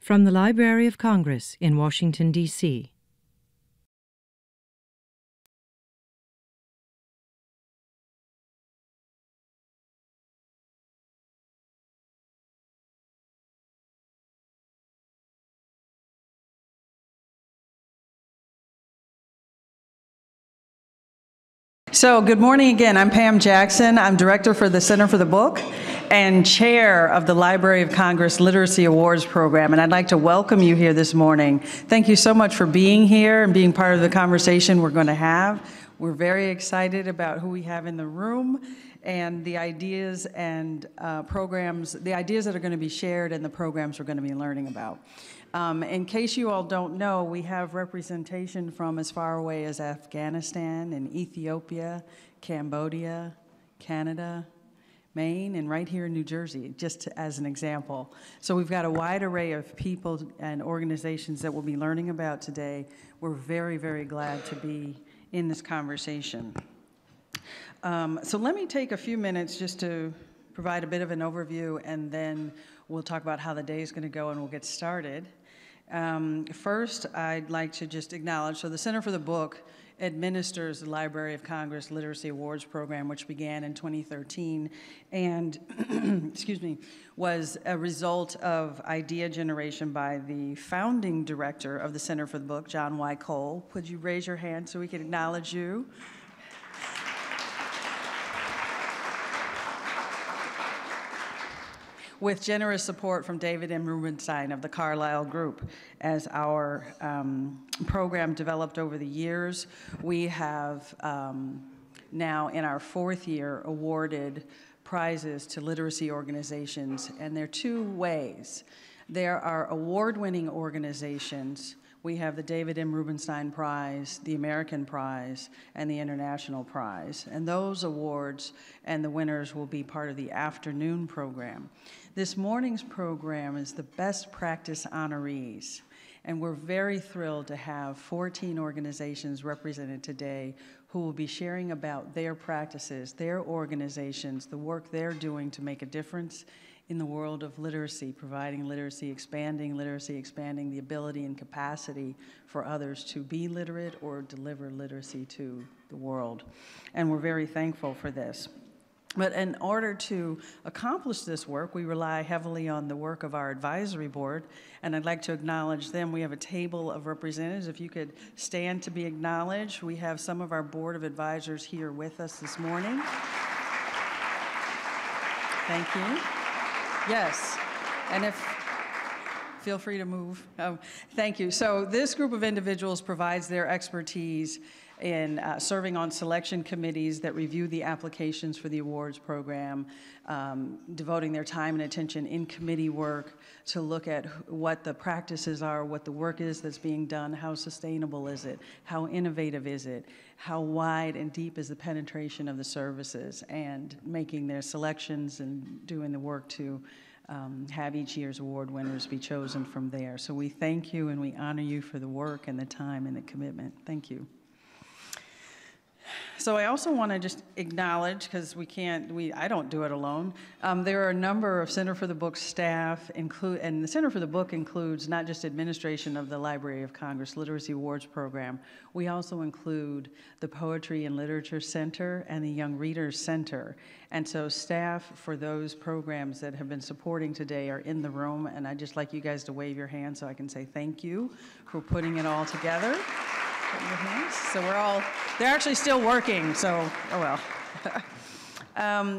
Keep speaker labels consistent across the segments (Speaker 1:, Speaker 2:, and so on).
Speaker 1: From the Library of Congress in Washington, D.C.
Speaker 2: So good morning again. I'm Pam Jackson. I'm director for the Center for the Book and chair of the Library of Congress Literacy Awards Program. And I'd like to welcome you here this morning. Thank you so much for being here and being part of the conversation we're going to have. We're very excited about who we have in the room and the ideas and programs, the ideas that are going to be shared and the programs we're going to be learning about. In case you all don't know, we have representation from as far away as Afghanistan and Ethiopia, Cambodia, Canada, Maine, and right here in New Jersey, just as an example. So we've got a wide array of people and organizations that we'll be learning about today. We're very, very glad to be in this conversation. So let me take a few minutes just to provide a bit of an overview, and then we'll talk about how the day is going to go and we'll get started. First, I'd like to just acknowledge, so the Center for the Book administers the Library of Congress Literacy Awards Program, which began in 2013 and, excuse me, was a result of idea generation by the founding director of the Center for the Book, John Y. Cole. Could you raise your hand so we can acknowledge you? With generous support from David M. Rubenstein of the Carlyle Group. As our program developed over the years, we have now in our fourth year awarded prizes to literacy organizations, and there are two ways. There are award-winning organizations. We have the David M. Rubenstein Prize, the American Prize, and the International Prize. And those awards and the winners will be part of the afternoon program. This morning's program is the Best Practice Honorees. And we're very thrilled to have 14 organizations represented today who will be sharing about their practices, their organizations, the work they're doing to make a difference in the world of literacy, providing literacy, expanding the ability and capacity for others to be literate or deliver literacy to the world. And we're very thankful for this. But in order to accomplish this work, we rely heavily on the work of our advisory board, and I'd like to acknowledge them. We have a table of representatives. If you could stand to be acknowledged. We have some of our board of advisors here with us this morning. Thank you. Yes, and feel free to move. Thank you. So this group of individuals provides their expertise in serving on selection committees that review the applications for the awards program, devoting their time and attention in committee work to look at what the practices are, what the work is that's being done, how sustainable is it, how innovative is it, how wide and deep is the penetration of the services, and making their selections and doing the work to have each year's award winners be chosen from there. So we thank you and we honor you for the work and the time and the commitment. Thank you. So I also want to just acknowledge, because I don't do it alone, there are a number of Center for the Book staff, and the Center for the Book includes not just administration of the Library of Congress Literacy Awards Program, we also include the Poetry and Literature Center and the Young Readers Center. And so staff for those programs that have been supporting today are in the room, and I'd just like you guys to wave your hands so I can say thank you for putting it all together. So they're actually still working, so, oh well.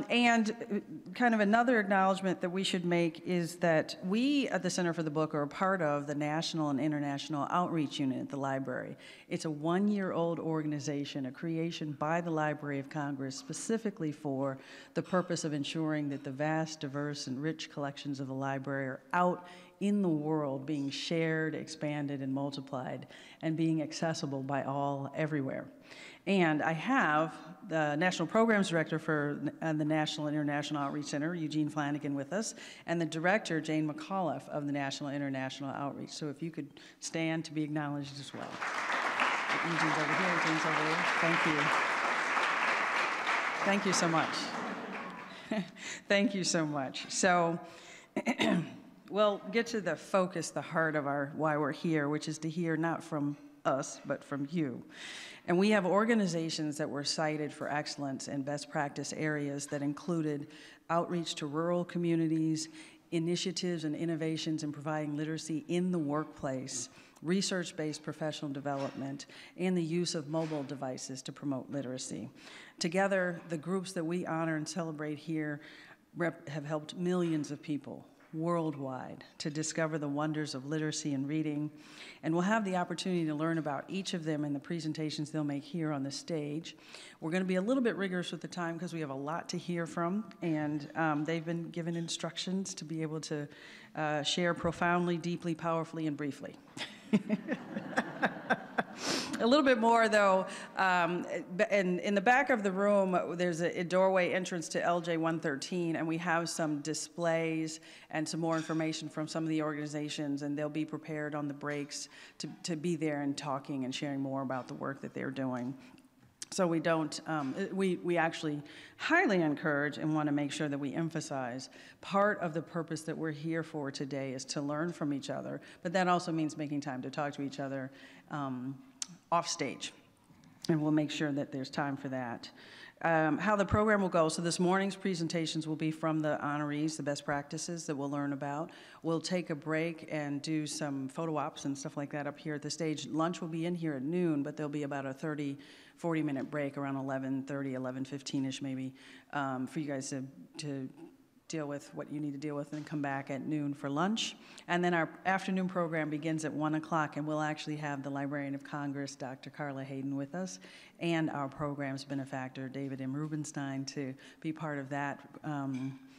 Speaker 2: And kind of another acknowledgement that we should make is that we at the Center for the Book are a part of the National and International Outreach Unit at the library. It's a one-year-old organization, a creation by the Library of Congress specifically for the purpose of ensuring that the vast, diverse, and rich collections of the library are out in the world, being shared, expanded, and multiplied, and being accessible by all everywhere. And I have the National Programs Director for the National and International Outreach Center, Eugene Flanagan, with us, and the Director, Jane McAuliffe, of the National and International Outreach. So if you could stand to be acknowledged as well. Eugene's over here, Jane's over here. Thank you. Thank you so much. Thank you so much. So we'll get to the focus, the heart of why we're here, which is to hear not from us, but from you. And we have organizations that were cited for excellence in best practice areas that included outreach to rural communities, initiatives and innovations in providing literacy in the workplace, research-based professional development, and the use of mobile devices to promote literacy. Together, the groups that we honor and celebrate here have helped millions of people worldwide to discover the wonders of literacy and reading, and we'll have the opportunity to learn about each of them in the presentations they'll make here on the stage. We're going to be a little bit rigorous with the time because we have a lot to hear from, and they've been given instructions to be able to share profoundly, deeply, powerfully, and briefly. A little bit more, though, in the back of the room, there's a doorway entrance to LJ 113, and we have some displays and some more information from some of the organizations, and they'll be prepared on the breaks to be there and talking and sharing more about the work that they're doing. So we don't, we actually highly encourage and want to make sure that we emphasize part of the purpose that we're here for today is to learn from each other, but that also means making time to talk to each other off stage, and we'll make sure that there's time for that. How the program will go, so this morning's presentations will be from the honorees, the best practices that we'll learn about. We'll take a break and do some photo ops and stuff like that up here at the stage. Lunch will be in here at noon, but there'll be about a 40-minute break around 11:30, 11:15-ish maybe, for you guys to deal with what you need to deal with and come back at noon for lunch. And then our afternoon program begins at 1 o'clock, and we'll actually have the Librarian of Congress, Dr. Carla Hayden, with us, and our program's benefactor, David M. Rubenstein, to be part of that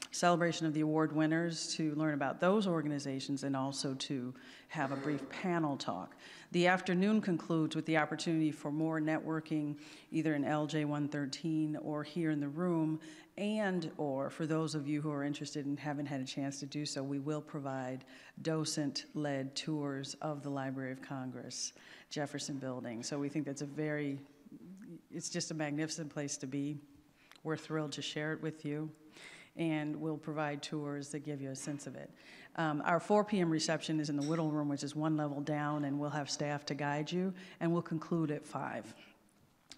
Speaker 2: celebration of the award winners, to learn about those organizations, and also to have a brief panel talk. The afternoon concludes with the opportunity for more networking, either in LJ 113 or here in the room, and or for those of you who are interested and haven't had a chance to do so, we will provide docent-led tours of the Library of Congress, Jefferson Building. So we think that's it's just a magnificent place to be. We're thrilled to share it with you, and we'll provide tours that give you a sense of it. Our 4 p.m. reception is in the Whittle Room, which is one level down, and we'll have staff to guide you, and we'll conclude at 5.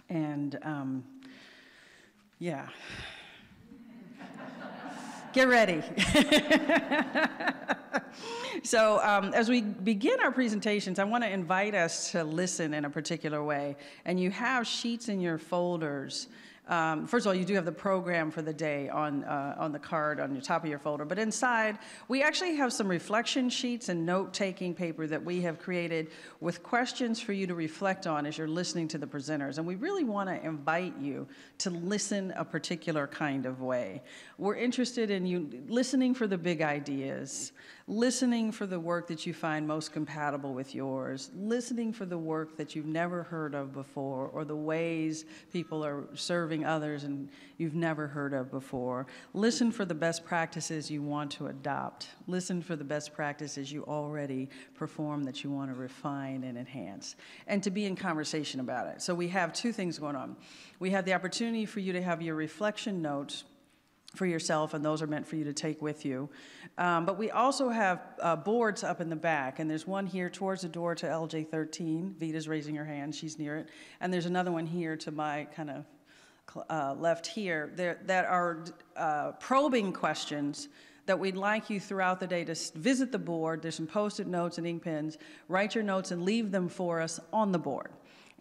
Speaker 2: And yeah. Get ready. So as we begin our presentations, I want to invite us to listen in a particular way. And you have sheets in your folders. First of all, you do have the program for the day on the card on the top of your folder. But inside, we actually have some reflection sheets and note-taking paper that we have created with questions for you to reflect on as you're listening to the presenters. And we really want to invite you to listen a particular kind of way. We're interested in you listening for the big ideas, listening for the work that you find most compatible with yours, listening for the work that you've never heard of before, or the ways people are serving others and you've never heard of before. Listen for the best practices you want to adopt. Listen for the best practices you already perform that you want to refine and enhance, and to be in conversation about it. So we have 2 things going on. We have the opportunity for you to have your reflection notes for yourself, and those are meant for you to take with you. But we also have boards up in the back, and there's one here towards the door to LJ 13. Vita's raising her hand, she's near it. And there's another one here to my kind of left here that are probing questions that we'd like you throughout the day to visit the board. There's some Post-it notes and ink pens. Write your notes and leave them for us on the board.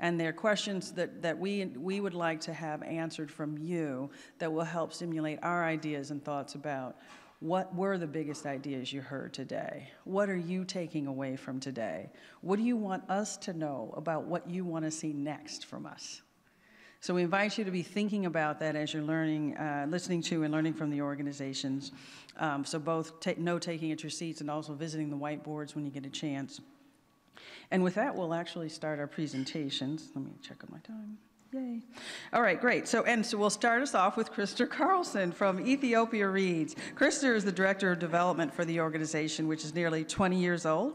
Speaker 2: And they're questions that we would like to have answered from you that will help stimulate our ideas and thoughts about what were the biggest ideas you heard today? What are you taking away from today? What do you want us to know about what you want to see next from us? So we invite you to be thinking about that as you're learning, listening to and learning from the organizations. So both note-taking at your seats and also visiting the whiteboards when you get a chance. And with that, we'll actually start our presentations. Let me check on my time. Yay. All right, great. So we'll start us off with Krister Carlson from Ethiopia Reads. Krister is the Director of Development for the organization, which is nearly 20 years old.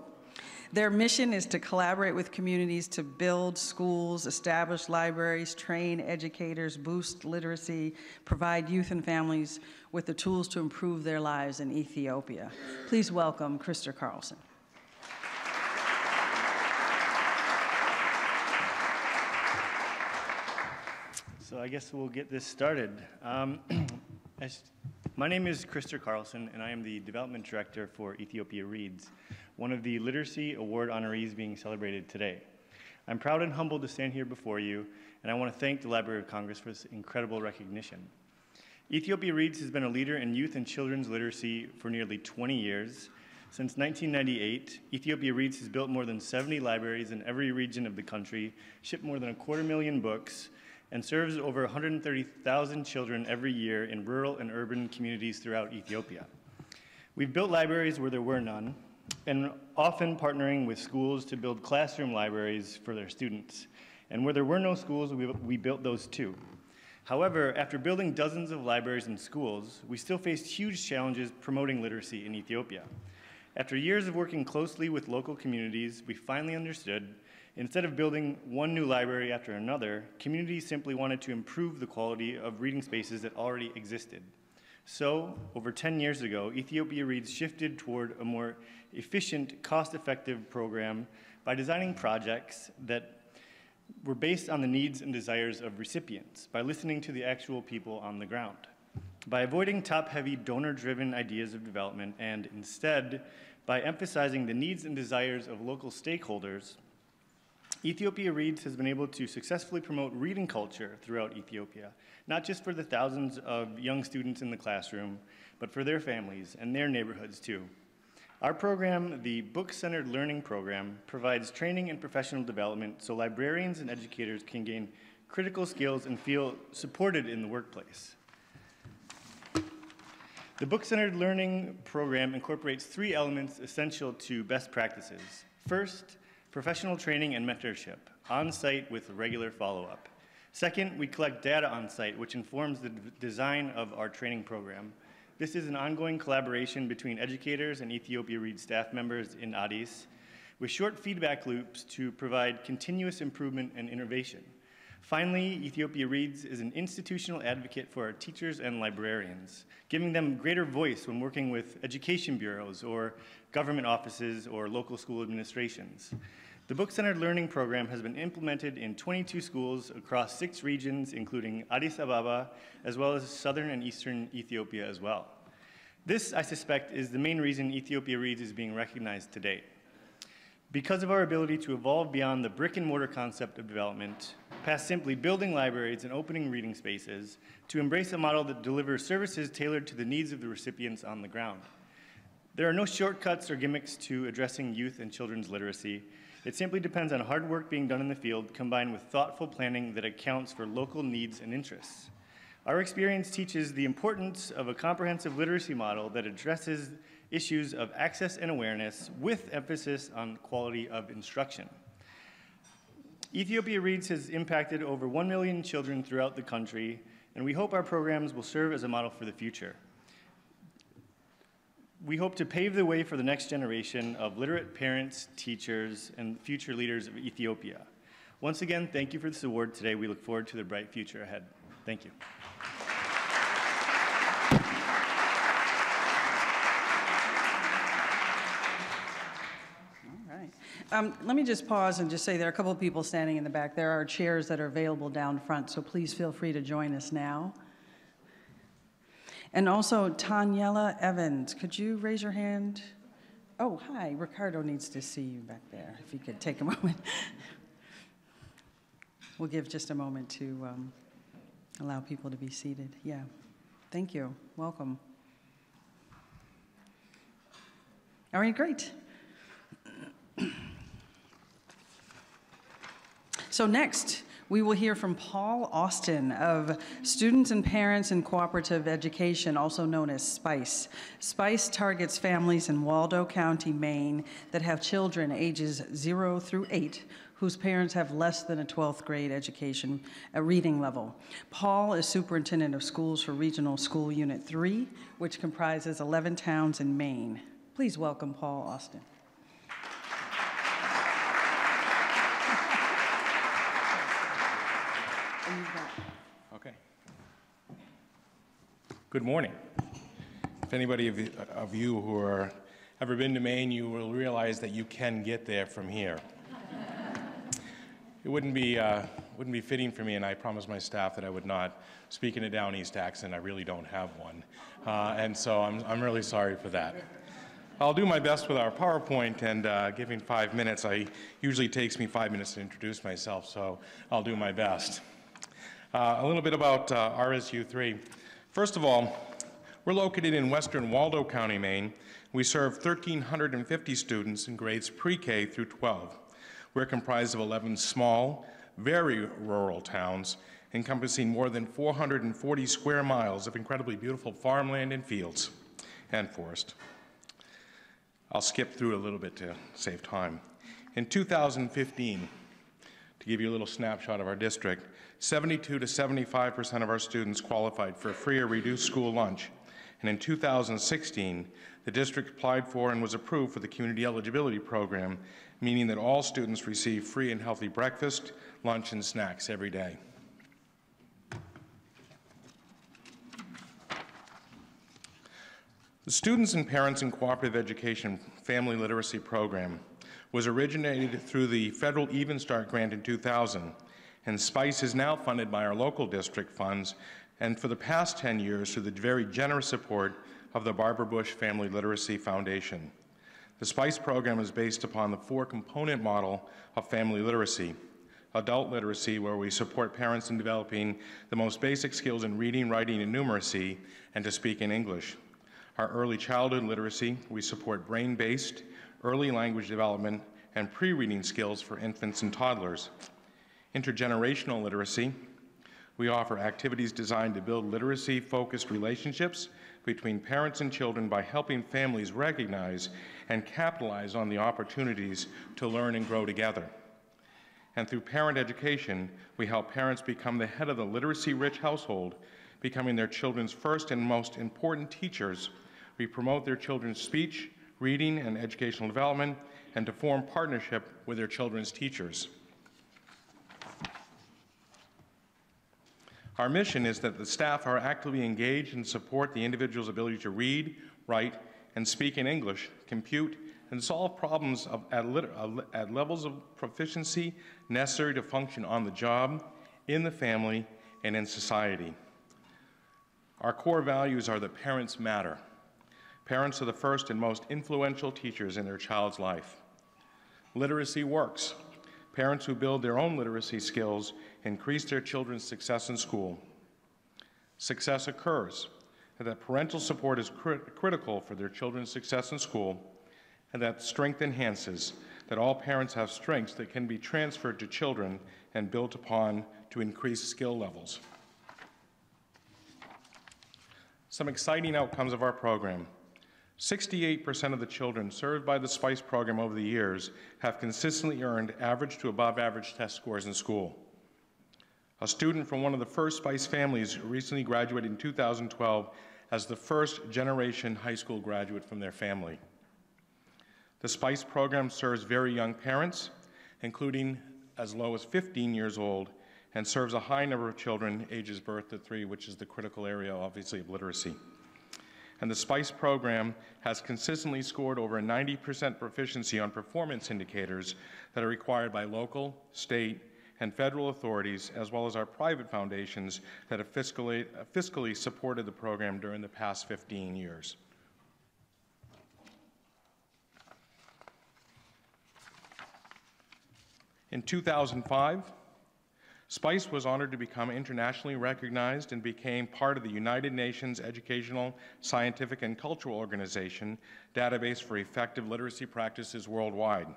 Speaker 2: Their mission is to collaborate with communities to build schools, establish libraries, train educators, boost literacy, provide youth and families with the tools to improve their lives in Ethiopia. Please welcome Krister Carlson.
Speaker 3: So I guess we'll get this started. My name is Krister Carlson, and I am the Development Director for Ethiopia Reads, one of the Literacy Award honorees being celebrated today. I'm proud and humbled to stand here before you, and I want to thank the Library of Congress for this incredible recognition. Ethiopia Reads has been a leader in youth and children's literacy for nearly 20 years. Since 1998, Ethiopia Reads has built more than 70 libraries in every region of the country, shipped more than 250,000 books, and serves over 130,000 children every year in rural and urban communities throughout Ethiopia. We've built libraries where there were none, and often partnering with schools to build classroom libraries for their students. And where there were no schools, we built those too. However, after building dozens of libraries and schools, we still faced huge challenges promoting literacy in Ethiopia. After years of working closely with local communities, we finally understood instead of building one new library after another, communities simply wanted to improve the quality of reading spaces that already existed. So, over 10 years ago, Ethiopia Reads shifted toward a more efficient, cost-effective program by designing projects that were based on the needs and desires of recipients, by listening to the actual people on the ground, by avoiding top-heavy, donor-driven ideas of development, and instead, by emphasizing the needs and desires of local stakeholders. Ethiopia Reads has been able to successfully promote reading culture throughout Ethiopia, not just for the thousands of young students in the classroom, but for their families and their neighborhoods too. Our program, the Book-Centered Learning Program, provides training and professional development so librarians and educators can gain critical skills and feel supported in the workplace. The Book-Centered Learning Program incorporates 3 elements essential to best practices. First, professional training and mentorship, on-site with regular follow-up. Second, we collect data on-site, which informs the design of our training program. This is an ongoing collaboration between educators and Ethiopia Reads staff members in Addis, with short feedback loops to provide continuous improvement and innovation. Finally, Ethiopia Reads is an institutional advocate for our teachers and librarians, giving them greater voice when working with education bureaus or government offices or local school administrations. The Book-Centered Learning Program has been implemented in 22 schools across 6 regions, including Addis Ababa, as well as southern and eastern Ethiopia as well. This, I suspect, is the main reason Ethiopia Reads is being recognized today. Because of our ability to evolve beyond the brick-and-mortar concept of development, past simply building libraries and opening reading spaces, to embrace a model that delivers services tailored to the needs of the recipients on the ground. There are no shortcuts or gimmicks to addressing youth and children's literacy. It simply depends on hard work being done in the field, combined with thoughtful planning that accounts for local needs and interests. Our experience teaches the importance of a comprehensive literacy model that addresses issues of access and awareness with emphasis on quality of instruction. Ethiopia Reads has impacted over 1 million children throughout the country, and we hope our programs will serve as a model for the future. We hope to pave the way for the next generation of literate parents, teachers, and future leaders of Ethiopia. Once again, thank you for this award today. We look forward to the bright future ahead. Thank you.
Speaker 2: Let me just pause and just say there are a couple of people standing in the back. There are chairs that are available down front, so please feel free to join us now. And also, Tanyella Evans, could you raise your hand? Oh, hi, Ricardo needs to see you back there, if you could take a moment. We'll give just a moment to allow people to be seated. Yeah, thank you, welcome. All right, great. So next, we will hear from Paul Austin of Students and Parents in Cooperative Education, also known as SPICE. SPICE targets families in Waldo County, Maine, that have children ages 0 through 8 whose parents have less than a 12th grade education, a reading level. Paul is superintendent of schools for Regional School Unit 3, which comprises 11 towns in Maine. Please welcome Paul Austin. And you've got
Speaker 4: Okay. Good morning. If anybody of you who are ever been to Maine, you will realize that you can get there from here. It wouldn't be fitting for me, and I promised my staff that I would not speak in a Down East accent. I really don't have one, and so I'm really sorry for that. I'll do my best with our PowerPoint, and giving 5 minutes, usually takes me 5 minutes to introduce myself, so I'll do my best. A little bit about RSU3. First of all, we're located in western Waldo County, Maine. We serve 1,350 students in grades pre-K through 12. We're comprised of 11 small, very rural towns, encompassing more than 440 square miles of incredibly beautiful farmland and fields and forest. I'll skip through a little bit to save time. In 2015, to give you a little snapshot of our district, 72 to 75% of our students qualified for a free or reduced school lunch. And in 2016, the district applied for and was approved for the Community Eligibility Program, meaning that all students receive free and healthy breakfast, lunch, and snacks every day. The Students and Parents in Cooperative Education Family Literacy Program was originated through the federal Even Start grant in 2000, and SPICE is now funded by our local district funds, and for the past 10 years through the very generous support of the Barbara Bush Family Literacy Foundation. The SPICE program is based upon the 4-component model of family literacy. Adult literacy, where we support parents in developing the most basic skills in reading, writing, and numeracy, and to speak in English. Our early childhood literacy, we support brain-based, early language development, and pre-reading skills for infants and toddlers. Intergenerational literacy, we offer activities designed to build literacy-focused relationships between parents and children by helping families recognize and capitalize on the opportunities to learn and grow together. And through parent education, we help parents become the head of the literacy-rich household, becoming their children's first and most important teachers. We promote their children's speech, reading, and educational development, and to form partnership with their children's teachers. Our mission is that the staff are actively engaged and support the individual's ability to read, write, and speak in English, compute, and solve problems at levels of proficiency necessary to function on the job, in the family, and in society. Our core values are that parents matter. Parents are the first and most influential teachers in their child's life. Literacy works. Parents who build their own literacy skills increase their children's success in school. Success occurs, and that parental support is critical for their children's success in school, and that strength enhances, that all parents have strengths that can be transferred to children and built upon to increase skill levels. Some exciting outcomes of our program. 68% of the children served by the SPICE program over the years have consistently earned average to above average test scores in school. A student from one of the first SPICE families recently graduated in 2012 as the first generation high school graduate from their family. The SPICE program serves very young parents, including as low as 15 years old, and serves a high number of children ages birth to 3, which is the critical area, obviously, of literacy. And the SPICE program has consistently scored over a 90% proficiency on performance indicators that are required by local, state, and federal authorities, as well as our private foundations that have fiscally supported the program during the past 15 years. In 2005, SPICE was honored to become internationally recognized and became part of the United Nations Educational, Scientific, and Cultural Organization database for effective literacy practices worldwide.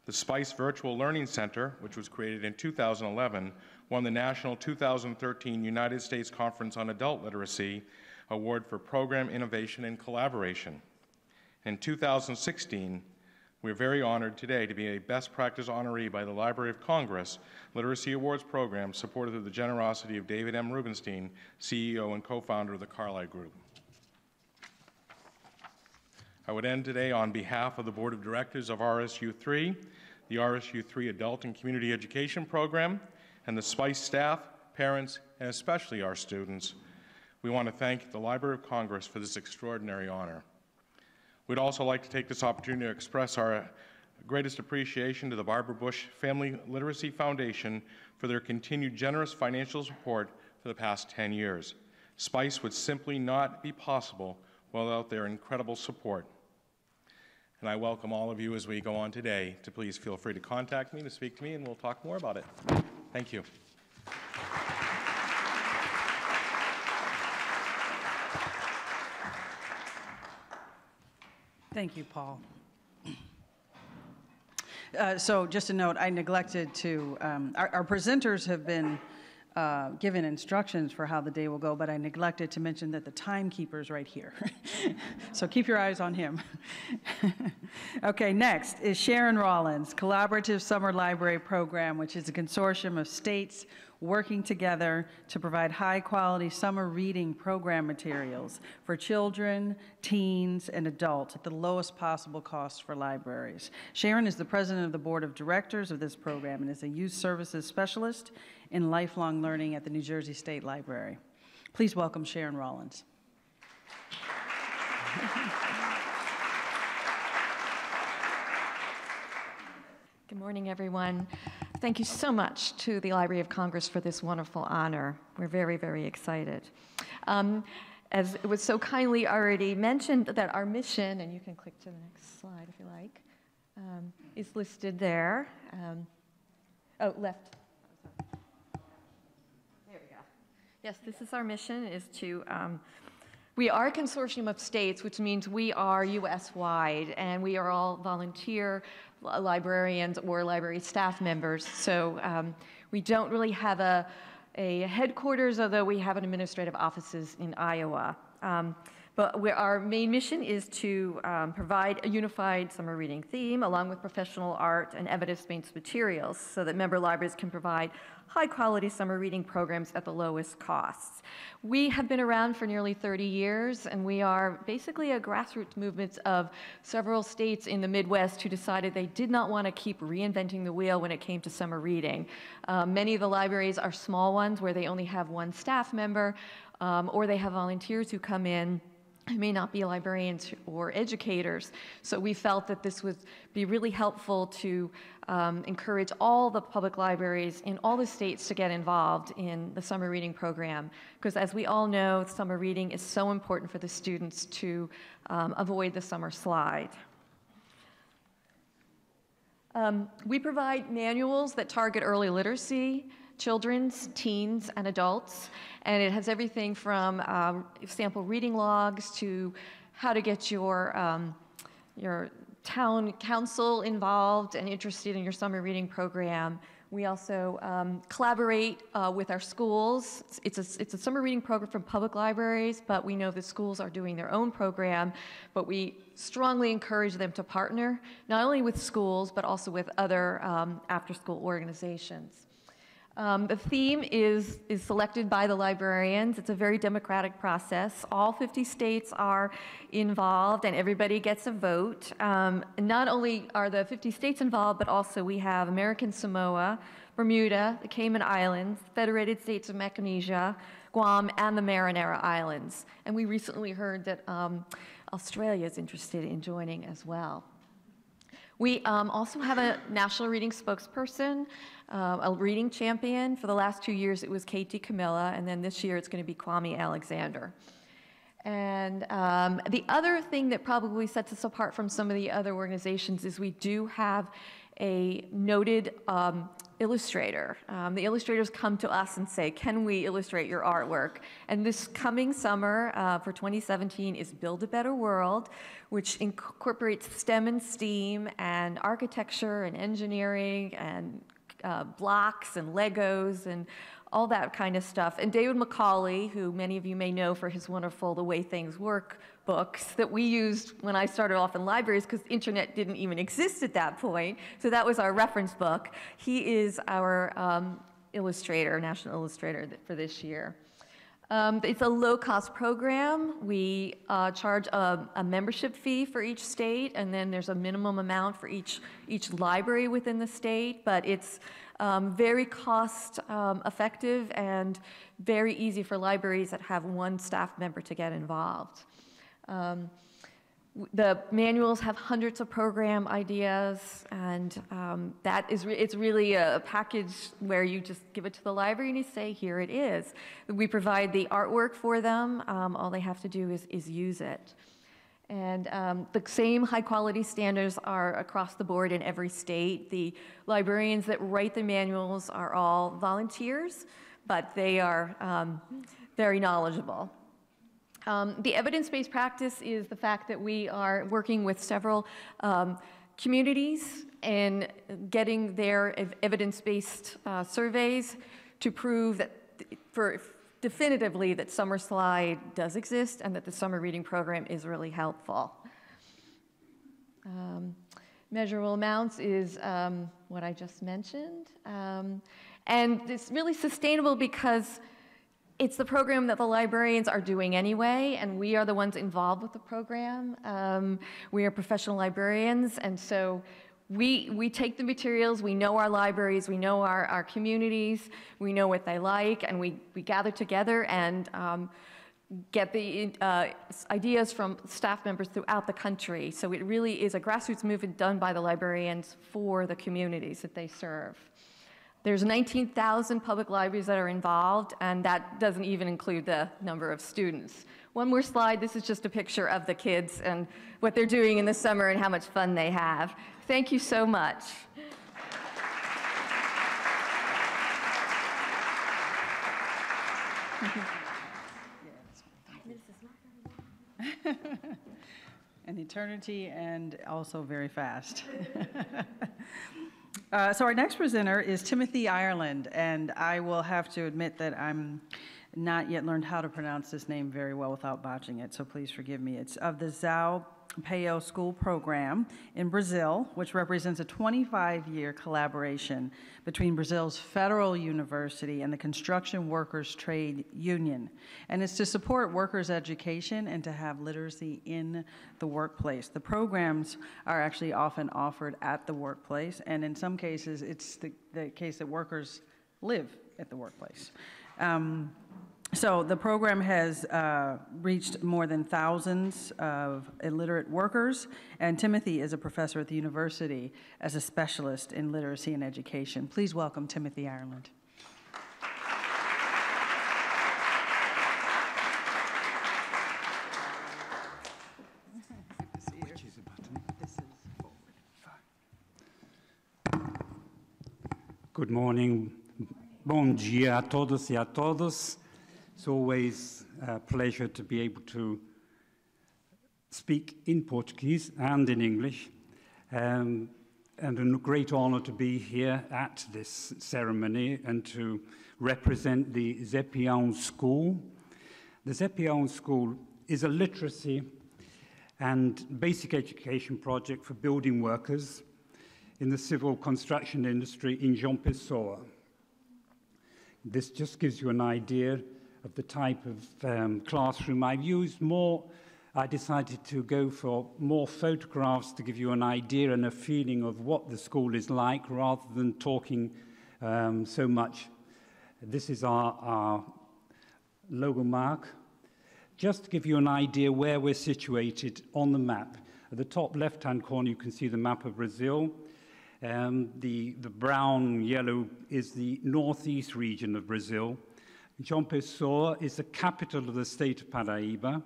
Speaker 4: The SPICE Virtual Learning Center, which was created in 2011, won the National 2013 United States Conference on Adult Literacy Award for Program Innovation and Collaboration. In 2016, we're very honored today to be a Best Practice honoree by the Library of Congress Literacy Awards program, supported through the generosity of David M. Rubenstein, CEO and co-founder of the Carlyle Group. I would end today on behalf of the Board of Directors of RSU3, the RSU3 Adult and Community Education Program, and the SPICE staff, parents, and especially our students. We want to thank the Library of Congress for this extraordinary honor. We'd also like to take this opportunity to express our greatest appreciation to the Barbara Bush Family Literacy Foundation for their continued generous financial support for the past 10 years. SPICE would simply not be possible without their incredible support. And I welcome all of you as we go on today to please feel free to contact me, to speak to me, and we'll talk more about it. Thank you.
Speaker 2: Thank you, Paul. So just a note, I neglected to, our presenters have been given instructions for how the day will go, but I neglected to mention that the timekeeper's right here. So keep your eyes on him. Okay, next is Sharon Rollins, Collaborative Summer Library Program, which is a consortium of states working together to provide high-quality summer reading program materials for children, teens, and adults at the lowest possible cost for libraries. Sharon is the president of the board of directors of this program and is a youth services specialist in lifelong learning at the New Jersey State Library. Please welcome Sharon Rollins.
Speaker 5: Good morning, everyone. Thank you so much to the Library of Congress for this wonderful honor. We're very, very excited. As it was so kindly already mentioned, that our mission, and you can click to the next slide if you like, is listed there. Oh, left. There we go. Yes, this is our mission, is to we are a consortium of states, which means we are US-wide, and we are all volunteer librarians or library staff members. So we don't really have a headquarters, although we have an administrative offices in Iowa. But our main mission is to provide a unified summer reading theme along with professional art and evidence-based materials so that member libraries can provide high-quality summer reading programs at the lowest costs. We have been around for nearly 30 years, and we are basically a grassroots movement of several states in the Midwest who decided they did not want to keep reinventing the wheel when it came to summer reading. Many of the libraries are small ones where they only have one staff member, or they have volunteers who come in who may not be librarians or educators. So we felt that this would be really helpful to encourage all the public libraries in all the states to get involved in the summer reading program. Because as we all know, summer reading is so important for the students to avoid the summer slide. We provide manuals that target early literacy, children's, teens, and adults. And it has everything from sample reading logs to how to get your town council involved and interested in your summer reading program. We also collaborate with our schools. It's a summer reading program from public libraries, but we know that schools are doing their own program, but we strongly encourage them to partner, not only with schools, but also with other after-school organizations. The theme is selected by the librarians. It's a very democratic process. All 50 states are involved and everybody gets a vote. Not only are the 50 states involved, but also we have American Samoa, Bermuda, the Cayman Islands, Federated States of Micronesia, Guam, and the Marinara Islands. And we recently heard that Australia is interested in joining as well. We also have a national reading spokesperson, a reading champion. For the last 2 years, it was Katie Camilla, and then this year it's going to be Kwame Alexander. And the other thing that probably sets us apart from some of the other organizations is we do have a noted illustrator. The illustrators come to us and say, can we illustrate your artwork? And this coming summer for 2017 is Build a Better World, which incorporates STEM and STEAM and architecture and engineering and blocks and Legos and all that kind of stuff. And David Macaulay, who many of you may know for his wonderful The Way Things Work books that we used when I started off in libraries because the internet didn't even exist at that point. So that was our reference book. He is our illustrator, national illustrator for this year. It's a low-cost program. We charge a membership fee for each state, and then there's a minimum amount for each library within the state, but it's very cost effective and very easy for libraries that have one staff member to get involved. The manuals have hundreds of program ideas, and it's really a package where you just give it to the library and you say, here it is. We provide the artwork for them. All they have to do is use it. And the same high quality standards are across the board in every state. The librarians that write the manuals are all volunteers, but they are very knowledgeable. The evidence-based practice is the fact that we are working with several communities and getting their evidence-based surveys to prove that, definitively, that Summer Slide does exist and that the summer reading program is really helpful. Measurable amounts is what I just mentioned. And it's really sustainable because it's the program that the librarians are doing anyway, and we are the ones involved with the program. We are professional librarians, and so we take the materials, we know our libraries, we know our communities, we know what they like, and we gather together and get the ideas from staff members throughout the country. So it really is a grassroots movement done by the librarians for the communities that they serve. There's 19,000 public libraries that are involved, and that doesn't even include the number of students. One more slide. This is just a picture of the kids and what they're doing in the summer and how much fun they have. Thank you so much.
Speaker 2: An eternity and also very fast. So our next presenter is Timothy Ireland, and I will have to admit that I'm not yet learned how to pronounce this name very well without botching it, so please forgive me. It's of the Zao Peo School Program in Brazil, which represents a 25-year collaboration between Brazil's federal university and the Construction Workers Trade Union. And it's to support workers' education and to have literacy in the workplace. The programs are actually often offered at the workplace, and in some cases, it's the case that workers live at the workplace. So the program has reached more than thousands of illiterate workers, and Timothy is a professor at the university as a specialist in literacy and education. Please welcome Timothy Ireland.
Speaker 6: Good morning. Bom dia a todos e a todos. It's always a pleasure to be able to speak in Portuguese and in English, and a great honor to be here at this ceremony and to represent the Zé Peão School. The Zé Peão School is a literacy and basic education project for building workers in the civil construction industry in João Pessoa. This just gives you an idea of the type of classroom I've used. I decided to go for more photographs to give you an idea and a feeling of what the school is like rather than talking so much. This is our logo mark. Just to give you an idea where we're situated on the map. At the top left-hand corner, you can see the map of Brazil. The brown yellow is the northeast region of Brazil. João Pessoa is the capital of the state of Paraíba,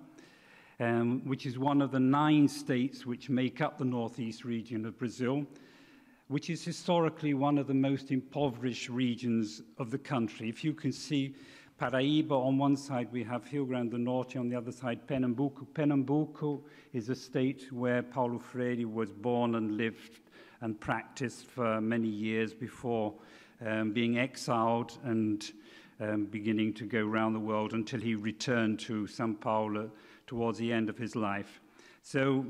Speaker 6: which is one of the 9 states which make up the northeast region of Brazil, which is historically one of the most impoverished regions of the country. If you can see Paraíba on one side, we have Rio Grande do Norte, on the other side Pernambuco. Pernambuco is a state where Paulo Freire was born and lived and practiced for many years before being exiled and beginning to go around the world until he returned to São Paulo towards the end of his life. So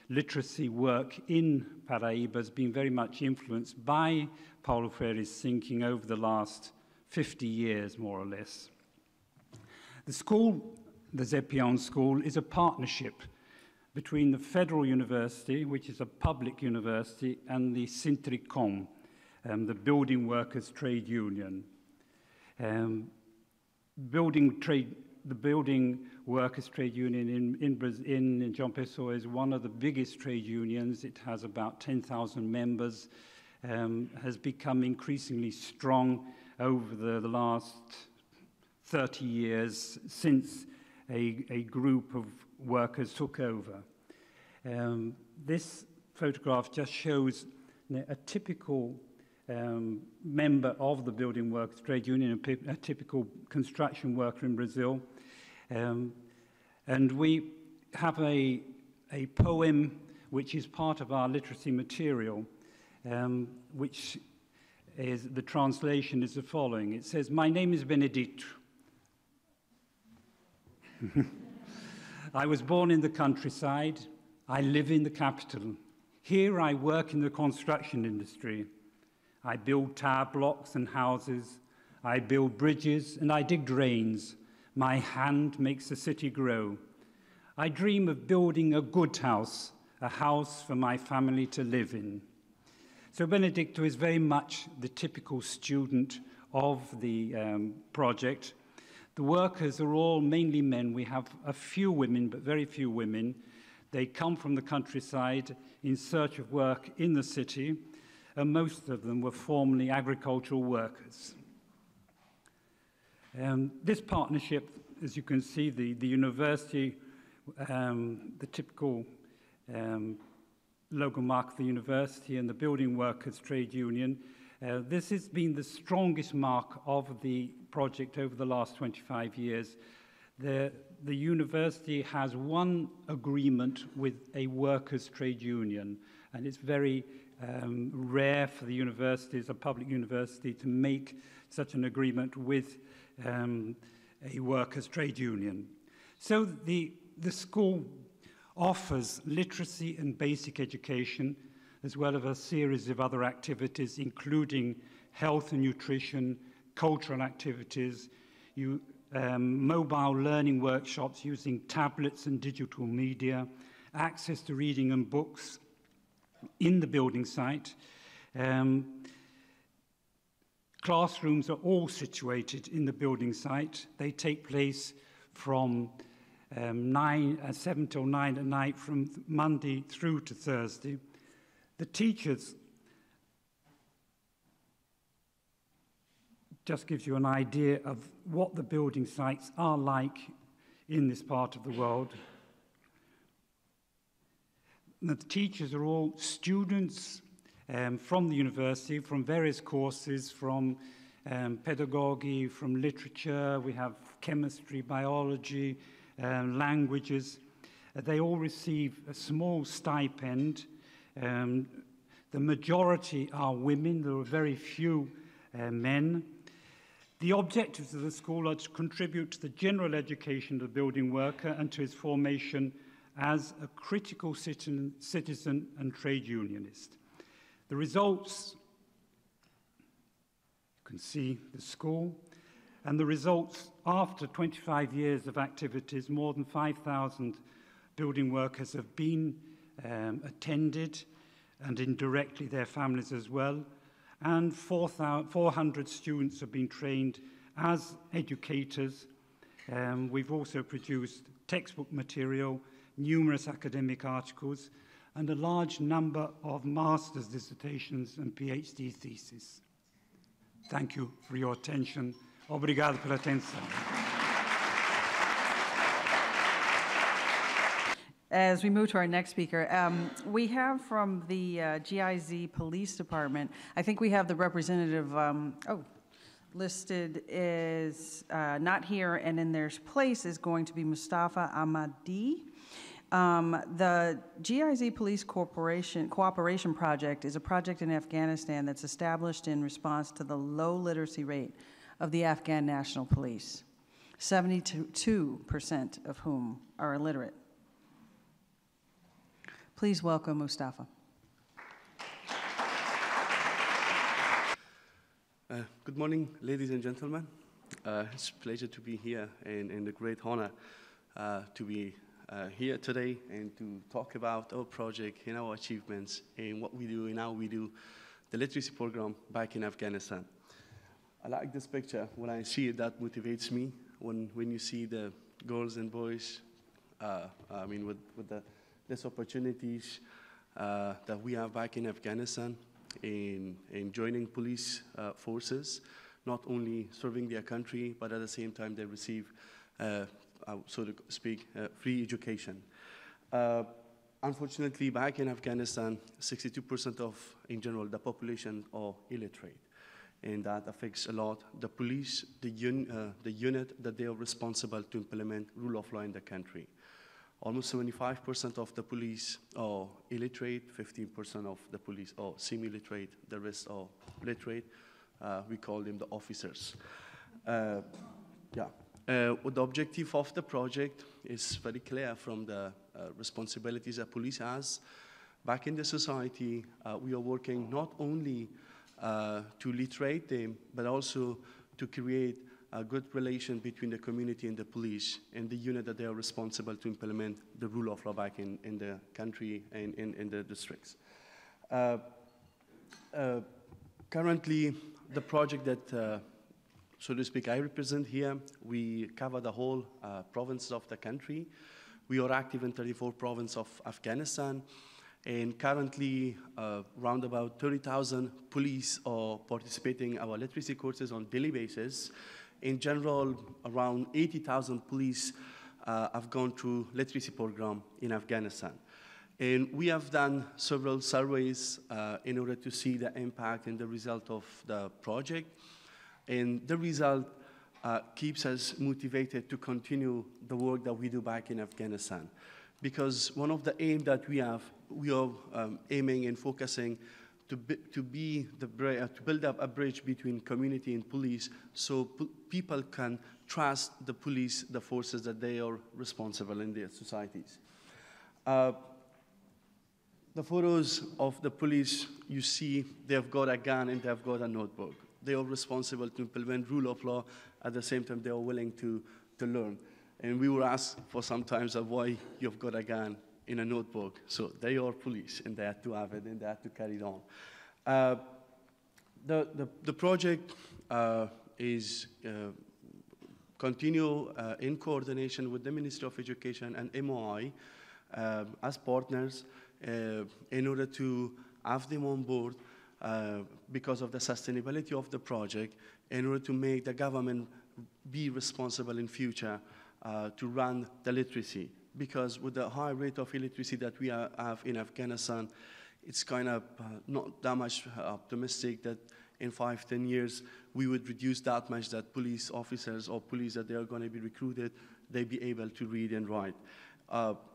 Speaker 6: literacy work in Paraíba has been very much influenced by Paulo Freire's thinking over the last 50 years, more or less. The school, the Zépion School, is a partnership between the Federal University, which is a public university, and the Syntricom, the Building Workers Trade Union. The Building Workers Trade Union in João Pessoa is one of the biggest trade unions. It has about 10,000 members, has become increasingly strong over the last 30 years since a group of workers took over. This photograph just shows a typical member of the Building Workers Trade Union, a typical construction worker in Brazil. And we have a poem which is part of our literacy material, which is, the translation is the following. It says, "My name is Benedito. I was born in the countryside. I live in the capital. Here I work in the construction industry. I build tower blocks and houses. I build bridges and I dig drains. My hand makes the city grow. I dream of building a good house, a house for my family to live in." So Benedicto is very much the typical student of the project. The workers are all mainly men. We have a few women, but very few women. They come from the countryside in search of work in the city, and most of them were formerly agricultural workers. This partnership, as you can see, the university, the typical logo mark of the university and the Building Workers Trade Union, this has been the strongest mark of the project over the last 25 years. The university has one agreement with a workers' trade union, and it's very rare for the university, as a public university, to make such an agreement with a workers' trade union. So the school offers literacy and basic education, as well as a series of other activities, including health and nutrition, cultural activities, mobile learning workshops using tablets and digital media, access to reading and books in the building site. Classrooms are all situated in the building site. They take place from 7 till 9 at night, from Monday through to Thursday. The teachers, just gives you an idea of what the building sites are like in this part of the world. The teachers are all students from the university, from various courses, from pedagogy, from literature. We have chemistry, biology, languages. They all receive a small stipend. The majority are women. There are very few men. The objectives of the school are to contribute to the general education of the building worker and to his formation as a critical citizen and trade unionist. The results, you can see the school, and the results after 25 years of activities, more than 5,000 building workers have been attended, and indirectly their families as well, and 400 students have been trained as educators. We've also produced textbook material, numerous academic articles, and a large number of master's dissertations and PhD theses. Thank you for your attention. Obrigado pela atenção.
Speaker 2: As we move to our next speaker, we have from the GIZ Police Department, I think we have the representative, listed is not here, and in their place is going to be Mustafa Ahmadi. The GIZ Police Cooperation Project is a project in Afghanistan that's established in response to the low literacy rate of the Afghan National Police, 72% of whom are illiterate. Please welcome Mustafa.
Speaker 7: Good morning, ladies and gentlemen. It's a pleasure to be here and a great honor to be here today and to talk about our project and our achievements and what we do and how we do the literacy program back in Afghanistan. I like this picture. When I see it, that motivates me. When you see the girls and boys, I mean, with less opportunities that we have back in Afghanistan in joining police forces, not only serving their country, but at the same time they receive, so to speak, free education. Unfortunately, back in Afghanistan, 62% of, in general, the population are illiterate. And that affects a lot the police, the unit that they are responsible to implement rule of law in the country. Almost 75% of the police are illiterate, 15% of the police are semi-literate, the rest are literate. We call them the officers. The objective of the project is very clear from the responsibilities that police has. Back in the society, we are working not only to literate them, but also to create a good relation between the community and the police and the unit that they are responsible to implement the rule of law back in the country and in the districts. Currently, the project that, so to speak, I represent here, we cover the whole provinces of the country. We are active in 34 provinces of Afghanistan. And currently, around about 30,000 police are participating in our literacy courses on a daily basis. In general, around 80,000 police have gone through literacy program in Afghanistan. And we have done several surveys in order to see the impact and the result of the project. And the result keeps us motivated to continue the work that we do back in Afghanistan. Because one of the aims that we have, we are aiming and focusing to build up a bridge between community and police so people can trust the police, the forces that they are responsible in their societies. The photos of the police, you see, they've got a gun and they've got a notebook. They are responsible to implement rule of law. At the same time, they are willing to learn. And we were asked for sometimes why you've got a gun in a notebook. So they are police, and they had to have it, and they had to carry it on. The project is continue in coordination with the Ministry of Education and MOI as partners in order to have them on board because of the sustainability of the project, in order to make the government be responsible in future to run the literacy. Because with the high rate of illiteracy that we have in Afghanistan, it's kind of not that much optimistic that in 5-10 years we would reduce that much that police officers or police that they are going to be recruited, they be able to read and write.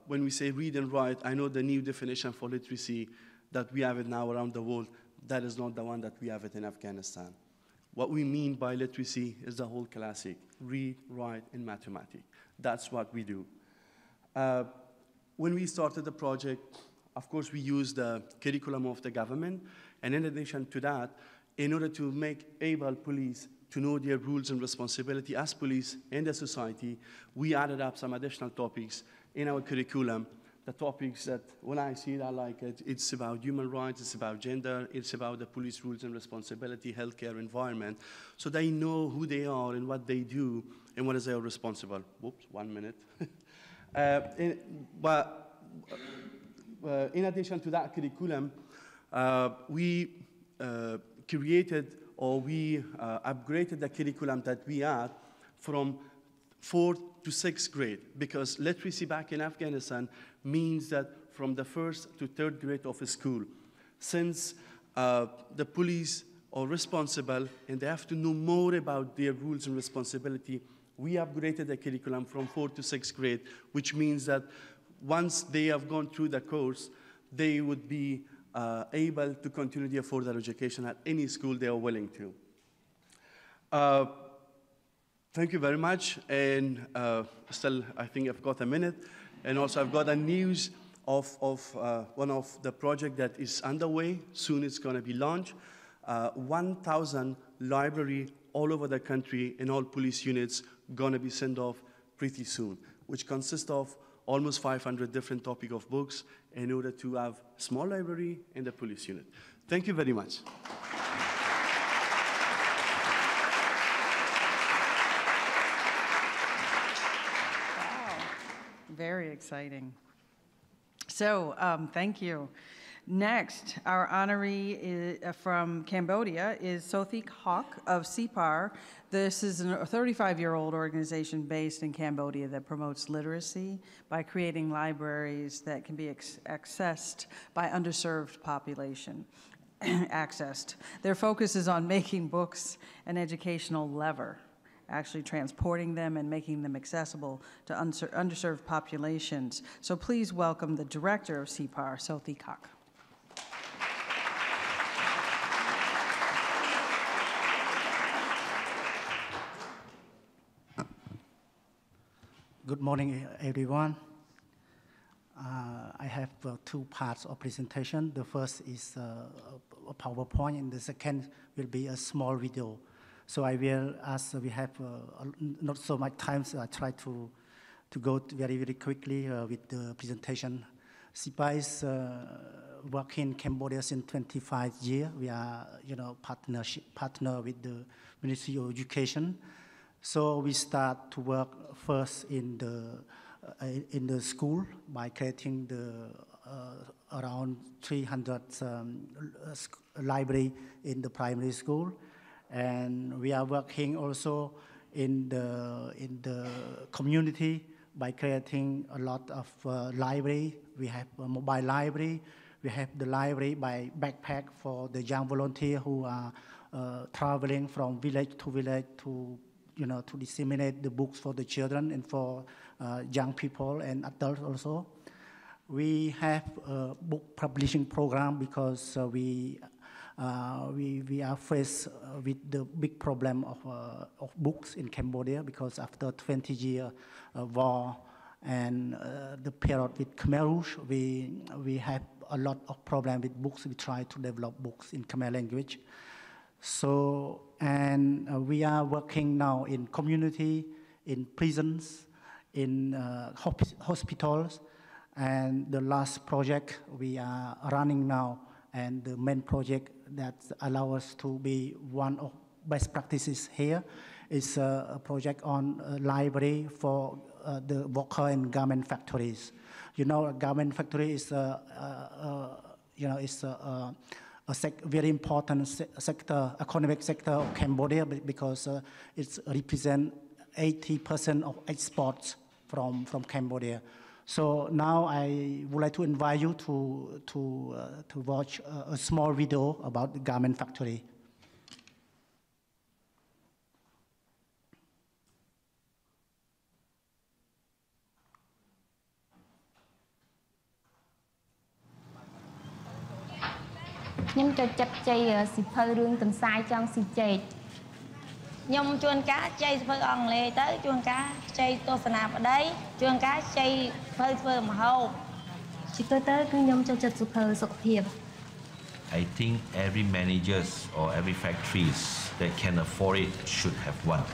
Speaker 7: When we say read and write, I know the new definition for literacy that we have it now around the world, that is not the one that we have it in Afghanistan. What we mean by literacy is the whole classic, read, write, and mathematics. That's what we do. When we started the project, of course, we used the curriculum of the government, and in addition to that, in order to make able police to know their rules and responsibility as police in the society, we added up some additional topics in our curriculum. The topics that, when I see it, I like it. It's about human rights, it's about gender, it's about the police rules and responsibility, healthcare, environment, so they know who they are and what they do and what is their responsible. Whoops, 1 minute. In addition to that curriculum, we created or we upgraded the curriculum that we had from 4th to 6th grade, because literacy back in Afghanistan means that from the 1st to 3rd grade of a school, since the police are responsible and they have to know more about their rules and responsibility, we upgraded the curriculum from 4th to 6th grade, which means that once they have gone through the course, they would be able to continue their further education at any school they are willing to. Thank you very much, and still I think I've got a minute, and also I've got a news of one of the project that is underway. Soon it's going to be launched. 1,000 library all over the country in all police units gonna be sent off pretty soon, which consists of almost 500 different topic of books in order to have small library in the police unit. Thank you very much.
Speaker 2: Very exciting. So, thank you. Next, our honoree from Cambodia is Sothik Hok of CPAR. This is a 35-year-old organization based in Cambodia that promotes literacy by creating libraries that can be accessed by underserved population. Their focus is on making books an educational lever, actually transporting them and making them accessible to underserved populations. So please welcome the director of CPAR, Sothik Hok.
Speaker 8: Good morning, everyone. I have two parts of presentation. The first is a PowerPoint, and the second will be a small video. So I will, as we have not so much time, so I try to go very, very quickly with the presentation. CPAR is working in Cambodia since 25 years. We are, partner with the Ministry of Education. So we start to work first in the school by creating around 300 library in the primary school. And we are working also in the community by creating a lot of library. We have a mobile library. We have the library by backpack for the young volunteers who are traveling from village to village to disseminate the books for the children and for young people and adults also. We have a book publishing program because we are faced with the big problem of books in Cambodia, because after 20 years war and the period with Khmer Rouge, we have a lot of problem with books. We try to develop books in Khmer language. So, and we are working now in community, in prisons, in hospitals, and the last project we are running now, and the main project that allows us to be one of best practices here is a project on a library for the worker in garment factories. A garment factory is very important sector, economic sector of Cambodia, because it represents 80% of exports from Cambodia. So now I would like to invite you to watch a small video about the garment factory.
Speaker 9: ខ្ញុំចូលចិត្តចៃសិភៅរឿងទន្សាយចង់ស៊ីចេកខ្ញុំជួនកាលចៃសិភៅអង់គ្លេសទៅជួនកាលចៃទស្សនាបដីជួនកាលចៃសិភៅធ្វើម្ហូបជាទូទៅគឺខ្ញុំចូលចិត្តសិភៅសុខភាព
Speaker 10: I think every managers or every factories that can afford it should have one.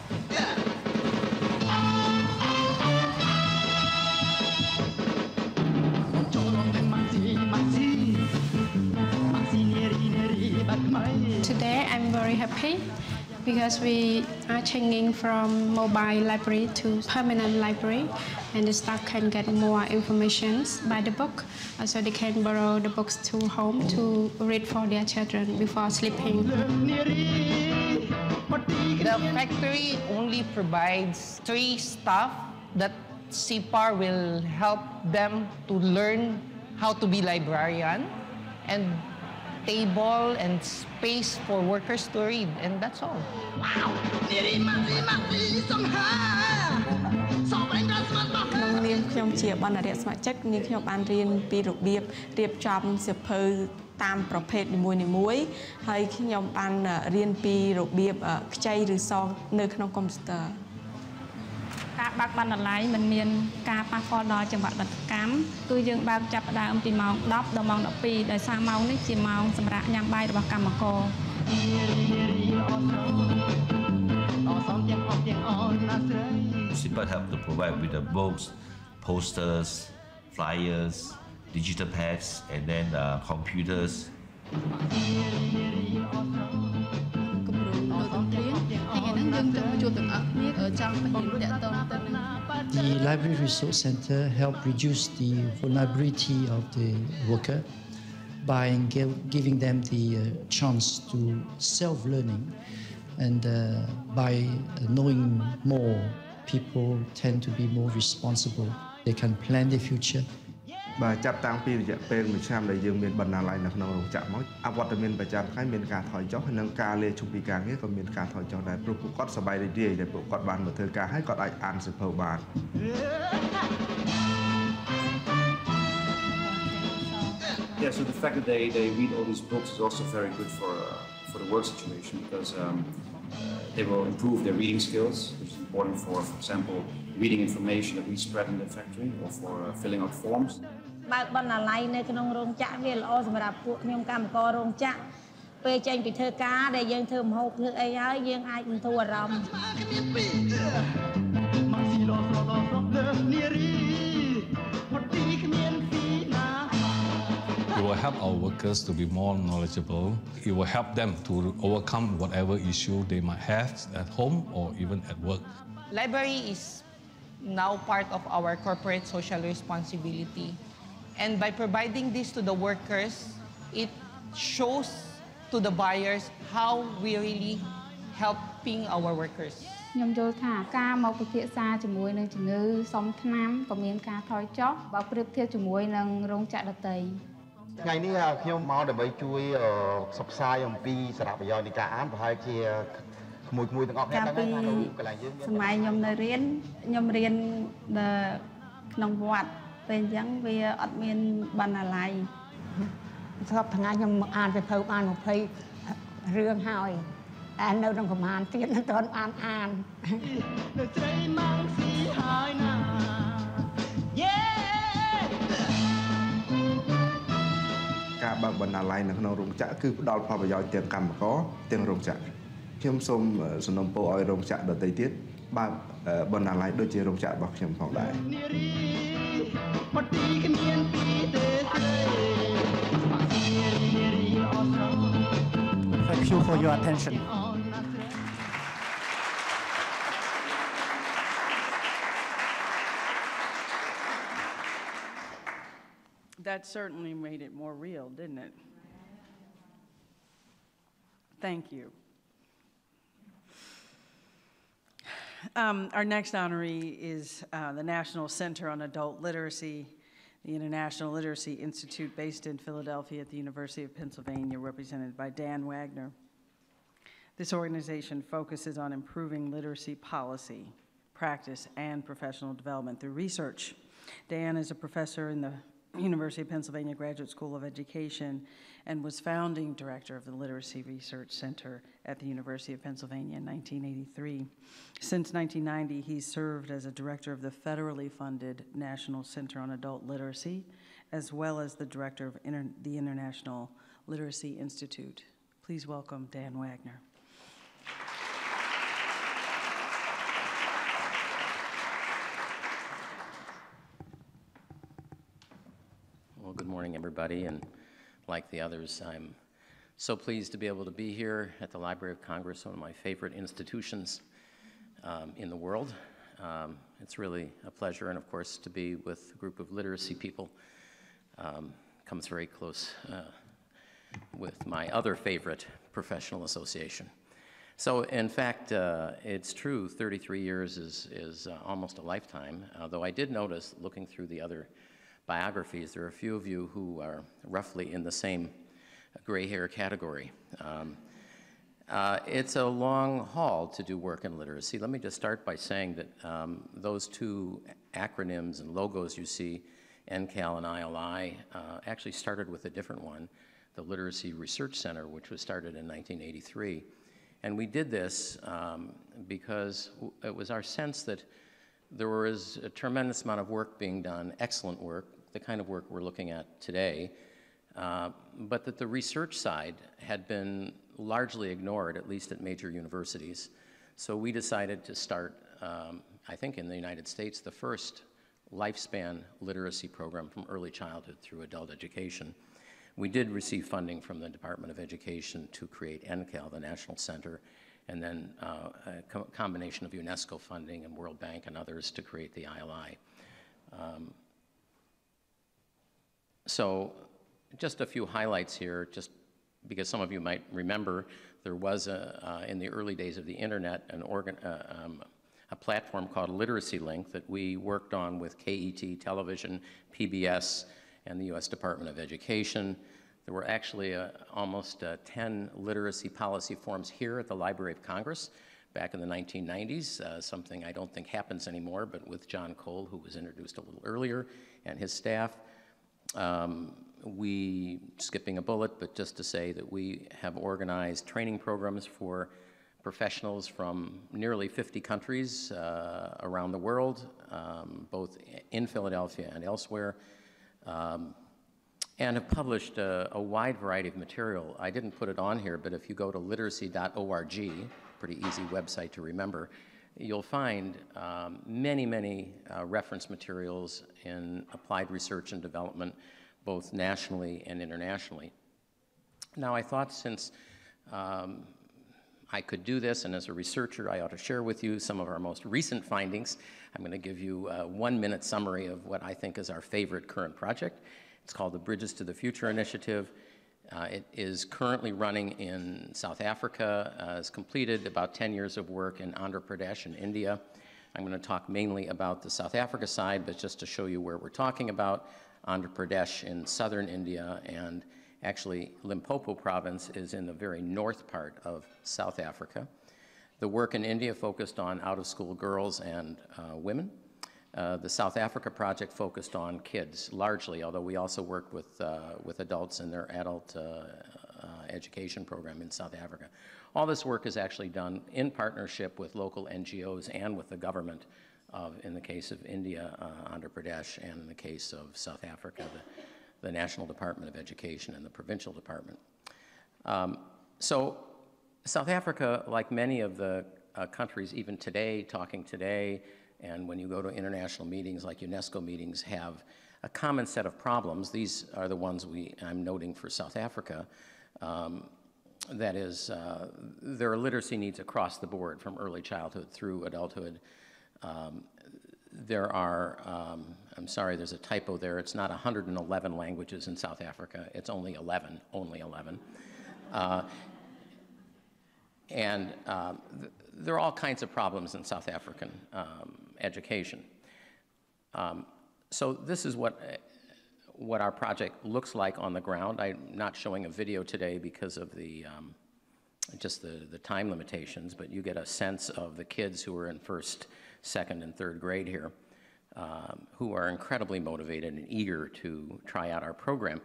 Speaker 11: Today I'm very happy because we are changing from mobile library to permanent library, and the staff can get more information by the book, so they can borrow the books to home to read for their children before sleeping.
Speaker 12: The factory only provides 3 staff that CPAR will help them to learn how to be librarian, and table and space for workers to read, and that's all. Wow.
Speaker 11: ក្នុងនាមខ្ញុំជាបណ្ឌរៈស្ម័គ្រចិត្តនាងខ្ញុំបានរៀនពីរបៀបរៀបចំសៀវភៅតាមប្រភេទនីមួយៗហើយខ្ញុំបានរៀនពីរបៀបខ្ចីឬសរនៅក្នុងកុំព្យូទ័រ ការបើកបណ្ណាល័យមិនមានការប៉ះពាល់ដល់ចង្វាក់រដ្ឋកម្មគឺយើងបើកចាប់ផ្ដើមពីម៉ោង 10 ដល់ម៉ោង 12 ដោយសារម៉ោងនេះជាម៉ោងសម្រាប់ញ៉ាំបាយរបស់កម្មករ
Speaker 10: SIPA help to provide with the books, posters, flyers, digital pads, and then computers.
Speaker 13: The Library Resource Center helped reduce the vulnerability of the worker by giving them the chance to self-learning, and by knowing more, people tend to be more responsible. They can plan their future.
Speaker 14: បាទចាប់តាំងពីរយៈពេល1ឆ្នាំដែលយើងមានបណ្ណាល័យនៅក្នុងរោងចក្រមកអវត្តមានប្រចាំថ្ងៃមានការថយចុះនិងការលាឈប់ពីការងារក៏មានការថយចុះដែរព្រោះពួកគាត់សប្បាយរីករាយដែលពួកគាត់បានមកធ្វើការហើយគាត់អាចអានសៀវភៅបាន
Speaker 15: Yeah, so the fact that they read all these books is also very good for the work situation because they will improve their reading skills, which is important for example, reading information that we spread in the factory or for filling out forms.
Speaker 9: បើកបណ្ណាល័យនៅក្នុងរោងចក្រវាល្អសម្រាប់ពួកខ្ញុំកម្មកររោងចក្រពេលចេញពីធ្វើការដែលយើងធ្វើម្ហូបធ្វើអីហើយយើងអាចបន្ធូរអារម្មណ៍
Speaker 16: It will help our workers to be more knowledgeable. It will help them to overcome whatever issue they might have at home or even at work.
Speaker 12: Library is now part of our corporate social responsibility. And by providing this to the workers, it shows to the buyers how we really helping our workers.
Speaker 17: ខ្ញុំយល់ថាការមកពិភាក្សាជាមួយនឹងជំងឺសុំថ្នាំក៏មានការថយចុះបើប្រៀបធៀបជាមួយនឹងរោងចក្រដទៃ
Speaker 18: ថ្ងៃនេះខ្ញុំមកដើម្បីជួយផ្សព្វផ្សាយអំពីសារៈប្រយោជន៍នៃការអានប្រហែលជាក្មួយៗទាំងអស់គ្នាដឹងថានៅកន្លែងយើងសម័យខ្ញុំនៅរៀនខ្ញុំរៀនក្នុងវត្តពេលអញ្ចឹងវាអត់មានបណ្ណាល័យស្រាប់ថ្ងៃខ្ញុំអានសៀវភៅបាន20រឿងហើយតែនៅក្នុងប្រហែលទៀតមិនទាន់បានអាននៅស្រីម៉ាំងស៊ីហើយណា
Speaker 14: ការបើកបណ្ណាល័យនៅក្នុងរោងចក្រគឺផ្ដល់ផលប្រយោជន៍ទាំងកម្មករទាំងរោងចក្រខ្ញុំសូមសំណូមពរឲ្យរោងចក្រដទៃទៀតបើកបណ្ណាល័យដូចជារោងចក្ររបស់ខ្ញុំផងដែរ
Speaker 8: Thank you for your attention.
Speaker 2: That certainly made it more real, didn't it? Thank you. Our next honoree is the National Center on Adult Literacy, the International Literacy Institute based in Philadelphia at the University of Pennsylvania, represented by Dan Wagner. This organization focuses on improving literacy policy, practice, and professional development through research. Dan is a professor in the University of Pennsylvania Graduate School of Education and was founding director of the Literacy Research Center at the University of Pennsylvania in 1983. Since 1990, he's served as a director of the federally funded National Center on Adult Literacy, as well as the director of the International Literacy Institute. Please welcome Dan Wagner.
Speaker 19: Well, good morning, everybody, and like the others, I'm so pleased to be able to be here at the Library of Congress, one of my favorite institutions in the world. It's really a pleasure, and of course, to be with a group of literacy people comes very close with my other favorite professional association. So, in fact, it's true, 33 years is almost a lifetime, though I did notice, looking through the other biographies, there are a few of you who are roughly in the same gray hair category. It's a long haul to do work in literacy. Let me just start by saying that those two acronyms and logos you see, NCAL and ILI, actually started with a different one, the Literacy Research Center, which was started in 1983. And we did this because it was our sense that there was a tremendous amount of work being done, excellent work, the kind of work we're looking at today, but that the research side had been largely ignored, at least at major universities. So we decided to start, I think in the United States, the first lifespan literacy program from early childhood through adult education. We did receive funding from the Department of Education to create NCAL, the National Center, and then a combination of UNESCO funding and World Bank and others to create the ILI. So just a few highlights here, just because some of you might remember, there was, in the early days of the internet, a platform called Literacy Link that we worked on with KET Television, PBS, and the US Department of Education. There were actually almost 10 literacy policy forums here at the Library of Congress back in the 1990s, something I don't think happens anymore, but with John Cole, who was introduced a little earlier, and his staff. Skipping a bullet, but just to say that we have organized training programs for professionals from nearly 50 countries around the world, both in Philadelphia and elsewhere, and have published a wide variety of material. I didn't put it on here, but if you go to literacy.org, pretty easy website to remember, you'll find many reference materials in applied research and development, both nationally and internationally. Now, I thought since I could do this, and as a researcher, I ought to share with you some of our most recent findings. I'm going to give you a 1-minute summary of what I think is our favorite current project. It's called the Bridges to the Future Initiative. It is currently running in South Africa, has completed about 10 years of work in Andhra Pradesh in India. I'm going to talk mainly about the South Africa side, but just to show you where we're talking about, Andhra Pradesh in southern India, and actually Limpopo province is in the very north part of South Africa. The work in India focused on out-of-school girls and women. The South Africa project focused on kids largely, although we also worked with adults in their adult education program in South Africa. All this work is actually done in partnership with local NGOs and with the government of, in the case of India, Andhra Pradesh, and in the case of South Africa, the National Department of Education and the Provincial Department. So South Africa, like many of the countries even today, talking today, and when you go to international meetings like UNESCO meetings, have a common set of problems. These are the ones I'm noting for South Africa. That is, there are literacy needs across the board from early childhood through adulthood. There are, I'm sorry, there's a typo there. It's not 111 languages in South Africa. It's only 11, And there are all kinds of problems in South African education. So this is what our project looks like on the ground. I'm not showing a video today because of the just the time limitations, but you get a sense of the kids who are in first, second, and third grade here, who are incredibly motivated and eager to try out our program.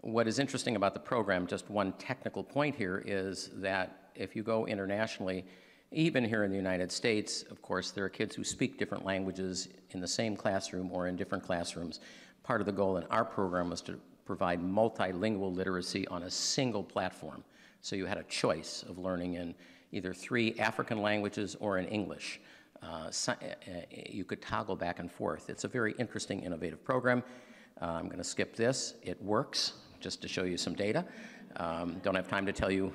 Speaker 19: What is interesting about the program, just one technical point here, is that if you go internationally, even here in the United States, of course, there are kids who speak different languages in the same classroom or in different classrooms. Part of the goal in our program was to provide multilingual literacy on a single platform. So you had a choice of learning in either 3 African languages or in English. You could toggle back and forth. It's a very interesting, innovative program. I'm going to skip this. It works, just to show you some data. Don't have time to tell you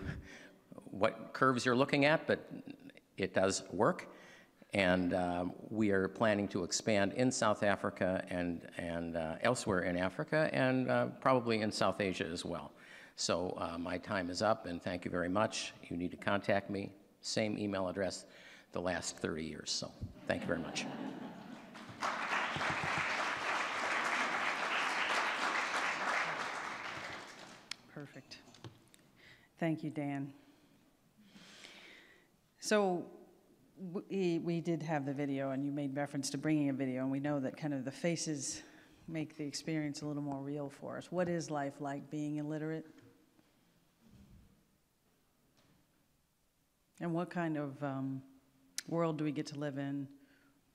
Speaker 19: what curves you're looking at, but it does work. And we are planning to expand in South Africa and elsewhere in Africa, and probably in South Asia as well. So my time is up, and thank you very much. You need to contact me. Same email address the last 30 years. So thank you very much.
Speaker 2: Perfect. Thank you, Dan. So we did have the video, and you made reference to bringing a video, and we know that kind of the faces make the experience a little more real for us. What is life like being illiterate? And what kind of world do we get to live in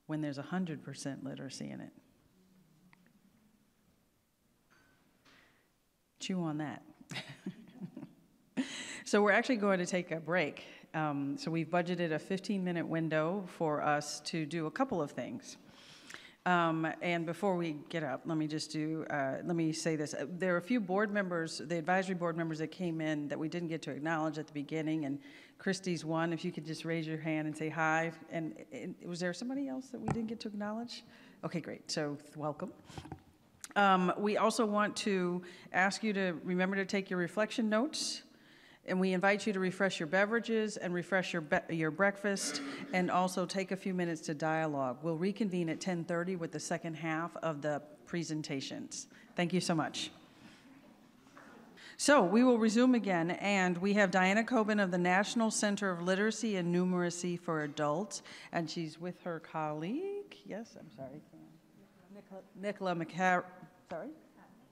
Speaker 2: when there's 100% literacy in it? Chew on that. So we're actually going to take a break. So we've budgeted a 15-minute window for us to do a couple of things. And before we get up, let me say this. There are a few board members, the advisory board members that came in that we didn't get to acknowledge at the beginning, and Christie's one. If you could just raise your hand and say hi. And was there somebody else that we didn't get to acknowledge? Okay, great. So welcome. We also want to ask you to remember to take your reflection notes. And we invite you to refresh your beverages and refresh your breakfast, and also take a few minutes to dialogue. We'll reconvene at 10:30 with the second half of the presentations. Thank you so much. So we will resume again, and we have Diana Coben of the National Center of Literacy and Numeracy for Adults, and she's with her colleague. Yes, I'm sorry. Nicola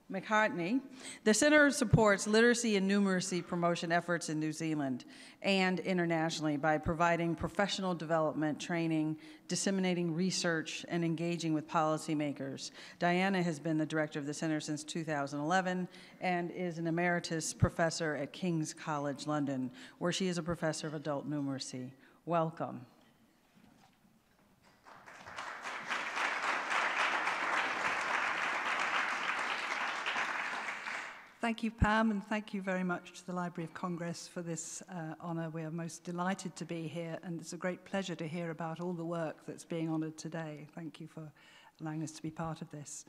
Speaker 2: McCartney. The center supports literacy and numeracy promotion efforts in New Zealand and internationally by providing professional development, training, disseminating research, and engaging with policymakers. Diana has been the director of the center since 2011 and is an emeritus professor at King's College London, where she is a professor of adult numeracy. Welcome.
Speaker 20: Thank you, Pam, and thank you very much to the Library of Congress for this honour. We are most delighted to be here, and it's a great pleasure to hear about all the work that's being honoured today. Thank you for allowing us to be part of this.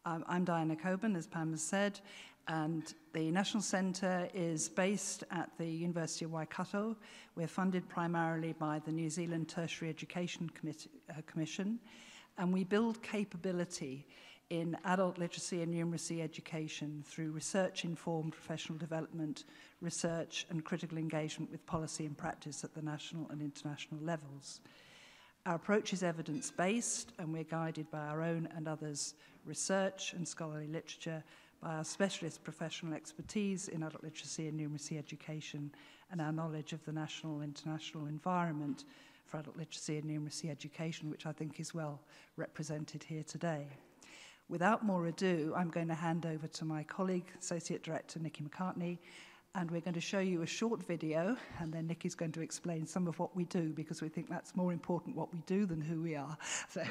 Speaker 20: I'm Diana Coben, as Pam has said, and the National Centre is based at the University of Waikato. We're funded primarily by the New Zealand Tertiary Education Commission, and we build capability in adult literacy and numeracy education through research-informed professional development, research and critical engagement with policy and practice at the national and international levels. Our approach is evidence-based, and we're guided by our own and others' research and scholarly literature, by our specialist professional expertise in adult literacy and numeracy education, and our knowledge of the national and international environment for adult literacy and numeracy education, which I think is well represented here today. Without more ado, I'm going to hand over to my colleague, Associate Director Nikki McCartney, and we're going to show you a short video, and then Nikki's going to explain some of what we do, because we think that's more important what we do than who we are. So.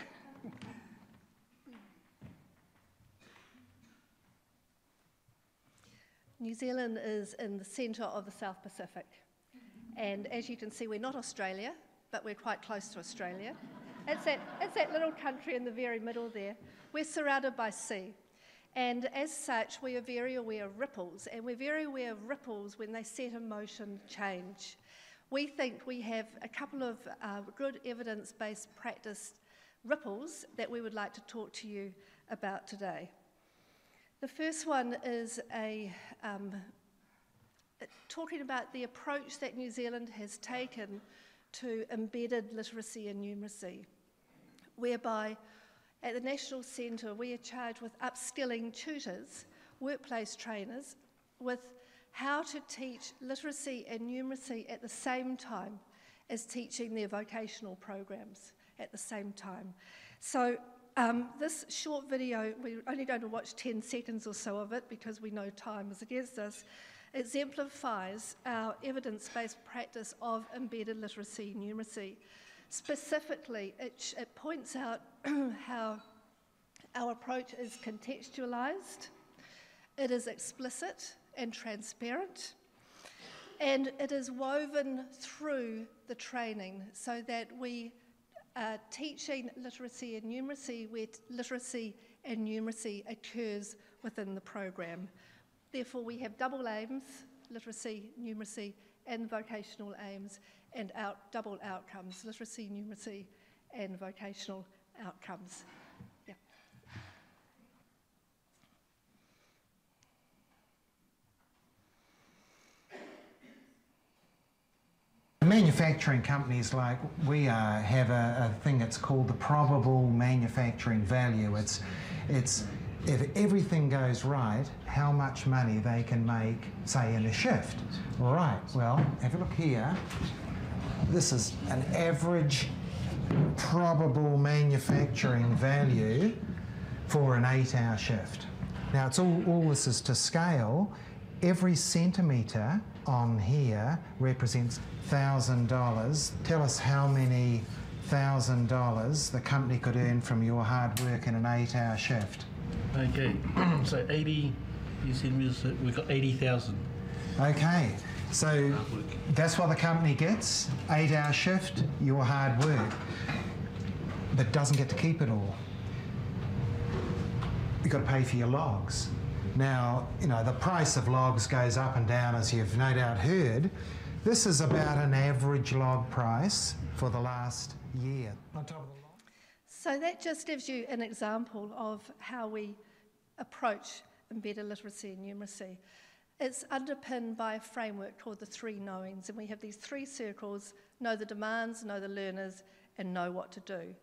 Speaker 21: New Zealand is in the centre of the South Pacific, and as you can see, we're not Australia, but we're quite close to Australia. It's that little country in the very middle there. We're surrounded by sea, and as such, we are very aware of ripples, and we're very aware of ripples when they set in motion change. We think we have a couple of good evidence-based practice ripples that we would like to talk to you about today. The first one is talking about the approach that New Zealand has taken to embedded literacy and numeracy, whereby at the National Centre we are charged with upskilling tutors, workplace trainers, with how to teach literacy and numeracy at the same time as teaching their vocational programs at the same time. So this short video, we're only going to watch 10 seconds or so of it because we know time is against us, exemplifies our evidence-based practice of embedded literacy and numeracy. Specifically, it points out how our approach is contextualized, it is explicit and transparent, and it is woven through the training so that we are teaching literacy and numeracy where literacy and numeracy occurs within the program. Therefore, we have double aims, literacy, numeracy, and vocational aims, and double outcomes, literacy, numeracy, and vocational outcomes. Yeah.
Speaker 22: Manufacturing companies like we are have a thing that's called the probable manufacturing value. It's if everything goes right, how much money they can make, say, in a shift. Right, well, have a look here. This is an average probable manufacturing value for an 8-hour shift. Now, all this is to scale, every centimetre on here represents $1,000. Tell us how many $1,000 the company could earn from your hard work in an 8-hour shift.
Speaker 1: Okay, so 80, you said we got 80,000.
Speaker 22: Okay, so that's what the company gets, 8-hour shift, your hard work, but doesn't get to keep it all. You've got to pay for your logs. Now, you know, the price of logs goes up and down, as you've no doubt heard. This is about an average log price for the last year. On top of the log.
Speaker 21: So that just gives you an example of how we approach embedded literacy and numeracy. It's underpinned by a framework called the 3 knowings, and we have these 3 circles: know the demands, know the learners, and know what to do.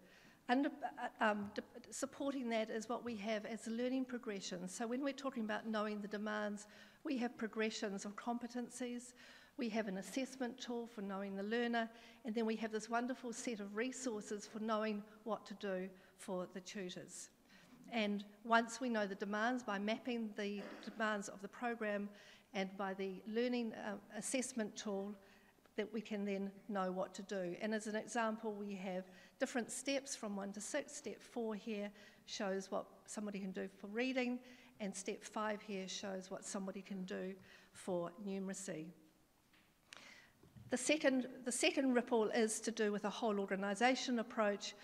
Speaker 21: Supporting that is what we have as learning progressions. So when we're talking about knowing the demands, we have progressions of competencies, we have an assessment tool for knowing the learner, and then we have this wonderful set of resources for knowing what to do for the tutors. And once we know the demands by mapping the demands of the program and by the learning assessment tool, that we can then know what to do. And as an example, we have different steps from 1 to 6. Step 4 here shows what somebody can do for reading, and step 5 here shows what somebody can do for numeracy. The second ripple is to do with a whole organisation approach.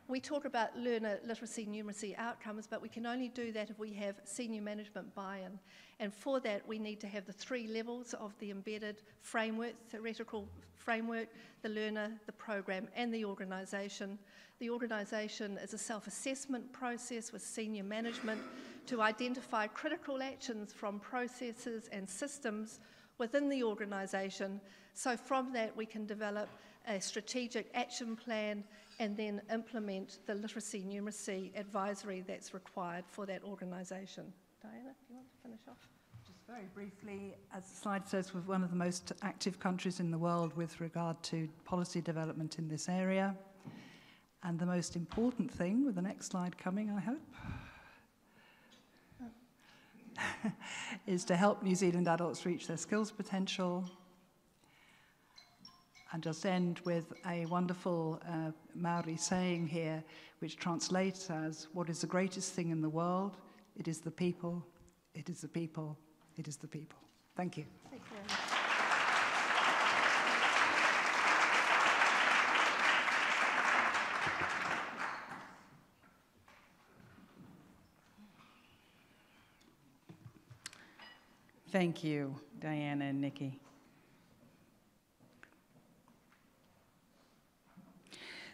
Speaker 21: We talk about learner literacy, numeracy outcomes, but we can only do that if we have senior management buy-in. And for that, we need to have the 3 levels of the embedded framework, theoretical framework, the learner, the program, and the organisation. The organisation is a self-assessment process with senior management to identify critical actions from processes and systems within the organisation. So from that, we can develop a strategic action plan and then implement the literacy numeracy advisory that's required for that organisation. Diana, do you want to finish off?
Speaker 20: Just very briefly, as the slide says, we're one of the most active countries in the world with regard to policy development in this area. And the most important thing, with the next slide coming, I hope, is to help New Zealand adults reach their skills potential. And just end with a wonderful Maori saying here, which translates as, what is the greatest thing in the world? It is the people, it is the people, it is the people. Thank you.
Speaker 21: Thank you.
Speaker 2: Thank you, Diana and Nikki.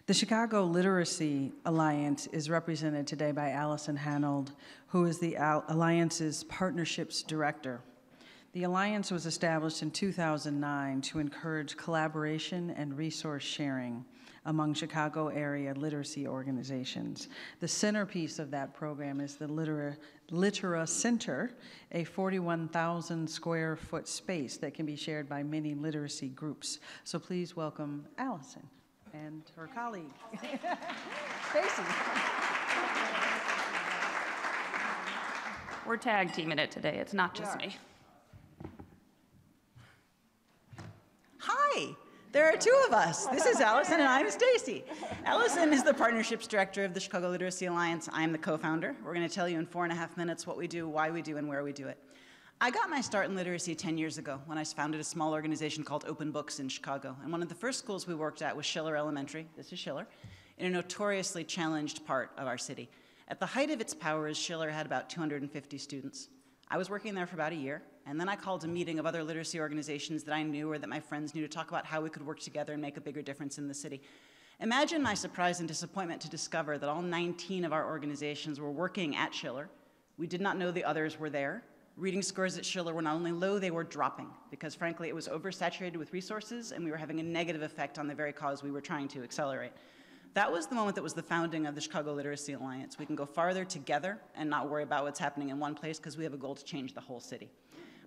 Speaker 2: The Chicago Literacy Alliance is represented today by Allison Hanold, who is the Alliance's Partnerships Director. The Alliance was established in 2009 to encourage collaboration and resource sharing among Chicago area literacy organizations. The centerpiece of that program is the Litera Center, a 41,000 square foot space that can be shared by many literacy groups. So please welcome Allison and her colleague, Stacy.
Speaker 3: We're tag teaming it today. It's not just me.
Speaker 23: Hi, there are 2 of us. This is Allison and I'm Stacy. Allison is the Partnerships Director of the Chicago Literacy Alliance. I'm the co-founder. We're going to tell you in 4.5 minutes what we do, why we do, and where we do it. I got my start in literacy 10 years ago when I founded a small organization called Open Books in Chicago. And one of the first schools we worked at was Schiller Elementary, this is Schiller, in a notoriously challenged part of our city. At the height of its powers, Schiller had about 250 students. I was working there for about a year, and then I called a meeting of other literacy organizations that I knew or that my friends knew to talk about how we could work together and make a bigger difference in the city. Imagine my surprise and disappointment to discover that all 19 of our organizations were working at Schiller. We did not know the others were there. Reading scores at Schiller were not only low, they were dropping, because frankly it was oversaturated with resources and we were having a negative effect on the very cause we were trying to accelerate. That was the moment that was the founding of the Chicago Literacy Alliance. We can go farther together and not worry about what's happening in one place because we have a goal to change the whole city.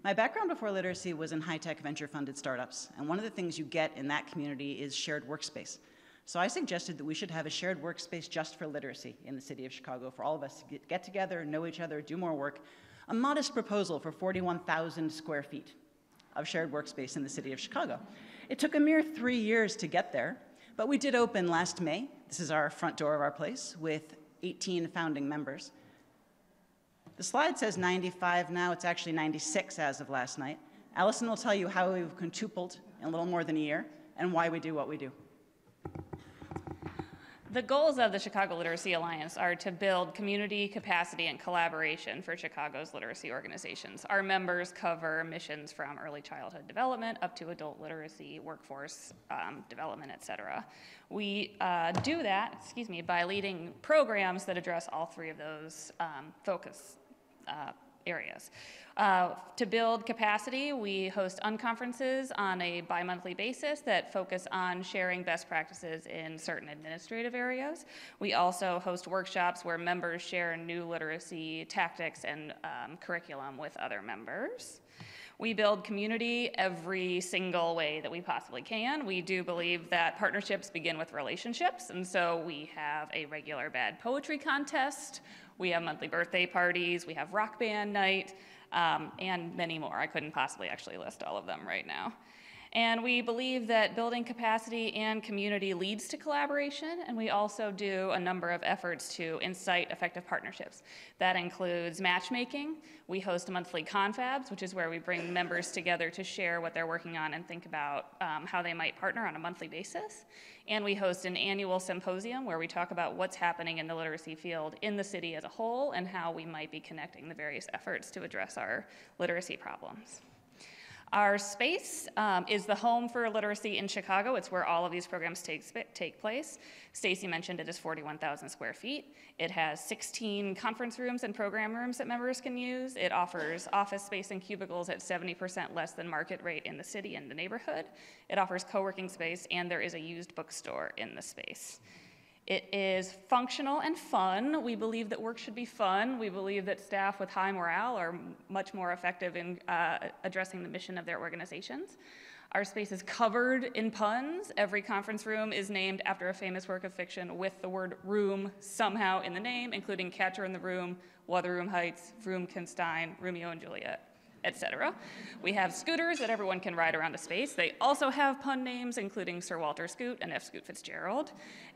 Speaker 23: My background before literacy was in high-tech venture-funded startups, and one of the things you get in that community is shared workspace. So I suggested that we should have a shared workspace just for literacy in the city of Chicago, for all of us to get together, know each other, do more work. A modest proposal for 41,000 square feet of shared workspace in the city of Chicago. It took a mere 3 years to get there, but we did open last May. This is our front door of our place with 18 founding members. The slide says 95 now, it's actually 96 as of last night. Allison will tell you how we've quintupled in a little more than a year and why we do what we do.
Speaker 3: The goals of the Chicago Literacy Alliance are to build community capacity and collaboration for Chicago's literacy organizations. Our members cover missions from early childhood development up to adult literacy, workforce development, et cetera. We do that, by leading programs that address all three of those focus areas. To build capacity, we host unconferences on a bi-monthly basis that focus on sharing best practices in certain administrative areas. We also host workshops where members share new literacy tactics and curriculum with other members. We build community every single way that we possibly can. We do believe that partnerships begin with relationships, and so we have a regular bad poetry contest. We have monthly birthday parties, we have rock band night, and many more. I couldn't possibly actually list all of them right now. And we believe that building capacity and community leads to collaboration, and we also do a number of efforts to incite effective partnerships. That includes matchmaking. We host monthly confabs, which is where we bring members together to share what they're working on and think about how they might partner on a monthly basis. And we host an annual symposium where we talk about what's happening in the literacy field in the city as a whole and how we might be connecting the various efforts to address our literacy problems. Our space is the home for literacy in Chicago. It's where all of these programs take place. Stacy mentioned it is 41,000 square feet. It has 16 conference rooms and program rooms that members can use. It offers office space and cubicles at 70% less than market rate in the city and the neighborhood. It offers co-working space, and there is a used bookstore in the space. It is functional and fun. We believe that work should be fun. We believe that staff with high morale are much more effective in addressing the mission of their organizations. Our space is covered in puns. Every conference room is named after a famous work of fiction with the word room somehow in the name, including Catcher in the Rye, Wuthering Heights, Vroomkenstein, Romeo and Juliet, etc. We have scooters that everyone can ride around the space. They also have pun names, including Sir Walter Scott and F. Scoot Fitzgerald.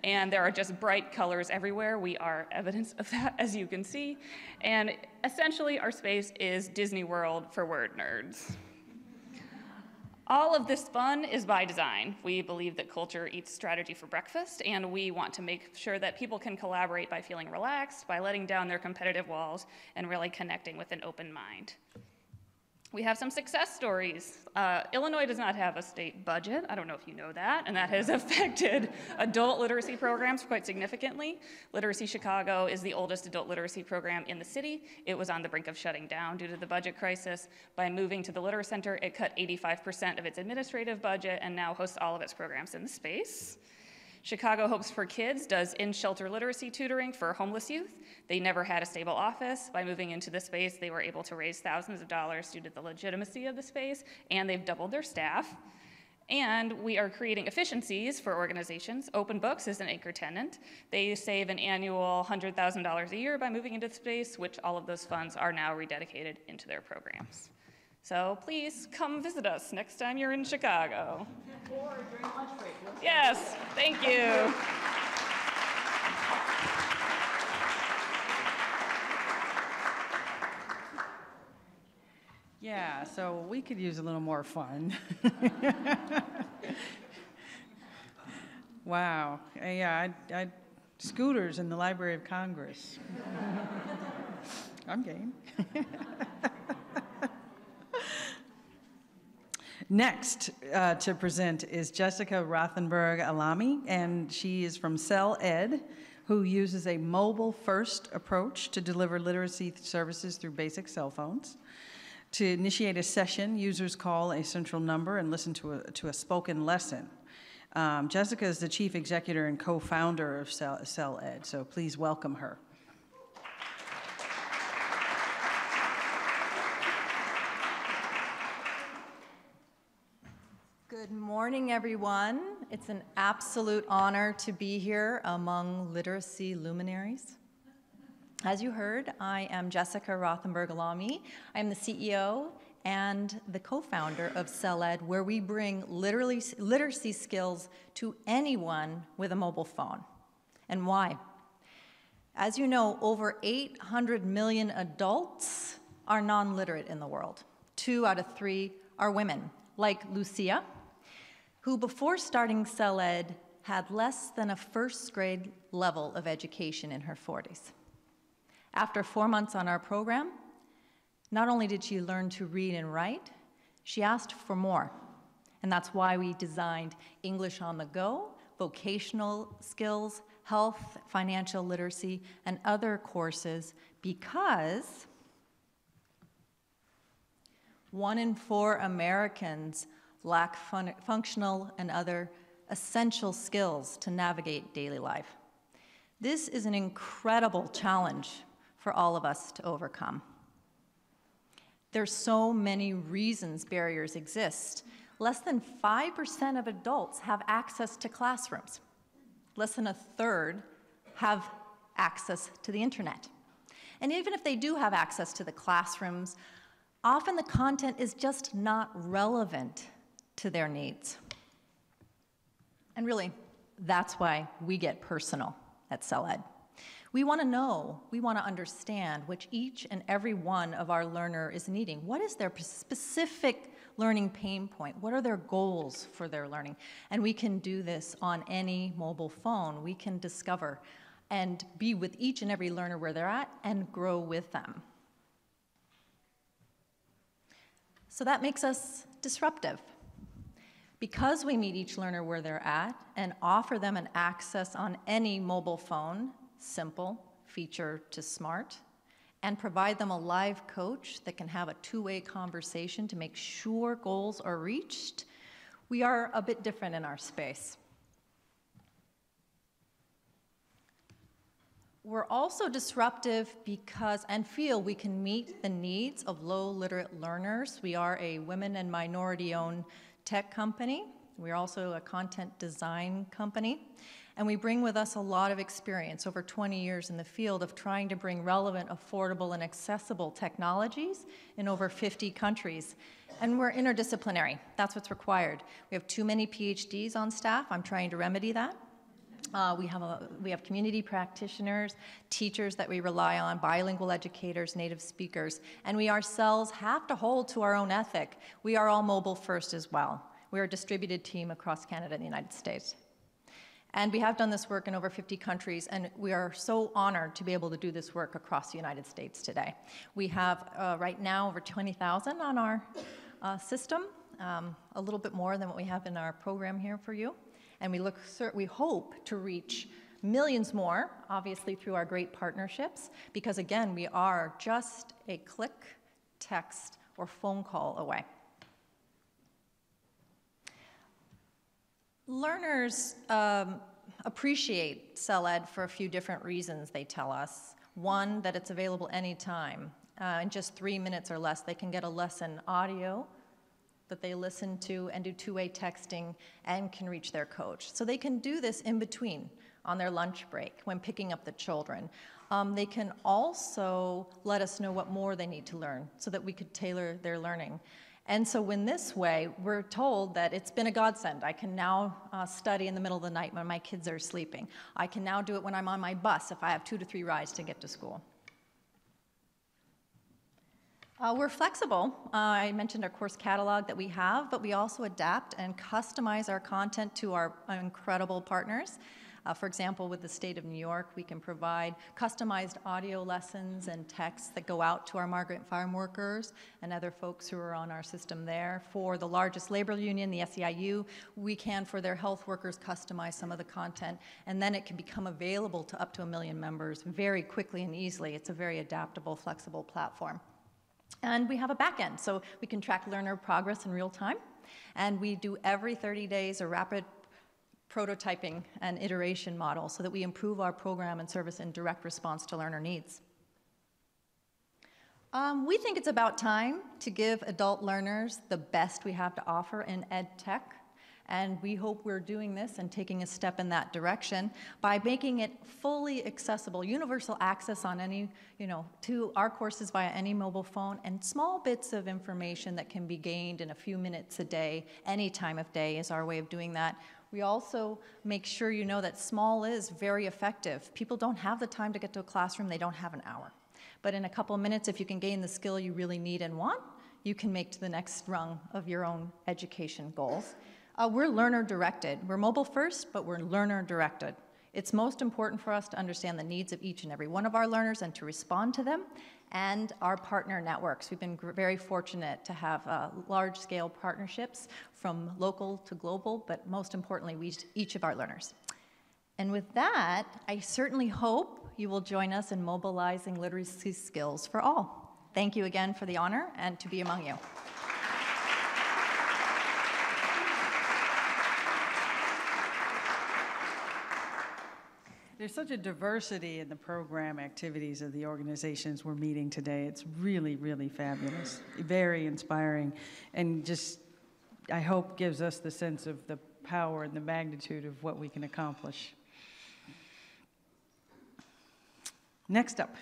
Speaker 3: And there are just bright colors everywhere. We are evidence of that, as you can see. And essentially, our space is Disney World for word nerds. All of this fun is by design. We believe that culture eats strategy for breakfast, and we want to make sure that people can collaborate by feeling relaxed, by letting down their competitive walls, and really connecting with an open mind. We have some success stories. Illinois does not have a state budget. I don't know if you know that, and that has affected adult literacy programs quite significantly. Literacy Chicago is the oldest adult literacy program in the city. It was on the brink of shutting down due to the budget crisis. By moving to the Litter Center, it cut 85% of its administrative budget and now hosts all of its programs in the space. Chicago Hopes for Kids does in-shelter literacy tutoring for homeless youth. They never had a stable office. By moving into the space, they were able to raise thousands of dollars due to the legitimacy of the space, and they've doubled their staff. And we are creating efficiencies for organizations. Open Books is an anchor tenant. They save an annual $100,000 a year by moving into the space, which all of those funds are now rededicated into their programs. So please come visit us next time you're in Chicago.
Speaker 23: Or during lunch break.
Speaker 3: Yes, thank you.
Speaker 2: Yeah, so we could use a little more fun. Wow, yeah, I scooters in the Library of Congress. I'm game. Next to present is Jessica Rothenberg-Alami, and she is from Cell Ed, who uses a mobile-first approach to deliver literacy services through basic cell phones. To initiate a session, users call a central number and listen to a spoken lesson. Jessica is the chief executive and co-founder of Cell Ed, so please welcome her.
Speaker 4: Good morning, everyone. It's an absolute honor to be here among literacy luminaries. As you heard, I am Jessica Rothenberg-Alami. I am the CEO and the co-founder of CellEd, where we bring literacy skills to anyone with a mobile phone. And why? As you know, over 800 million adults are non-literate in the world. 2 out of 3 are women, like Lucia, who before starting CellEd had less than a first grade level of education in her 40s. After 4 months on our program, not only did she learn to read and write, she asked for more. And that's why we designed English on the Go, vocational skills, health, financial literacy, and other courses, because 1 in 4 Americans lack functional and other essential skills to navigate daily life. This is an incredible challenge for all of us to overcome. There's so many reasons barriers exist. Less than 5% of adults have access to classrooms. Less than 1/3 have access to the internet. And even if they do have access to the classrooms, often the content is just not relevant to their needs. And really, that's why we get personal at CellEd. We want to know, we want to understand what each and every one of our learner is needing. What is their specific learning pain point? What are their goals for their learning? And we can do this on any mobile phone. We can discover and be with each and every learner where they're at and grow with them. So that makes us disruptive. Because we meet each learner where they're at and offer them an access on any mobile phone, simple, feature to smart, and provide them a live coach that can have a two-way conversation to make sure goals are reached, we are a bit different in our space. We're also disruptive because, and feel we can meet the needs of low literate learners. We are a women and minority-owned tech company. We're also a content design company. And we bring with us a lot of experience, over 20 years in the field of trying to bring relevant, affordable, and accessible technologies in over 50 countries. And we're interdisciplinary. That's what's required. We have too many PhDs on staff. I'm trying to remedy that. We have community practitioners, teachers that we rely on, bilingual educators, native speakers, and we ourselves have to hold to our own ethic. We are all mobile first as well. We're a distributed team across Canada and the United States. And we have done this work in over 50 countries, and we are so honored to be able to do this work across the United States today. We have right now over 20,000 on our system, a little bit more than what we have in our program here for you. And we hope to reach millions more, obviously through our great partnerships, because again, we are just a click, text, or phone call away. Learners appreciate CellEd for a few different reasons, they tell us. One, that it's available anytime. In just 3 minutes or less, they can get a lesson audio that they listen to and do two-way texting and can reach their coach. So they can do this in between on their lunch break when picking up the children. They can also let us know what more they need to learn so that we could tailor their learning. And so in this way, we're told that it's been a godsend. I can now study in the middle of the night when my kids are sleeping. I can now do it when I'm on my bus if I have 2 to 3 rides to get to school. We're flexible. I mentioned our course catalog that we have, but we also adapt and customize our content to our incredible partners. For example, with the state of New York, we can provide customized audio lessons and texts that go out to our migrant farm workers and other folks who are on our system there. For the largest labor union, the SEIU, we can, for their health workers, customize some of the content, and then it can become available to up to 1 million members very quickly and easily. It's a very adaptable, flexible platform. And we have a back end, so we can track learner progress in real time, and we do every 30 days a rapid prototyping and iteration model so that we improve our program and service in direct response to learner needs. We think it's about time to give adult learners the best we have to offer in ed tech, And we hope we're doing this and taking a step in that direction by making it fully accessible, universal access on any, to our courses via any mobile phone, and small bits of information that can be gained in a few minutes a day, any time of day is our way of doing that. We also make sure you know that small is very effective. People don't have the time to get to a classroom, they don't have an hour. But in a couple of minutes, if you can gain the skill you really need and want, you can make to the next rung of your own education goals. We're learner-directed. We're mobile first, but we're learner-directed. It's most important for us to understand the needs of each and every one of our learners and to respond to them, and our partner networks. We've been very fortunate to have large-scale partnerships from local to global, but most importantly, each of our learners. And with that, I certainly hope you will join us in mobilizing literacy skills for all. Thank you again for the honor and to be among you.
Speaker 2: There's such a diversity in the program activities of the organizations we're meeting today. It's really, really fabulous, very inspiring, and just, I hope, gives us the sense of the power and the magnitude of what we can accomplish. Next up,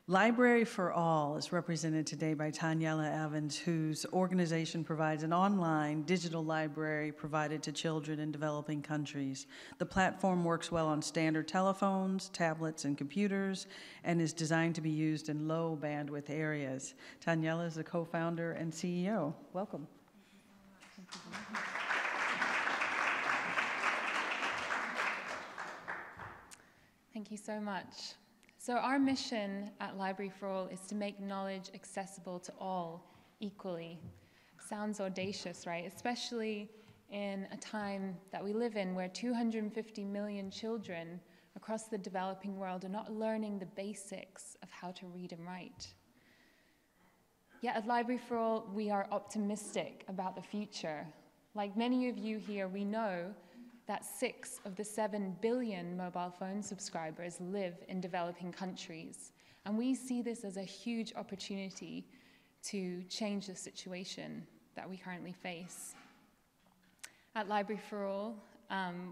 Speaker 2: Library for All is represented today by Tanyella Evans, whose organization provides an online digital library provided to children in developing countries. The platform works well on standard telephones, tablets, and computers, and is designed to be used in low bandwidth areas. Tanyella is the co-founder and CEO. Welcome.
Speaker 5: Thank you so much. So our mission at Library for All is to make knowledge accessible to all equally. Sounds audacious, right? Especially in a time that we live in where 250 million children across the developing world are not learning the basics of how to read and write. Yet at Library for All, we are optimistic about the future. Like many of you here, we know that 6 of the 7 billion mobile phone subscribers live in developing countries. And we see this as a huge opportunity to change the situation that we currently face. At Library for All,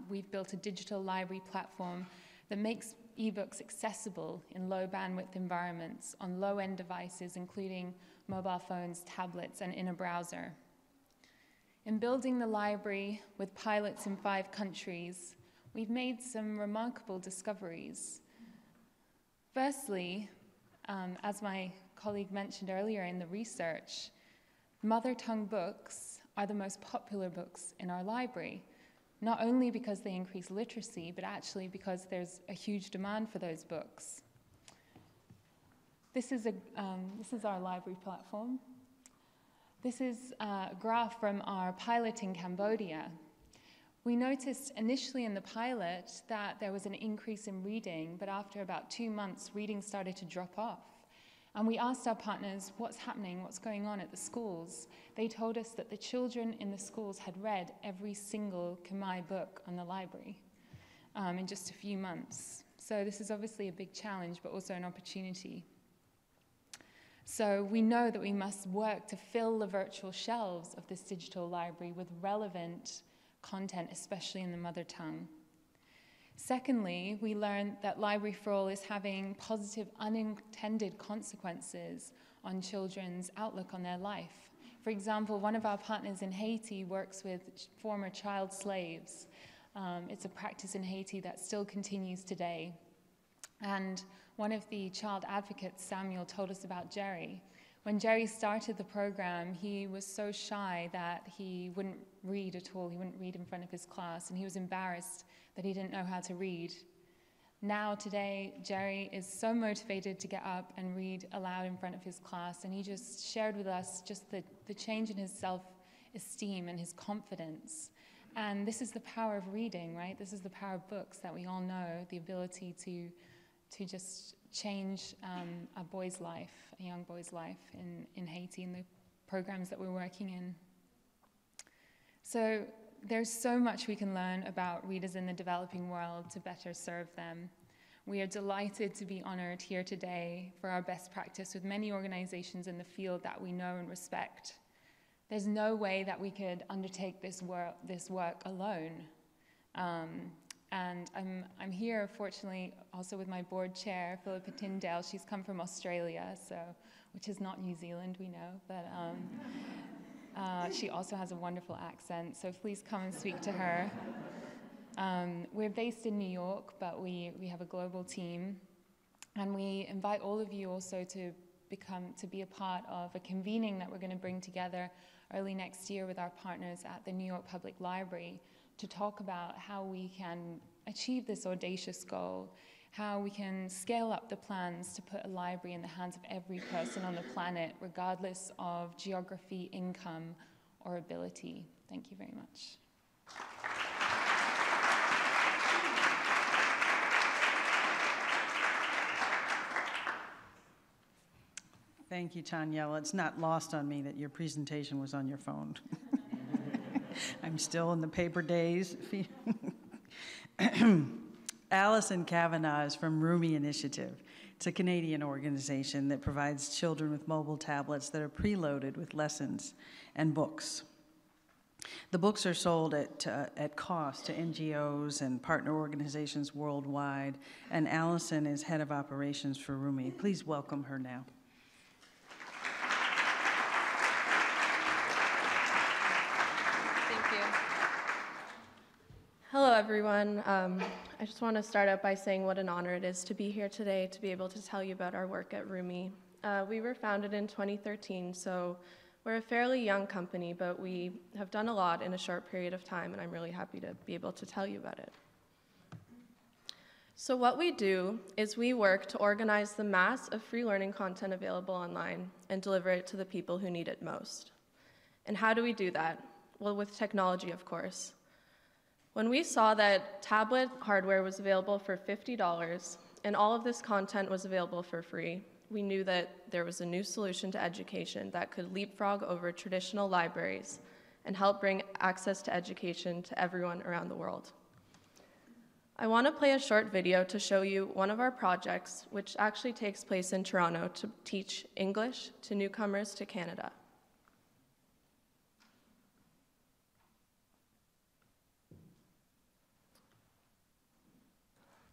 Speaker 5: we've built a digital library platform that makes ebooks accessible in low bandwidth environments on low-end devices, including mobile phones, tablets, and in a browser. In building the library with pilots in 5 countries, we've made some remarkable discoveries. Firstly, as my colleague mentioned earlier in the research, mother tongue books are the most popular books in our library, not only because they increase literacy, but actually because there's a huge demand for those books. This is our library platform. This is a graph from our pilot in Cambodia. We noticed initially in the pilot that there was an increase in reading, but after about 2 months, reading started to drop off. And we asked our partners, what's happening, what's going on at the schools? They told us that the children in the schools had read every single Khmer book on the library in just a few months. So this is obviously a big challenge, but also an opportunity. So we know that we must work to fill the virtual shelves of this digital library with relevant content, especially in the mother tongue. Secondly, we learned that Library for All is having positive unintended consequences on children's outlook on their life. For example, one of our partners in Haiti works with former child slaves. It's a practice in Haiti that still continues today. And one of the child advocates, Samuel, told us about Jerry. When Jerry started the program, he was so shy that he wouldn't read at all. He wouldn't read in front of his class, and he was embarrassed that he didn't know how to read. Now, today, Jerry is so motivated to get up and read aloud in front of his class, and he just shared with us just the change in his self-esteem and his confidence. And this is the power of reading, right? This is the power of books that we all know, the ability to just change a boy's life, a young boy's life in Haiti, in the programs that we're working in. So there's so much we can learn about readers in the developing world to better serve them. We are delighted to be honored here today for our best practice with many organizations in the field that we know and respect. there's no way that we could undertake this work alone. And I'm here, fortunately, also with my board chair, Philippa Tyndale. She's come from Australia, which is not New Zealand, we know, but she also has a wonderful accent, so please come and speak to her. We're based in New York, but we have a global team, and we invite all of you also to be a part of a convening that we're going to bring together early next year with our partners at the New York Public Library to talk about how we can achieve this audacious goal, how we can scale up the plans to put a library in the hands of every person on the planet, regardless of geography, income, or ability. Thank you very much.
Speaker 2: Thank you, Tanya. It's not lost on me that your presentation was on your phone. I'm still in the paper days. Alison Kavanagh is from Rumi Initiative. It's a Canadian organization that provides children with mobile tablets that are preloaded with lessons and books. The books are sold at cost to NGOs and partner organizations worldwide, and Alison is head of operations for Rumi. Please welcome her now.
Speaker 6: Hello, everyone. I just want to start out by saying what an honor it is to be here today to be able to tell you about our work at Rumi. We were founded in 2013, so we're a fairly young company, but we have done a lot in a short period of time, and I'm really happy to be able to tell you about it. So what we do is we work to organize the mass of free learning content available online and deliver it to the people who need it most. And how do we do that? Well, with technology, of course. When we saw that tablet hardware was available for $50 and all of this content was available for free, we knew that there was a new solution to education that could leapfrog over traditional libraries and help bring access to education to everyone around the world. I want to play a short video to show you one of our projects, which actually takes place in Toronto to teach English to newcomers to Canada.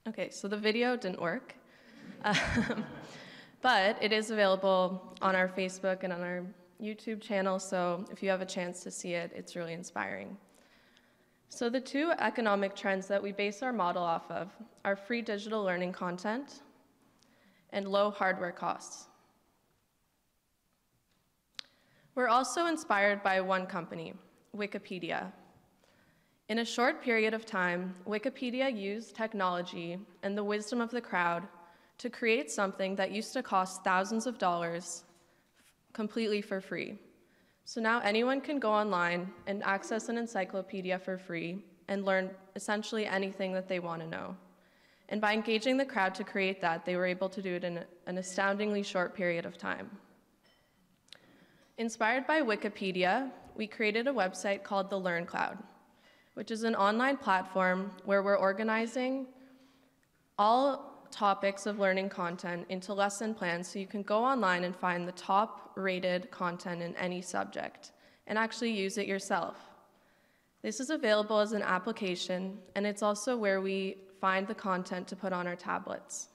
Speaker 6: Okay, so the video didn't work, but it is available on our Facebook and on our YouTube channel, so if you have a chance to see it, it's really inspiring. So the two economic trends that we base our model off of are free digital learning content and low hardware costs. We're also inspired by one company, Wikipedia. In a short period of time, Wikipedia used technology and the wisdom of the crowd to create something that used to cost thousands of dollars completely for free. So now anyone can go online and access an encyclopedia for free and learn essentially anything that they want to know. And by engaging the crowd to create that, they were able to do it in an astoundingly short period of time. Inspired by Wikipedia, we created a website called the LearnCloud, which is an online platform where we're organizing all topics of learning content into lesson plans so you can go online and find the top-rated content in any subject and actually use it yourself. This is available as an application, and it's also where we find the content to put on our tablets.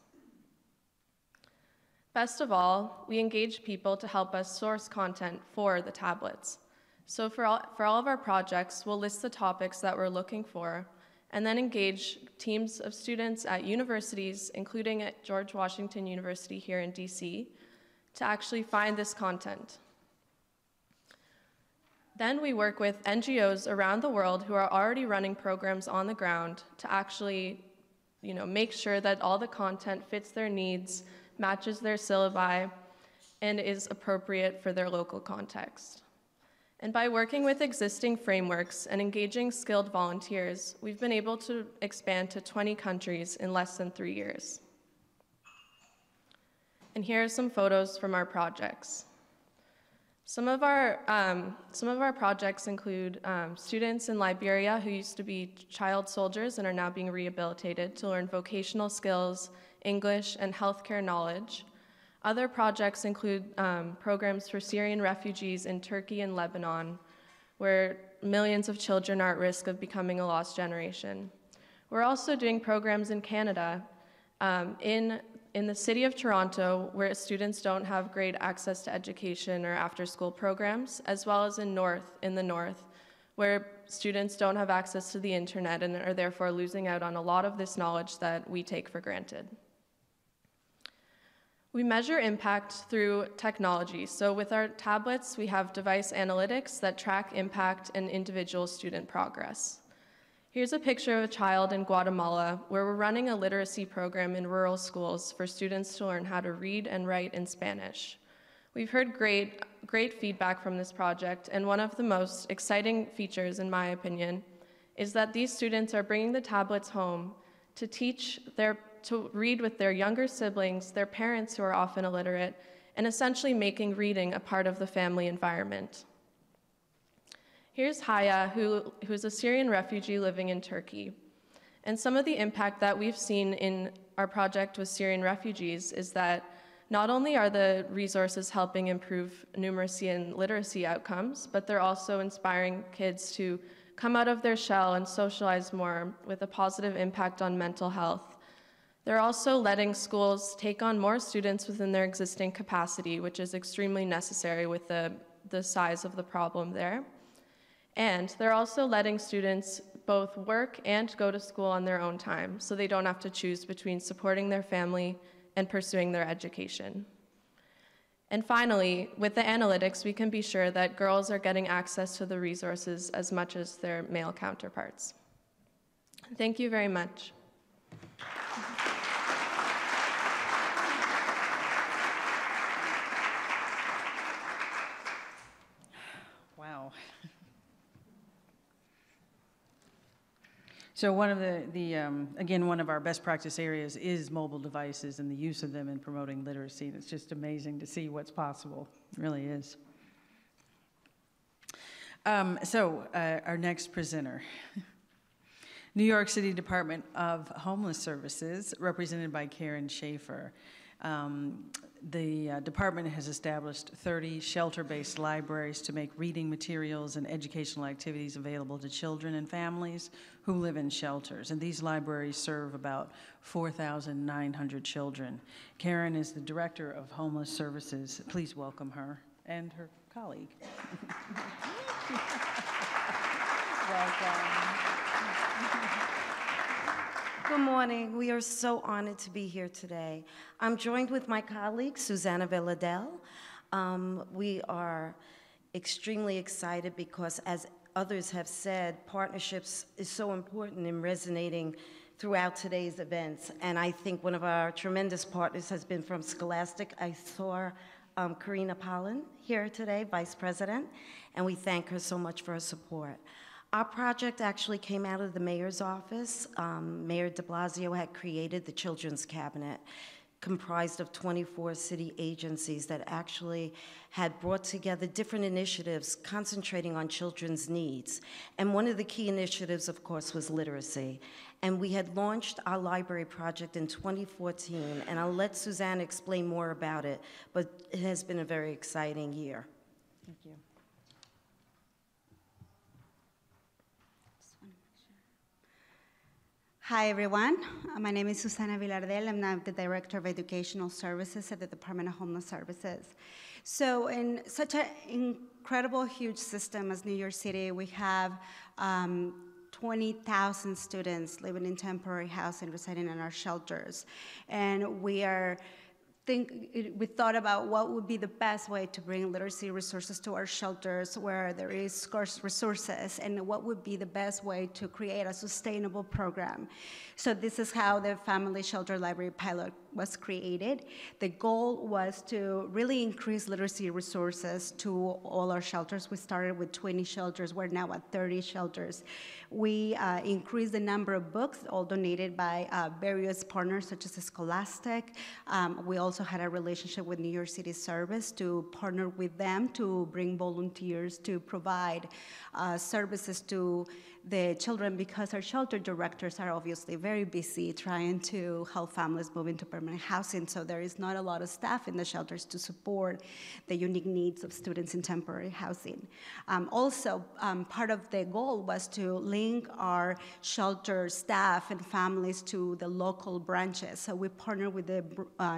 Speaker 6: Best of all, we engage people to help us source content for the tablets. So for all of our projects, we'll list the topics that we're looking for and then engage teams of students at universities, including at George Washington University here in DC, to actually find this content. Then we work with NGOs around the world who are already running programs on the ground to actually make sure that all the content fits their needs, matches their syllabi, and is appropriate for their local context. And by working with existing frameworks and engaging skilled volunteers, we've been able to expand to 20 countries in less than 3 years. And here are some photos from our projects. Some of our projects include students in Liberia who used to be child soldiers and are now being rehabilitated to learn vocational skills, English, and healthcare knowledge. Other projects include programs for Syrian refugees in Turkey and Lebanon, where millions of children are at risk of becoming a lost generation. We're also doing programs in Canada, in the city of Toronto, where students don't have great access to education or after-school programs, as well as in the north, where students don't have access to the internet and are therefore losing out on a lot of this knowledge that we take for granted. We measure impact through technology. So with our tablets, we have device analytics that track impact and individual student progress. Here's a picture of a child in Guatemala where we're running a literacy program in rural schools for students to learn how to read and write in Spanish. We've heard great feedback from this project, and one of the most exciting features, in my opinion, is that these students are bringing the tablets home to to read with their younger siblings, their parents who are often illiterate, and essentially making reading a part of the family environment. Here's Haya, who's a Syrian refugee living in Turkey. And some of the impact that we've seen in our project with Syrian refugees is that not only are the resources helping improve numeracy and literacy outcomes, but they're also inspiring kids to come out of their shell and socialize more with a positive impact on mental health. They're also letting schools take on more students within their existing capacity, which is extremely necessary with the size of the problem there. And they're also letting students both work and go to school on their own time, so they don't have to choose between supporting their family and pursuing their education. And finally, with the analytics, we can be sure that girls are getting access to the resources as much as their male counterparts. Thank you very much.
Speaker 2: Wow. So one of again, one of our best practice areas is mobile devices and the use of them in promoting literacy. And it's just amazing to see what's possible. It really is. Our next presenter. New York City Department of Homeless Services, represented by Karen Schaefer. The department has established 30 shelter-based libraries to make reading materials and educational activities available to children and families who live in shelters. And these libraries serve about 4,900 children. Karen is the Director of Homeless Services. Please welcome her and her colleague.
Speaker 7: Welcome. Good morning. We are so honored to be here today. I'm joined with my colleague, Susanna Villadel. We are extremely excited because, as others have said, partnerships is so important in resonating throughout today's events. And I think one of our tremendous partners has been from Scholastic. I saw Karina Pollan here today, Vice President, and we thank her so much for her support. Our project actually came out of the mayor's office. Mayor de Blasio had created the Children's Cabinet, comprised of 24 city agencies that actually had brought together different initiatives concentrating on children's needs. And one of the key initiatives, of course, was literacy. And we had launched our library project in 2014, and I'll let Suzanne explain more about it, but it has been a very exciting year. Thank you.
Speaker 10: Hi, everyone. My name is Susana Villardel. I'm now the Director of Educational Services at the Department of Homeless Services. So in such an incredible, huge system as New York City, we have 20,000 students living in temporary housing, residing in our shelters. And we thought about what would be the best way to bring literacy resources to our shelters where there is scarce resources, and what would be the best way to create a sustainable program. So this is how the Family Shelter Library Pilot was created. The goal was to really increase literacy resources to all our shelters. We started with 20 shelters. We're now at 30 shelters. We increased the number of books, all donated by various partners such as Scholastic. We also had a relationship with New York City Service to partner with them to bring volunteers to provide services to the children, because our shelter directors are obviously very busy trying to help families move into permanent housing, so there is not a lot of staff in the shelters to support the unique needs of students in temporary housing. Also, part of the goal was to link our shelter staff and families to the local branches. So we partner with the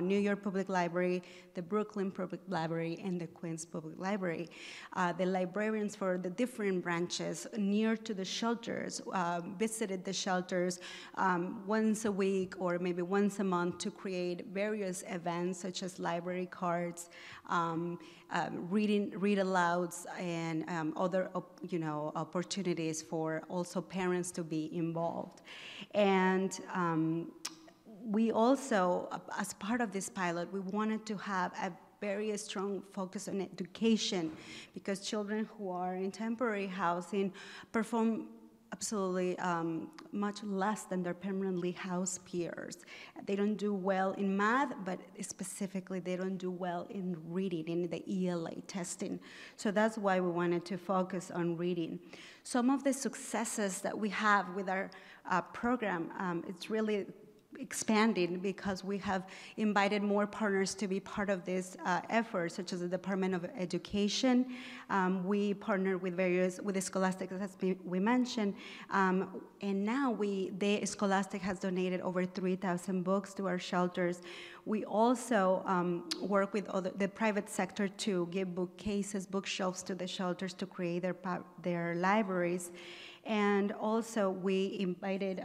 Speaker 10: New York Public Library, the Brooklyn Public Library, and the Queens Public Library. The librarians for the different branches near to the shelters visited the shelters once a week or maybe once a month to create various events such as library cards, read-alouds, and other opportunities for also parents to be involved. And we also, as part of this pilot, we wanted to have a very strong focus on education, because children who are in temporary housing perform absolutely much less than their permanently housed peers. They don't do well in math, but specifically they don't do well in reading, in the ELA testing. So that's why we wanted to focus on reading. Some of the successes that we have with our program, it's really expanding because we have invited more partners to be part of this effort, such as the Department of Education. We partner with with the Scholastic, as we mentioned, and now the Scholastic has donated over 3,000 books to our shelters. We also work with the private sector to give bookcases, bookshelves to the shelters to create their libraries. And also we invited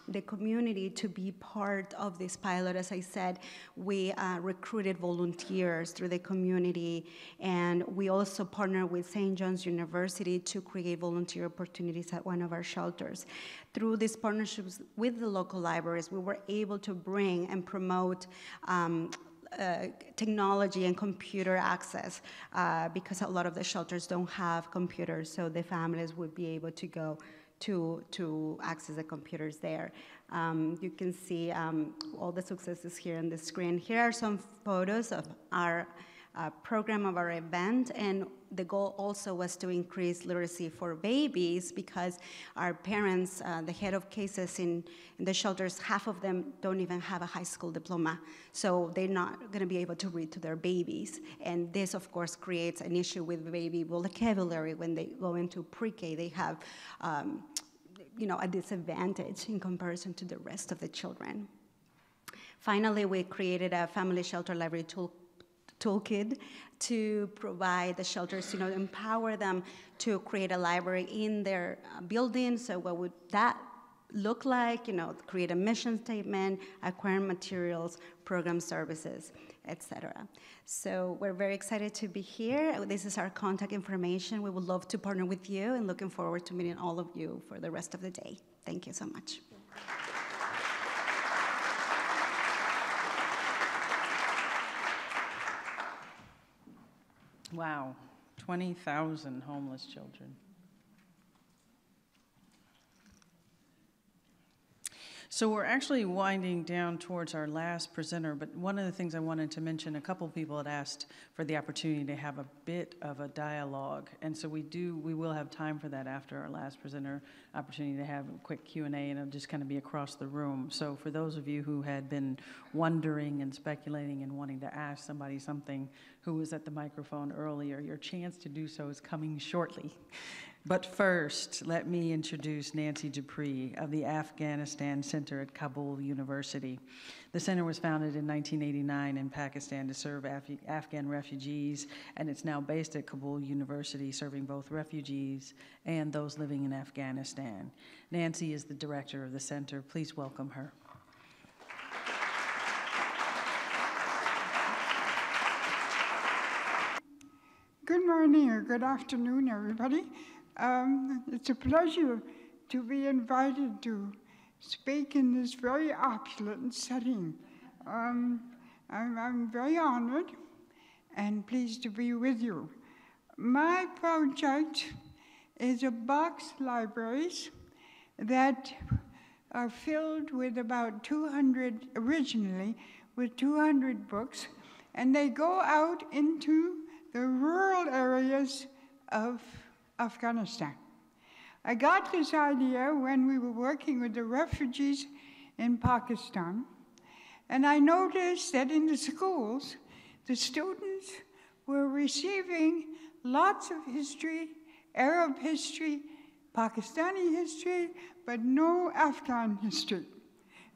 Speaker 10: the community to be part of this pilot. As I said, we recruited volunteers through the community, and we also partner with St. John's University to create volunteer opportunities at one of our shelters. Through these partnerships with the local libraries, we were able to bring and promote technology and computer access because a lot of the shelters don't have computers, so the families would be able to go to access the computers there. You can see all the successes here on the screen. Here are some photos of our program, of our event, and the goal also was to increase literacy for babies, because our parents, the head of cases in the shelters, half of them don't even have a high school diploma, so they're not going to be able to read to their babies. And this, of course, creates an issue with baby vocabulary. When they go into pre-K, they have a disadvantage in comparison to the rest of the children. Finally, we created a family shelter library toolkit to provide the shelters, empower them to create a library in their building. So what would that look like? Create a mission statement, acquire materials, program services, etc. So we're very excited to be here. This is our contact information. We would love to partner with you, and looking forward to meeting all of you for the rest of the day. Thank you so much.
Speaker 2: Wow, 20,000 homeless children. So we're actually winding down towards our last presenter, but one of the things I wanted to mention, a couple people had asked for the opportunity to have a bit of a dialogue, and so we will have time for that after our last presenter, opportunity to have a quick Q&A, and it'll just kind of be across the room. So for those of you who had been wondering and speculating and wanting to ask somebody something who was at the microphone earlier, your chance to do so is coming shortly. But first, let me introduce Nancy Dupree of the Afghanistan Center at Kabul University. The center was founded in 1989 in Pakistan to serve Afghan refugees, and it's now based at Kabul University, serving both refugees and those living in Afghanistan. Nancy is the director of the center. Please welcome her.
Speaker 11: Good morning or good afternoon, everybody. It's a pleasure to be invited to speak in this very opulent setting. I'm very honored and pleased to be with you. My project is a box libraries that are filled with about 200, originally with 200 books, and they go out into the rural areas of Afghanistan. I got this idea when we were working with the refugees in Pakistan, and I noticed that in the schools, the students were receiving lots of history, Arab history, Pakistani history, but no Afghan history.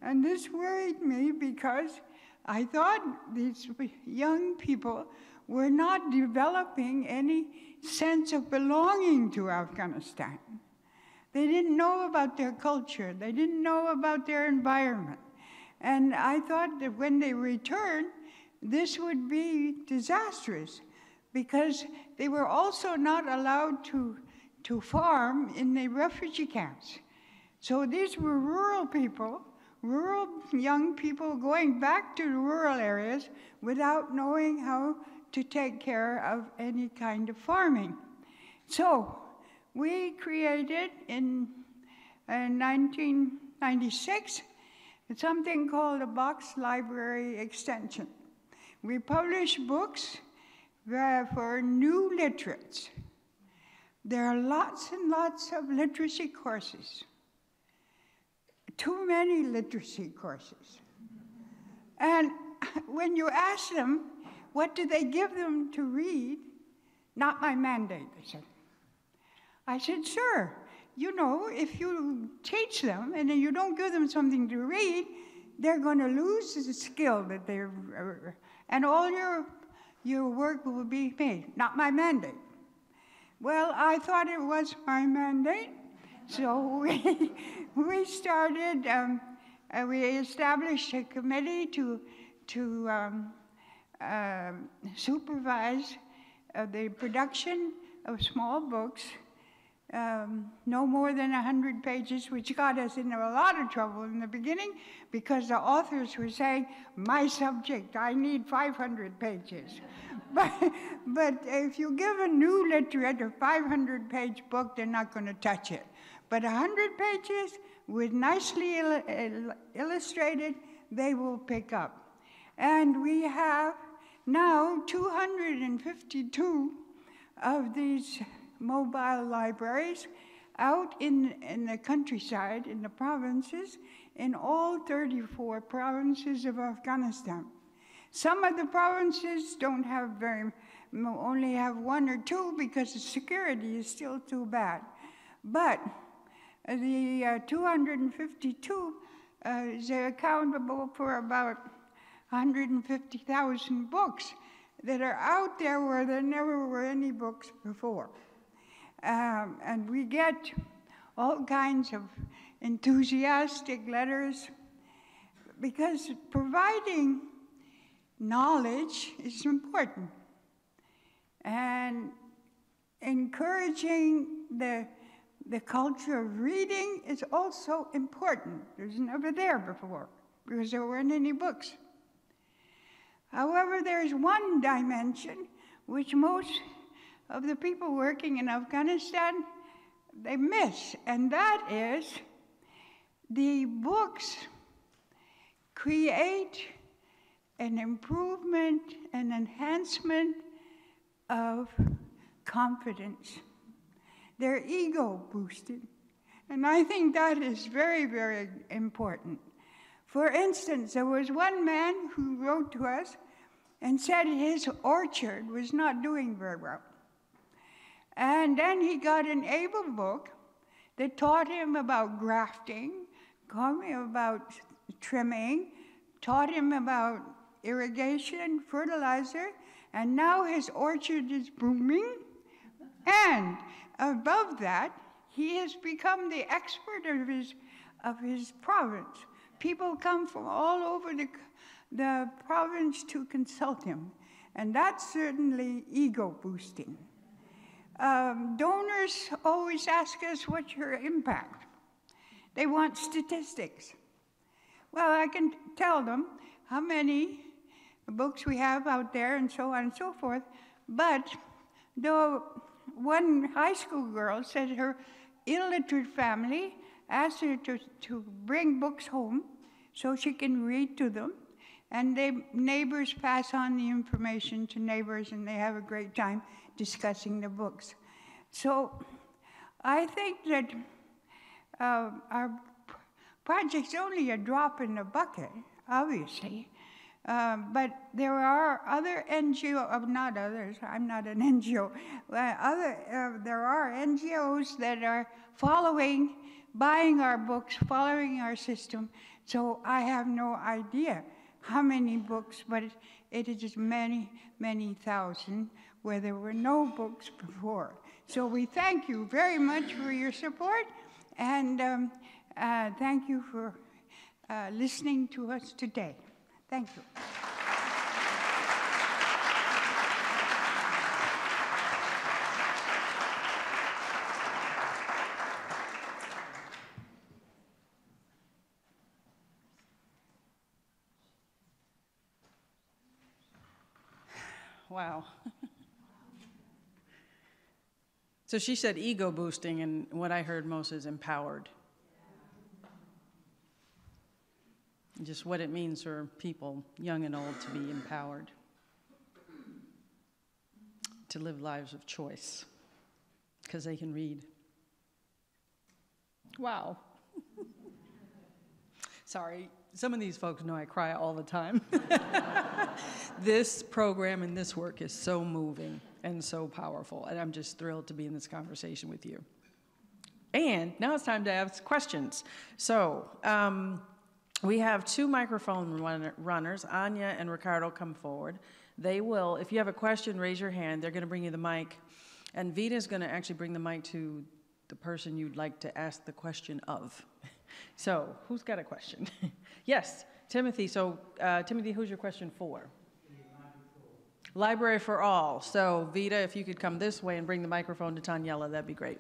Speaker 11: And this worried me because I thought these young people were not developing any sense of belonging to Afghanistan. They didn't know about their culture. They didn't know about their environment. And I thought that when they returned, this would be disastrous because they were also not allowed to farm in the refugee camps. So these were rural people, rural young people going back to the rural areas without knowing how to take care of any kind of farming. So we created in 1996 something called a Box Library Extension. We publish books for new literates. There are lots and lots of literacy courses. Too many literacy courses. And when you ask them, what do they give them to read? Not my mandate, they said. I said, sir, you know, if you teach them and then you don't give them something to read, they're going to lose the skill that they're, and all your work will be made. Not my mandate. Well, I thought it was my mandate, so we started, we established a committee to supervise the production of small books, no more than 100 pages, which got us into a lot of trouble in the beginning because the authors were saying, my subject, I need 500 pages. But if you give a new literate a 500-page book, they're not going to touch it. But 100 pages with nicely illustrated, they will pick up. And we have now 252 of these mobile libraries out in the countryside, in the provinces, in all 34 provinces of Afghanistan. Some of the provinces don't have only have one or two because the security is still too bad. But the 252 is accountable for about 150,000 books that are out there where there never were any books before. And we get all kinds of enthusiastic letters because providing knowledge is important. And encouraging the culture of reading is also important. It was never there before because there weren't any books. However, there's one dimension which most of the people working in Afghanistan, they miss, and that is the books create an improvement and enhancement of confidence. They're ego boosted. And I think that is very, very important. For instance, there was one man who wrote to us and said his orchard was not doing very well. And then he got an able book that taught him about grafting, taught him about trimming, taught him about irrigation, fertilizer, and now his orchard is booming. And above that, he has become the expert of his province. People come from all over the province to consult him, and that's certainly ego boosting. Donors always ask us, what's your impact? They want statistics. Well, I can tell them how many books we have out there and so on and so forth, but though one high school girl said her illiterate family asked her to bring books home so she can read to them, and neighbors pass on the information to neighbors, and they have a great time discussing the books. So I think that our project's only a drop in the bucket, obviously. But there are other NGOs, not others, I'm not an NGO, there are NGOs that are buying our books, following our system. So I have no idea how many books, but it is many, many thousand where there were no books before. So we thank you very much for your support, and thank you for listening to us today. Thank you.
Speaker 2: Wow. So she said ego boosting, and what I heard most is empowered. Just what it means for people, young and old, to be empowered, to live lives of choice, because they can read. Wow. Sorry, some of these folks know I cry all the time. This program and this work is so moving and so powerful, and I'm just thrilled to be in this conversation with you. And now it's time to ask questions. So, we have two microphone runners. Anya and Ricardo, come forward. They will, if you have a question, raise your hand. They're going to bring you the mic. And Vita is going to actually bring the mic to the person you'd like to ask the question of. So, who's got a question? Yes, Timothy. So, Timothy, who's your question for? Library for All. So, Vita, if you could come this way and bring the microphone to Tanyella, that'd be great.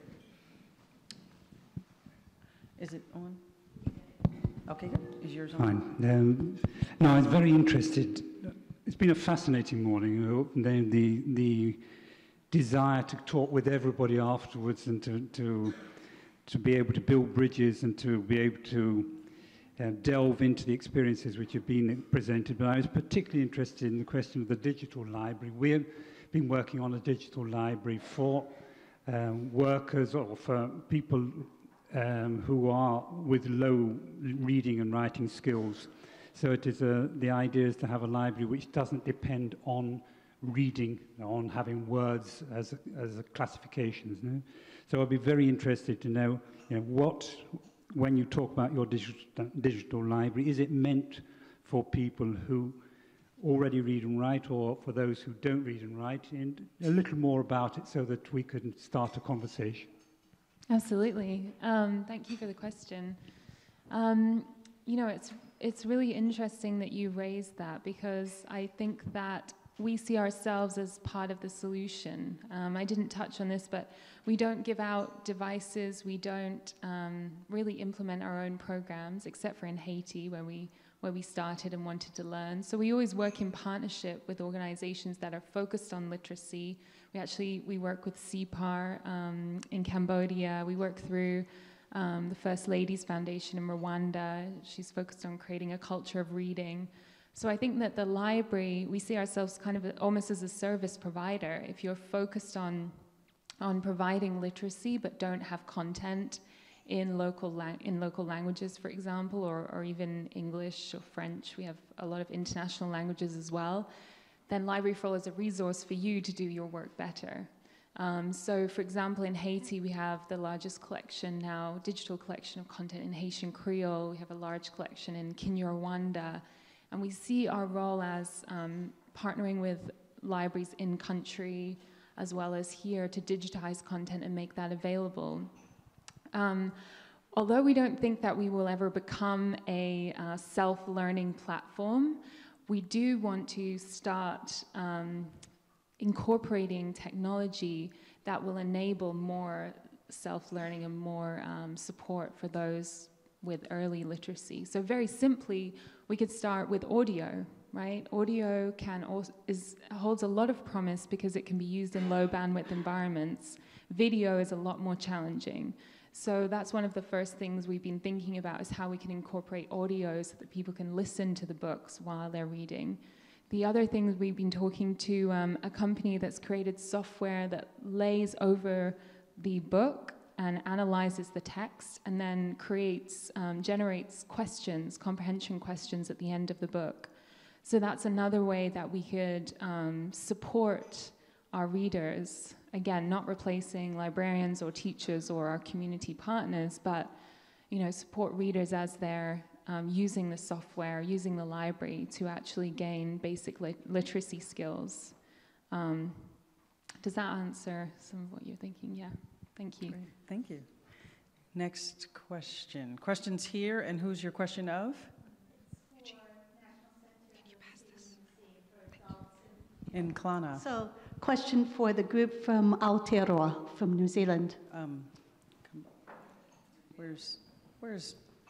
Speaker 2: Is it on? Okay, good. Is yours on?
Speaker 9: Fine. No, I was very interested. It's been a fascinating morning. The desire to talk with everybody afterwards and to be able to build bridges and to be able to delve into the experiences which have been presented. But I was particularly interested in the question of the digital library. We've been working on a digital library for workers or for people who are with low reading and writing skills. So it is the idea is to have a library which doesn't depend on reading, on having words as classifications. No? So I'd be very interested to know, what, when you talk about your digital library, is it meant for people who already read and write, or for those who don't read and write, and a little more about it so that we can start a conversation.
Speaker 5: Absolutely. Thank you for the question. It's really interesting that you raised that, because I think that we see ourselves as part of the solution. I didn't touch on this, but we don't give out devices. We don't really implement our own programs, except for in Haiti, where we started and wanted to learn. So we always work in partnership with organizations that are focused on literacy. We work with CPAR in Cambodia. We work through the First Ladies Foundation in Rwanda. She's focused on creating a culture of reading. So I think that the library, we see ourselves kind of almost as a service provider. If you're focused on providing literacy but don't have content in local languages, for example, or even English or French, we have a lot of international languages as well, then Library for All is a resource for you to do your work better. So, for example, in Haiti, we have the largest collection now, digital collection of content in Haitian Creole. We have a large collection in Kinyarwanda. And we see our role as partnering with libraries in country as well as here to digitize content and make that available. Although we don't think that we will ever become a self-learning platform, we do want to start incorporating technology that will enable more self-learning and more support for those with early literacy. So very simply, we could start with audio, right? Audio holds a lot of promise because it can be used in low bandwidth environments. Video is a lot more challenging. So that's one of the first things we've been thinking about, is how we can incorporate audio so that people can listen to the books while they're reading. The other thing, we've been talking to a company that's created software that lays over the book and analyzes the text and then generates questions, comprehension questions at the end of the book. So that's another way that we could support our readers. Again, not replacing librarians or teachers or our community partners, but support readers as they're using the software, using the library to actually gain basic literacy skills. Does that answer some of what you're thinking? Yeah. Thank you.
Speaker 2: Great. Thank you. Next question. Questions here, and who's your question of? Can you pass this? In Klana.
Speaker 13: So, question for the group from Aotearoa, from New Zealand.
Speaker 2: Where's,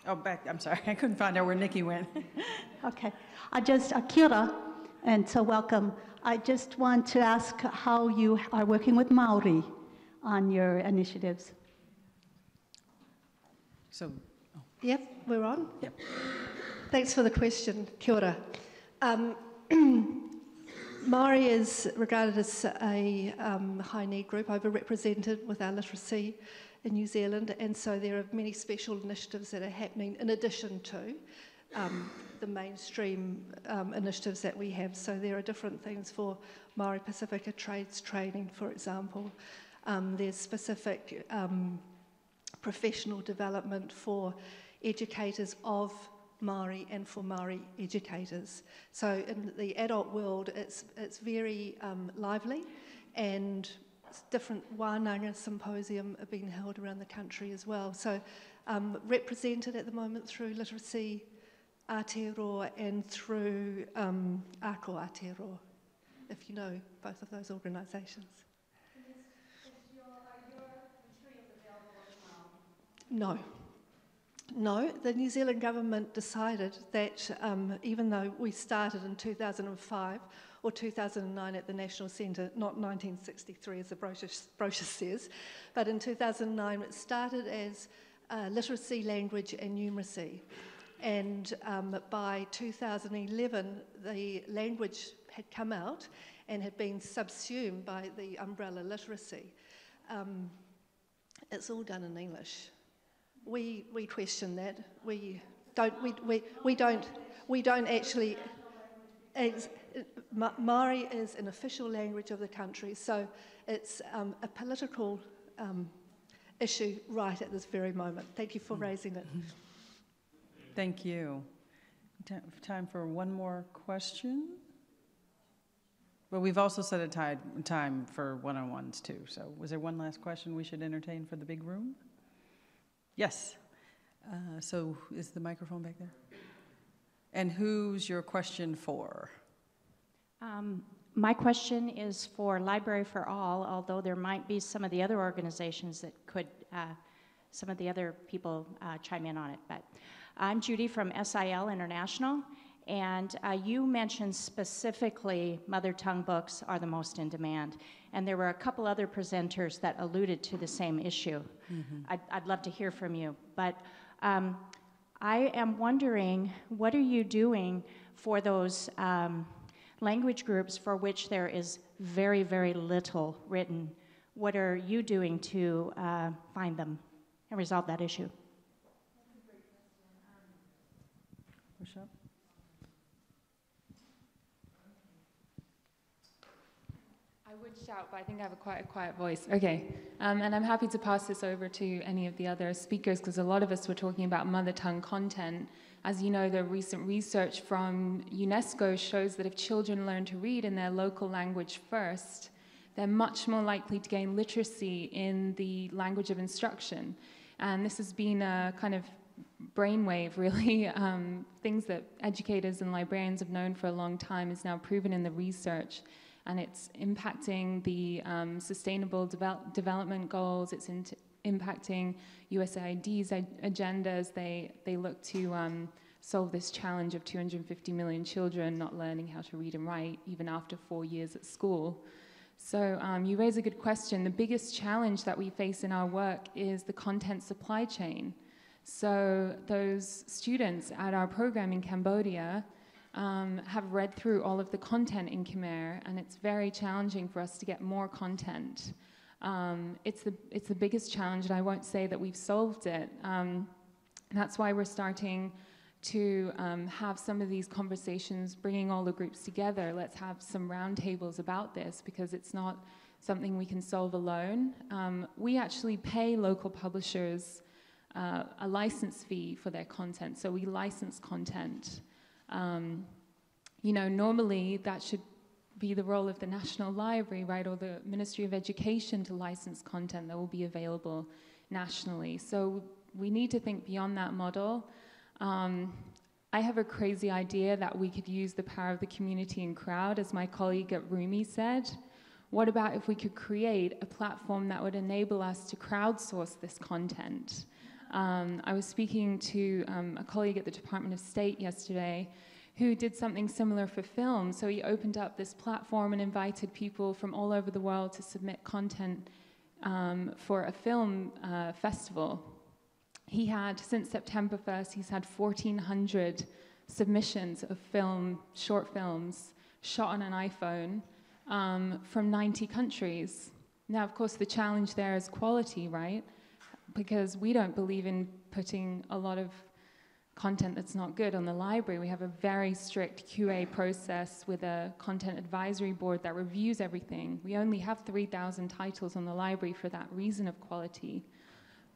Speaker 2: oh, back, I'm sorry, I couldn't find out where Nikki went.
Speaker 13: Okay. Kia ora, and so welcome. I just want to ask how you are working with Maori on your initiatives.
Speaker 2: So,
Speaker 21: Yep, we're on. Yep. Thanks for the question. Kia ora. Māori is regarded as a high need group, overrepresented with our literacy in New Zealand, and so there are many special initiatives that are happening in addition to the mainstream initiatives that we have. So there are different things for Māori Pacifica trades training, for example. There's specific professional development for educators of Māori and for Māori educators. So in the adult world, it's very lively, and different wānanga symposium are being held around the country as well. So represented at the moment through Literacy Aotearoa and through Ako Aotearoa, if you know both of those organisations. No. No, the New Zealand government decided that even though we started in 2005 or 2009 at the National Centre, not 1963 as the brochure says, but in 2009 it started as literacy, language and numeracy. And by 2011 the language had come out and had been subsumed by the umbrella literacy. It's all done in English. We question that. We don't actually. Māori is an official language of the country, so it's a political issue right at this very moment. Thank you for raising it.
Speaker 2: Thank you. Time for one more question. Well, we've also set a time for one-on-ones too. So was there one last question we should entertain for the big room? Yes. So is the microphone back there? And who's your question for?
Speaker 15: My question is for Library for All, although there might be some of the other organizations that could, some of the other people chime in on it. But I'm Judy from SIL International, and you mentioned specifically mother tongue books are the most in demand. And there were a couple other presenters that alluded to the same issue. Mm-hmm. I'd love to hear from you. But I am wondering, what are you doing for those language groups for which there is very, very little written? What are you doing to find them and resolve that issue?
Speaker 2: Push up.
Speaker 5: I would shout, but I think I have quite a quiet voice. Okay, and I'm happy to pass this over to any of the other speakers, because a lot of us were talking about mother tongue content. As you know, the recent research from UNESCO shows that if children learn to read in their local language first, they're much more likely to gain literacy in the language of instruction. And this has been a kind of brainwave, really. Things that educators and librarians have known for a long time is now proven in the research. And it's impacting the Sustainable Development Goals. It's impacting USAID's agendas. They look to solve this challenge of 250 million children not learning how to read and write, even after 4 years at school. So you raise a good question. The biggest challenge that we face in our work is the content supply chain. So those students at our program in Cambodia have read through all of the content in Khmer, and it's very challenging for us to get more content. It's the biggest challenge, and I won't say that we've solved it. That's why we're starting to have some of these conversations, bringing all the groups together. Let's have some roundtables about this, because it's not something we can solve alone. We actually pay local publishers a license fee for their content, so we license content. You know, normally that should be the role of the National Library, right, or the Ministry of Education to license content that will be available nationally. So we need to think beyond that model. I have a crazy idea that we could use the power of the community and crowd, as my colleague at RUMI said. What about if we could create a platform that would enable us to crowdsource this content? I was speaking to a colleague at the Department of State yesterday who did something similar for film. So he opened up this platform and invited people from all over the world to submit content for a film festival. He had, since September 1st, he's had 1,400 submissions of short films shot on an iPhone from 90 countries. Now, of course, the challenge there is quality, right? Because we don't believe in putting a lot of content that's not good on the library. We have a very strict QA process with a content advisory board that reviews everything. We only have 3,000 titles on the library for that reason of quality.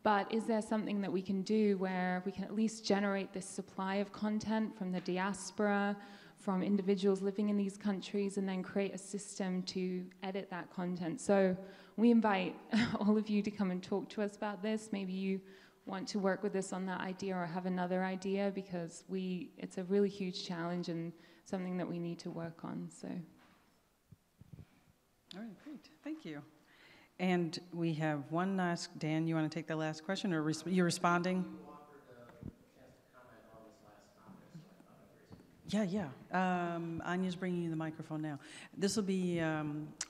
Speaker 5: But is there something that we can do where we can at least generate this supply of content from the diaspora, from individuals living in these countries, and then create a system to edit that content? So we invite all of you to come and talk to us about this. Maybe you want to work with us on that idea or have another idea, because it's a really huge challenge and something that we need to work on. So.
Speaker 2: All right, great. Thank you. And we have one last, Dan, you want to take the last question, or you're responding? Yeah. Anya's bringing you the microphone now. This will be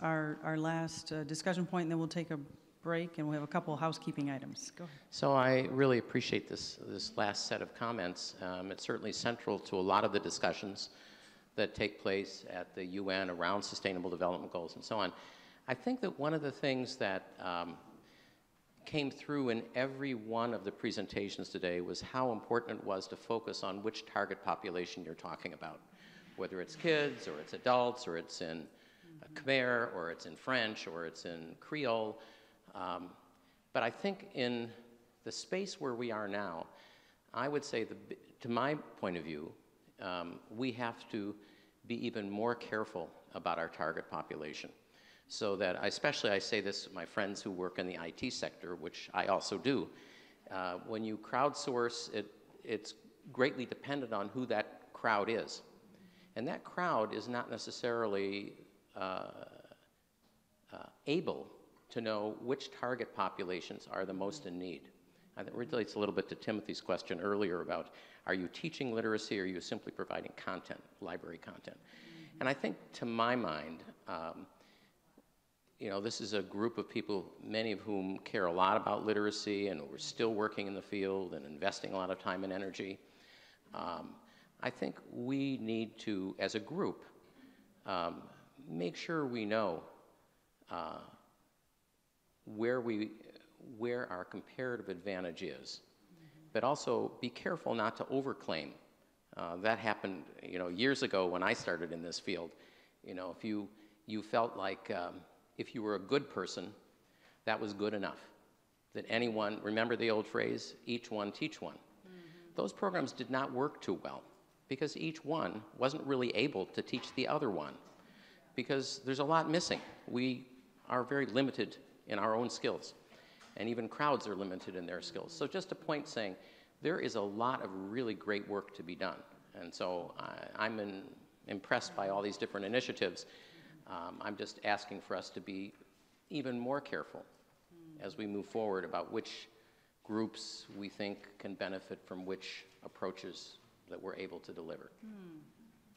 Speaker 2: our last discussion point, and then we'll take a break, and we'll have a couple of housekeeping items. Go ahead.
Speaker 19: So I really appreciate this last set of comments. It's certainly central to a lot of the discussions that take place at the UN around Sustainable Development Goals and so on. I think that one of the things that came through in every one of the presentations today was how important it was to focus on which target population you're talking about, whether it's kids, or it's adults, or it's in Khmer, or it's in French, or it's in Creole. But I think in the space where we are now, I would say, to my point of view, we have to be even more careful about our target population. So that, especially I say this to my friends who work in the IT sector, which I also do, when you crowdsource, it's greatly dependent on who that crowd is. And that crowd is not necessarily able to know which target populations are the most in need. And it relates a little bit to Timothy's question earlier about, are you teaching literacy, or are you simply providing content, library content? And I think, to my mind, you know, this is a group of people, many of whom care a lot about literacy, and we're still working in the field and investing a lot of time and energy. I think we need to, as a group, make sure we know where our comparative advantage is, but also be careful not to overclaim. That happened, you know, years ago when I started in this field. You know, if you felt like if you were a good person, that was good enough. That anyone, remember the old phrase, each one teach one. Those programs did not work too well, because each one wasn't really able to teach the other one, because there's a lot missing. We are very limited in our own skills, and even crowds are limited in their skills. So just a point saying, there is a lot of really great work to be done. And so I'm impressed by all these different initiatives. I'm just asking for us to be even more careful as we move forward about which groups we think can benefit from which approaches that we're able to deliver.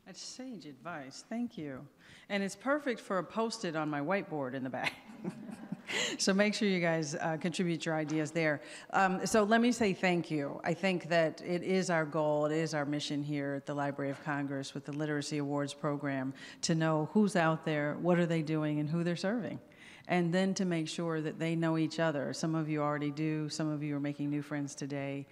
Speaker 2: That's sage advice. Thank you. And it's perfect for a post-it on my whiteboard in the back. So make sure you guys contribute your ideas there. So let me say thank you. I think that it is our goal, it is our mission here at the Library of Congress with the Literacy Awards program to know who's out there, what are they doing, and who they're serving. and then to make sure that they know each other. Some of you already do, some of you are making new friends today.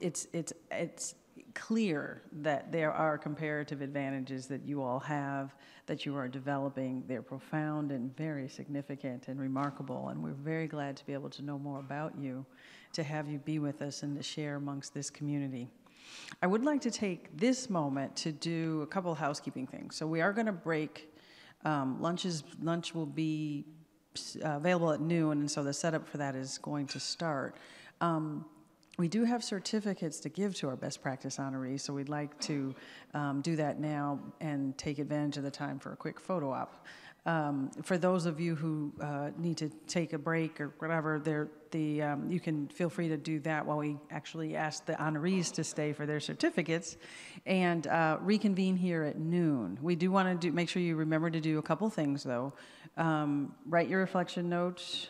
Speaker 2: It's clear that there are comparative advantages that you all have, that you are developing. They're profound and very significant and remarkable, and we're very glad to be able to know more about you, to have you be with us and to share amongst this community. I would like to take this moment to do a couple of housekeeping things. So we are going to break. Lunch will be available at noon, and so the setup for that is going to start. We do have certificates to give to our best practice honorees, so we'd like to do that now and take advantage of the time for a quick photo op. For those of you who need to take a break or whatever, you can feel free to do that while we actually ask the honorees to stay for their certificates, and reconvene here at noon. We do want to make sure you remember to do a couple things, though. Write your reflection notes.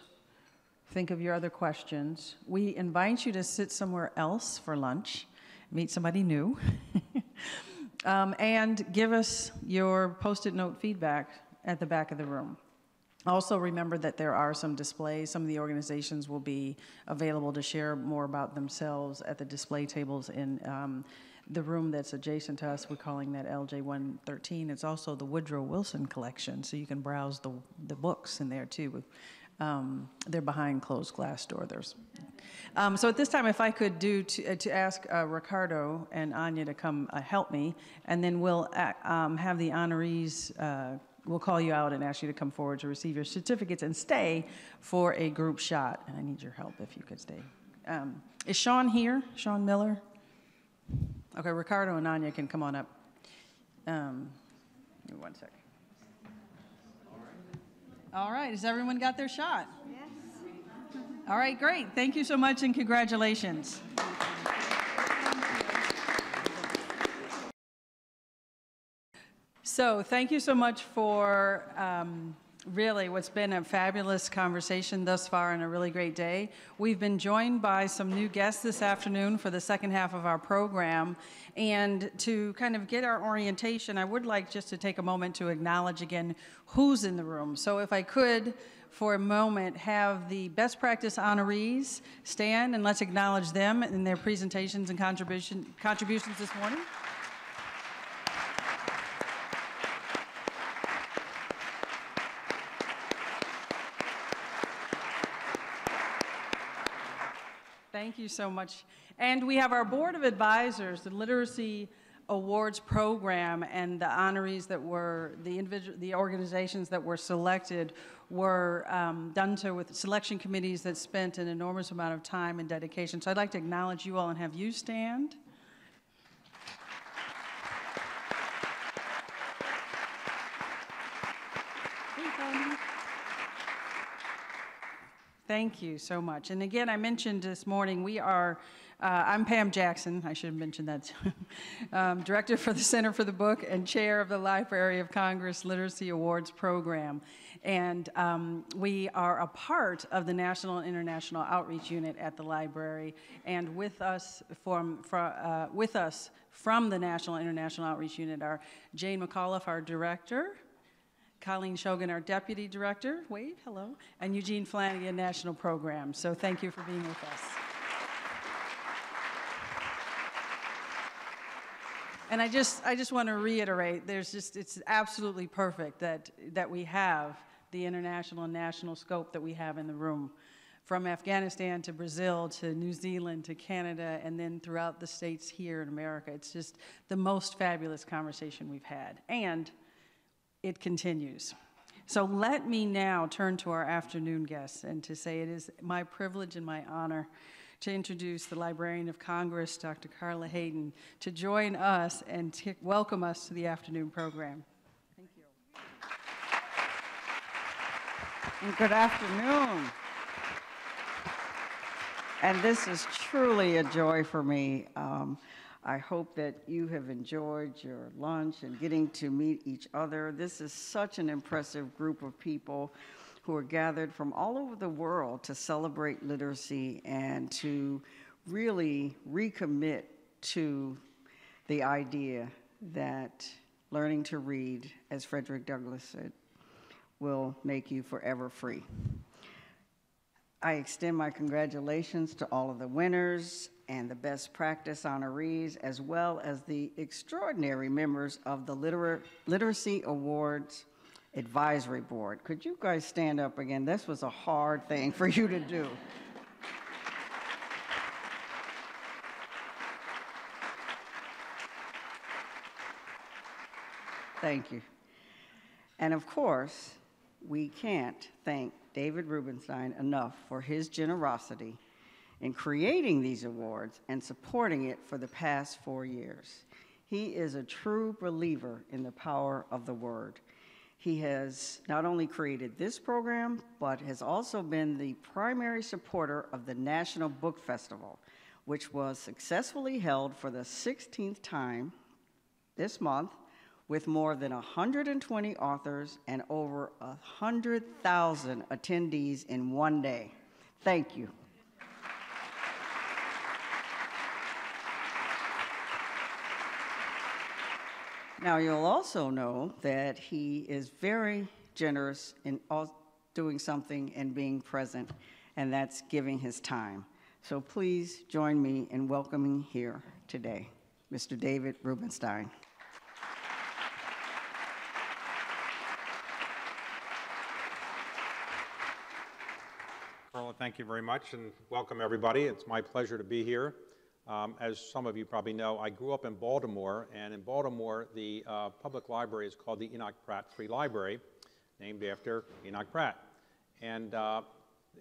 Speaker 2: Think of your other questions. We invite you to sit somewhere else for lunch, meet somebody new, and give us your Post-it note feedback at the back of the room. Also remember that there are some displays. Some of the organizations will be available to share more about themselves at the display tables in the room that's adjacent to us. We're calling that LJ113. It's also the Woodrow Wilson collection, so you can browse the books in there too. They're behind closed glass doors. So at this time, if I could to ask Ricardo and Anya to come help me, and then we'll have the honorees, we'll call you out and ask you to come forward to receive your certificates and stay for a group shot. And I need your help if you could stay. Is Sean here? Sean Miller? Okay, Ricardo and Anya can come on up. Give me 1 second. All right, has everyone got their shot? Yes. All right, great. Thank you so much and congratulations. So thank you so much for really what's been a fabulous conversation thus far and a really great day. We've been joined by some new guests this afternoon for the second half of our program. And to kind of get our orientation, I would like just to take a moment to acknowledge again who's in the room. So if I could, for a moment, have the best practice honorees stand and let's acknowledge them in their presentations and contributions this morning. Thank you so much. And we have our Board of Advisors, the Literacy Awards Program, and the honorees that were, the organizations that were selected were done so with selection committees that spent an enormous amount of time and dedication. So I'd like to acknowledge you all and have you stand. Thank you so much. And again, I mentioned this morning, we are, I'm Pam Jackson, I should have mentioned that, Director for the Center for the Book and Chair of the Library of Congress Literacy Awards Program. And we are a part of the National and International Outreach Unit at the library. And with us from the National and International Outreach Unit are Jane McAuliffe, our Director, Colleen Shogan, our Deputy Director, wave, hello, and Eugene Flanagan, National Program. So thank you for being with us. And I just want to reiterate, it's absolutely perfect that we have the international and national scope that we have in the room, from Afghanistan to Brazil to New Zealand to Canada, and then throughout the states here in America. It's just the most fabulous conversation we've had. And it continues. So let me now turn to our afternoon guests and to say it is my privilege and my honor to introduce the Librarian of Congress, Dr. Carla Hayden, to join us and to welcome us to the afternoon program. Thank you.
Speaker 12: And good afternoon. And this is truly a joy for me. I hope that you have enjoyed your lunch and getting to meet each other. This is such an impressive group of people who are gathered from all over the world to celebrate literacy and to really recommit to the idea that learning to read, as Frederick Douglass said, will make you forever free. I extend my congratulations to all of the winners and the best practice honorees, as well as the extraordinary members of the Literacy Awards Advisory Board. Could you guys stand up again? This was a hard thing for you to do. Thank you. And of course, we can't thank David Rubenstein enough for his generosity in creating these awards and supporting it for the past 4 years. He is a true believer in the power of the word. He has not only created this program, but has also been the primary supporter of the National Book Festival, which was successfully held for the 16th time this month, with more than 120 authors and over 100,000 attendees in one day. Thank you. Now, you'll also know that he is very generous in doing something and being present, and that's giving his time. So please join me in welcoming here today, Mr. David Rubenstein.
Speaker 16: Carla, thank you very much, and welcome everybody. It's my pleasure to be here. As some of you probably know, I grew up in Baltimore, and in Baltimore, the public library is called the Enoch Pratt Free Library, named after Enoch Pratt. And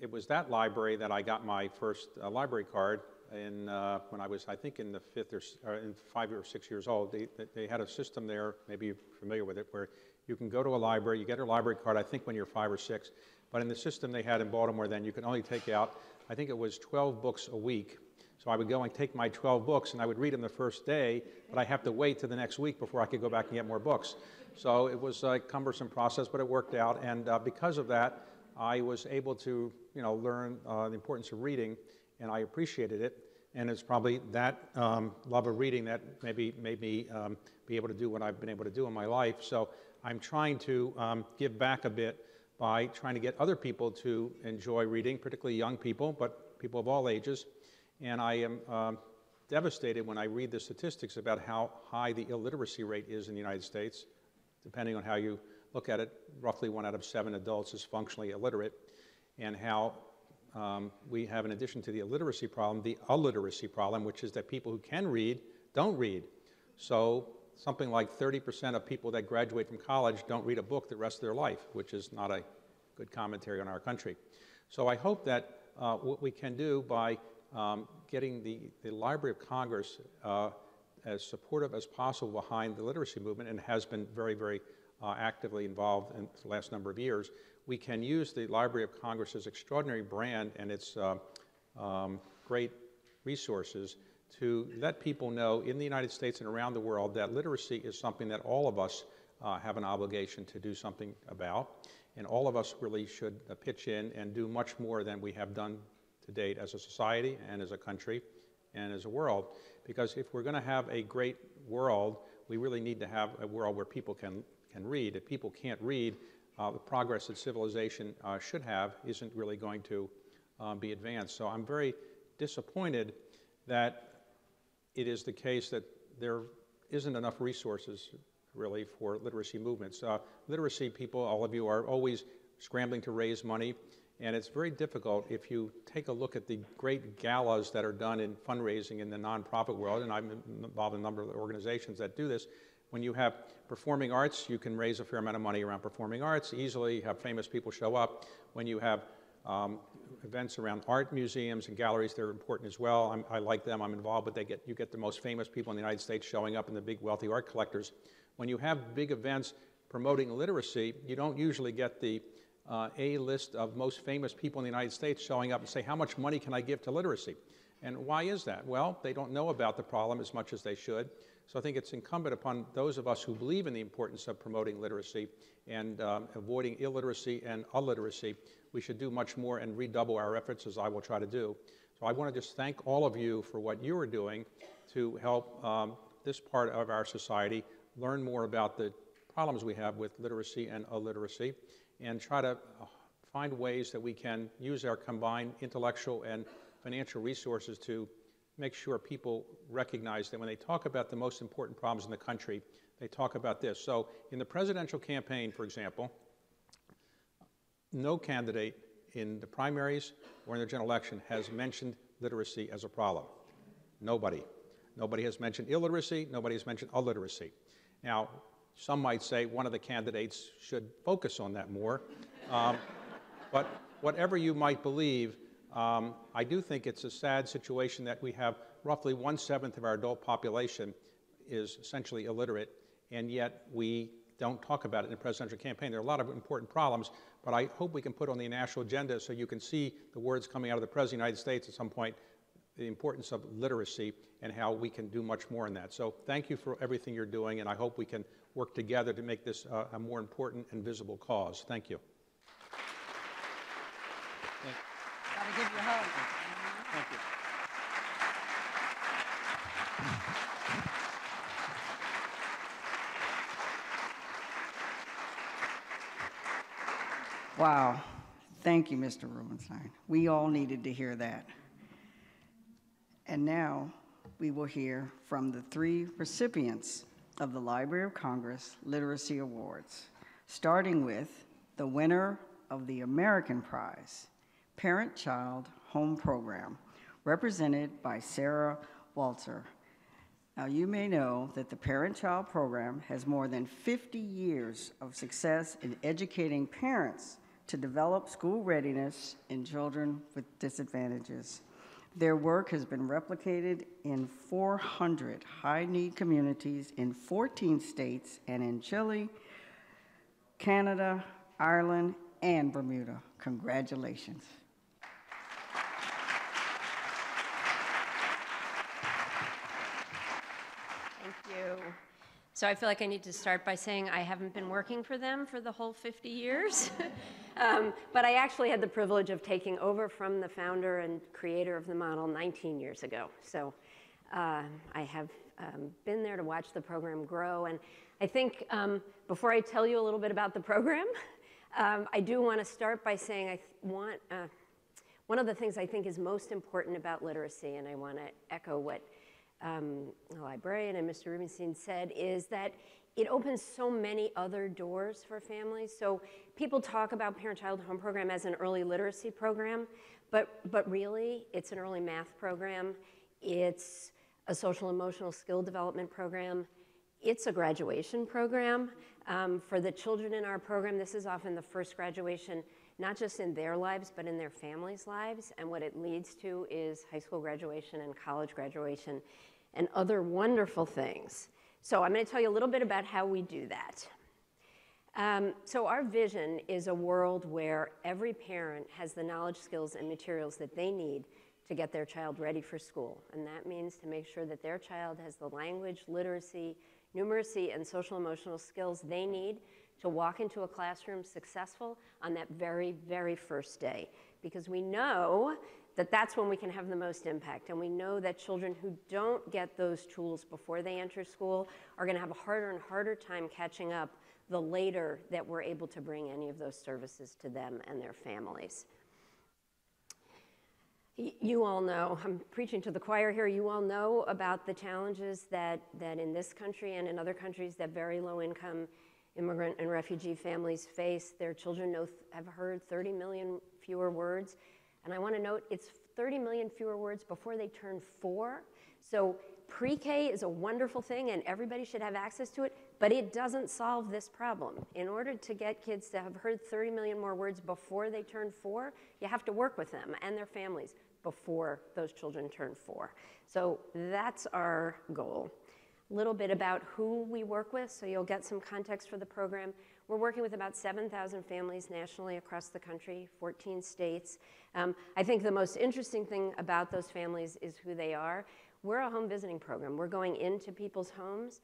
Speaker 16: it was that library that I got my first library card in, when I was, I think, in the 5 or 6 years old. They had a system there, maybe you're familiar with it, where you can go to a library, you get a library card, I think when you're 5 or 6, but in the system they had in Baltimore then, you could only take out, I think it was 12 books a week. So I would go and take my 12 books, and I would read them the first day, but I have to wait till the next week before I could go back and get more books. So it was a cumbersome process, but it worked out, and because of that, I was able to, learn the importance of reading, and I appreciated it. And it's probably that love of reading that maybe made me be able to do what I've been able to do in my life. So I'm trying to give back a bit by trying to get other people to enjoy reading, particularly young people, but people of all ages. And I am devastated when I read the statistics about how high the illiteracy rate is in the United States. Depending on how you look at it, roughly 1 out of 7 adults is functionally illiterate, and how we have, in addition to the illiteracy problem, the illiteracy problem, which is that people who can read don't read. So something like 30% of people that graduate from college don't read a book the rest of their life, which is not a good commentary on our country. So I hope that what we can do by getting the Library of Congress as supportive as possible behind the literacy movement, and has been very, very actively involved in the last number of years, we can use the Library of Congress's extraordinary brand and its great resources to let people know in the United States and around the world that literacy is something that all of us have an obligation to do something about, and all of us really should pitch in and do much more than we have done to date as a society and as a country and as a world. Because if we're going to have a great world, we really need to have a world where people can read. If people can't read, the progress that civilization should have isn't really going to be advanced. So I'm very disappointed that it is the case that there isn't enough resources really for literacy movements. Literacy people, all of you, are always scrambling to raise money, and it's very difficult. If you take a look at the great galas that are done in fundraising in the nonprofit world, and I'm involved in a number of organizations that do this, when you have performing arts, you can raise a fair amount of money around performing arts easily, have famous people show up. When you have events around art museums and galleries, they're important as well. I like them, I'm involved, but you get the most famous people in the United States showing up, and the big wealthy art collectors. When you have big events promoting literacy, you don't usually get the A list of most famous people in the United States showing up and say, how much money can I give to literacy? And why is that? Well, they don't know about the problem as much as they should. So I think it's incumbent upon those of us who believe in the importance of promoting literacy and avoiding illiteracy and illiteracy. We should do much more and redouble our efforts, as I will try to do. So I want to just thank all of you for what you are doing to help this part of our society learn more about the problems we have with literacy and illiteracy. and try to find ways that we can use our combined intellectual and financial resources to make sure people recognize that when they talk about the most important problems in the country, they talk about this. So in the presidential campaign, for example, no candidate in the primaries or in the general election has mentioned literacy as a problem. Nobody. Nobody has mentioned illiteracy. Nobody has mentioned illiteracy. Now, some might say one of the candidates should focus on that more. But whatever you might believe, I do think it's a sad situation that we have roughly 1/7 of our adult population is essentially illiterate, and yet we don't talk about it in the presidential campaign. There are a lot of important problems, but I hope we can put on the national agenda so you can see the words coming out of the President of the United States at some point, the importance of literacy and how we can do much more in that. So thank you for everything you're doing, and I hope we can work together to make this a more important and visible cause. Thank you.
Speaker 2: Gotta give you a hug.
Speaker 16: Thank you.
Speaker 12: Wow. Thank you, Mr. Rubenstein. We all needed to hear that. And now we will hear from the 3 recipients of the Library of Congress Literacy Awards, starting with the winner of the American Prize, Parent-Child Home Program, represented by Sarah Walter. Now, you may know that the Parent-Child Program has more than 50 years of success in educating parents to develop school readiness in children with disadvantages. Their work has been replicated in 400 high-need communities in 14 states and in Chile, Canada, Ireland, and Bermuda. Congratulations.
Speaker 14: Thank you. So I feel like I need to start by saying I haven't been working for them for the whole 50 years. But I actually had the privilege of taking over from the founder and creator of the model 19 years ago. So I have been there to watch the program grow. And I think before I tell you a little bit about the program, I do want to start by saying one of the things I think is most important about literacy, and I want to echo what the librarian and Mr. Rubenstein said, is that it opens so many other doors for families. So people talk about Parent-Child Home Program as an early literacy program, but really it's an early math program. It's a social emotional skill development program. It's a graduation program. For the children in our program, this is often the first graduation, not just in their lives, but in their families' lives. And what it leads to is high school graduation and college graduation and other wonderful things. So I'm going to tell you a little bit about how we do that. So our vision is a world where every parent has the knowledge, skills, and materials that they need to get their child ready for school. And that means to make sure that their child has the language, literacy, numeracy, and social emotional skills they need to walk into a classroom successful on that very, very first day. Because we know that that's when we can have the most impact. And we know that children who don't get those tools before they enter school are going to have a harder and harder time catching up the later that we're able to bring any of those services to them and their families. You all know, I'm preaching to the choir here, you all know about the challenges that in this country and in other countries that very low-income immigrant and refugee families face. Their children have heard 30 million fewer words. And I want to note, it's 30 million fewer words before they turn 4. So pre-K is a wonderful thing, and everybody should have access to it, but it doesn't solve this problem. In order to get kids to have heard 30 million more words before they turn 4, you have to work with them and their families before those children turn 4. So that's our goal. A little bit about who we work with, so you'll get some context for the program. We're working with about 7,000 families nationally across the country, 14 states. I think the most interesting thing about those families is who they are. We're a home visiting program. We're going into people's homes.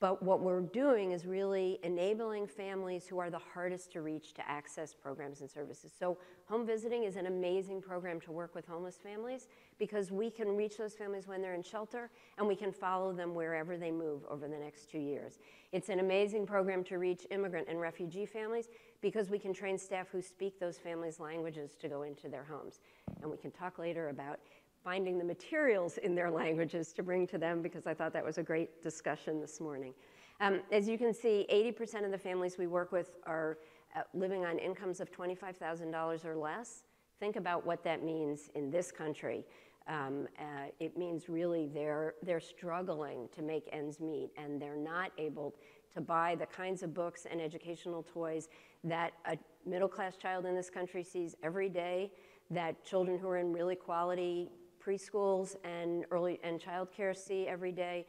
Speaker 14: But what we're doing is really enabling families who are the hardest to reach to access programs and services. So home visiting is an amazing program to work with homeless families because we can reach those families when they're in shelter and we can follow them wherever they move over the next 2 years. It's an amazing program to reach immigrant and refugee families because we can train staff who speak those families' languages to go into their homes. And we can talk later about finding the materials in their languages to bring to them because I thought that was a great discussion this morning. As you can see, 80% of the families we work with are living on incomes of $25,000 or less. Think about what that means in this country. It means really they're struggling to make ends meet and they're not able to buy the kinds of books and educational toys that a middle-class child in this country sees every day, that children who are in really quality preschools and early and childcare see every day.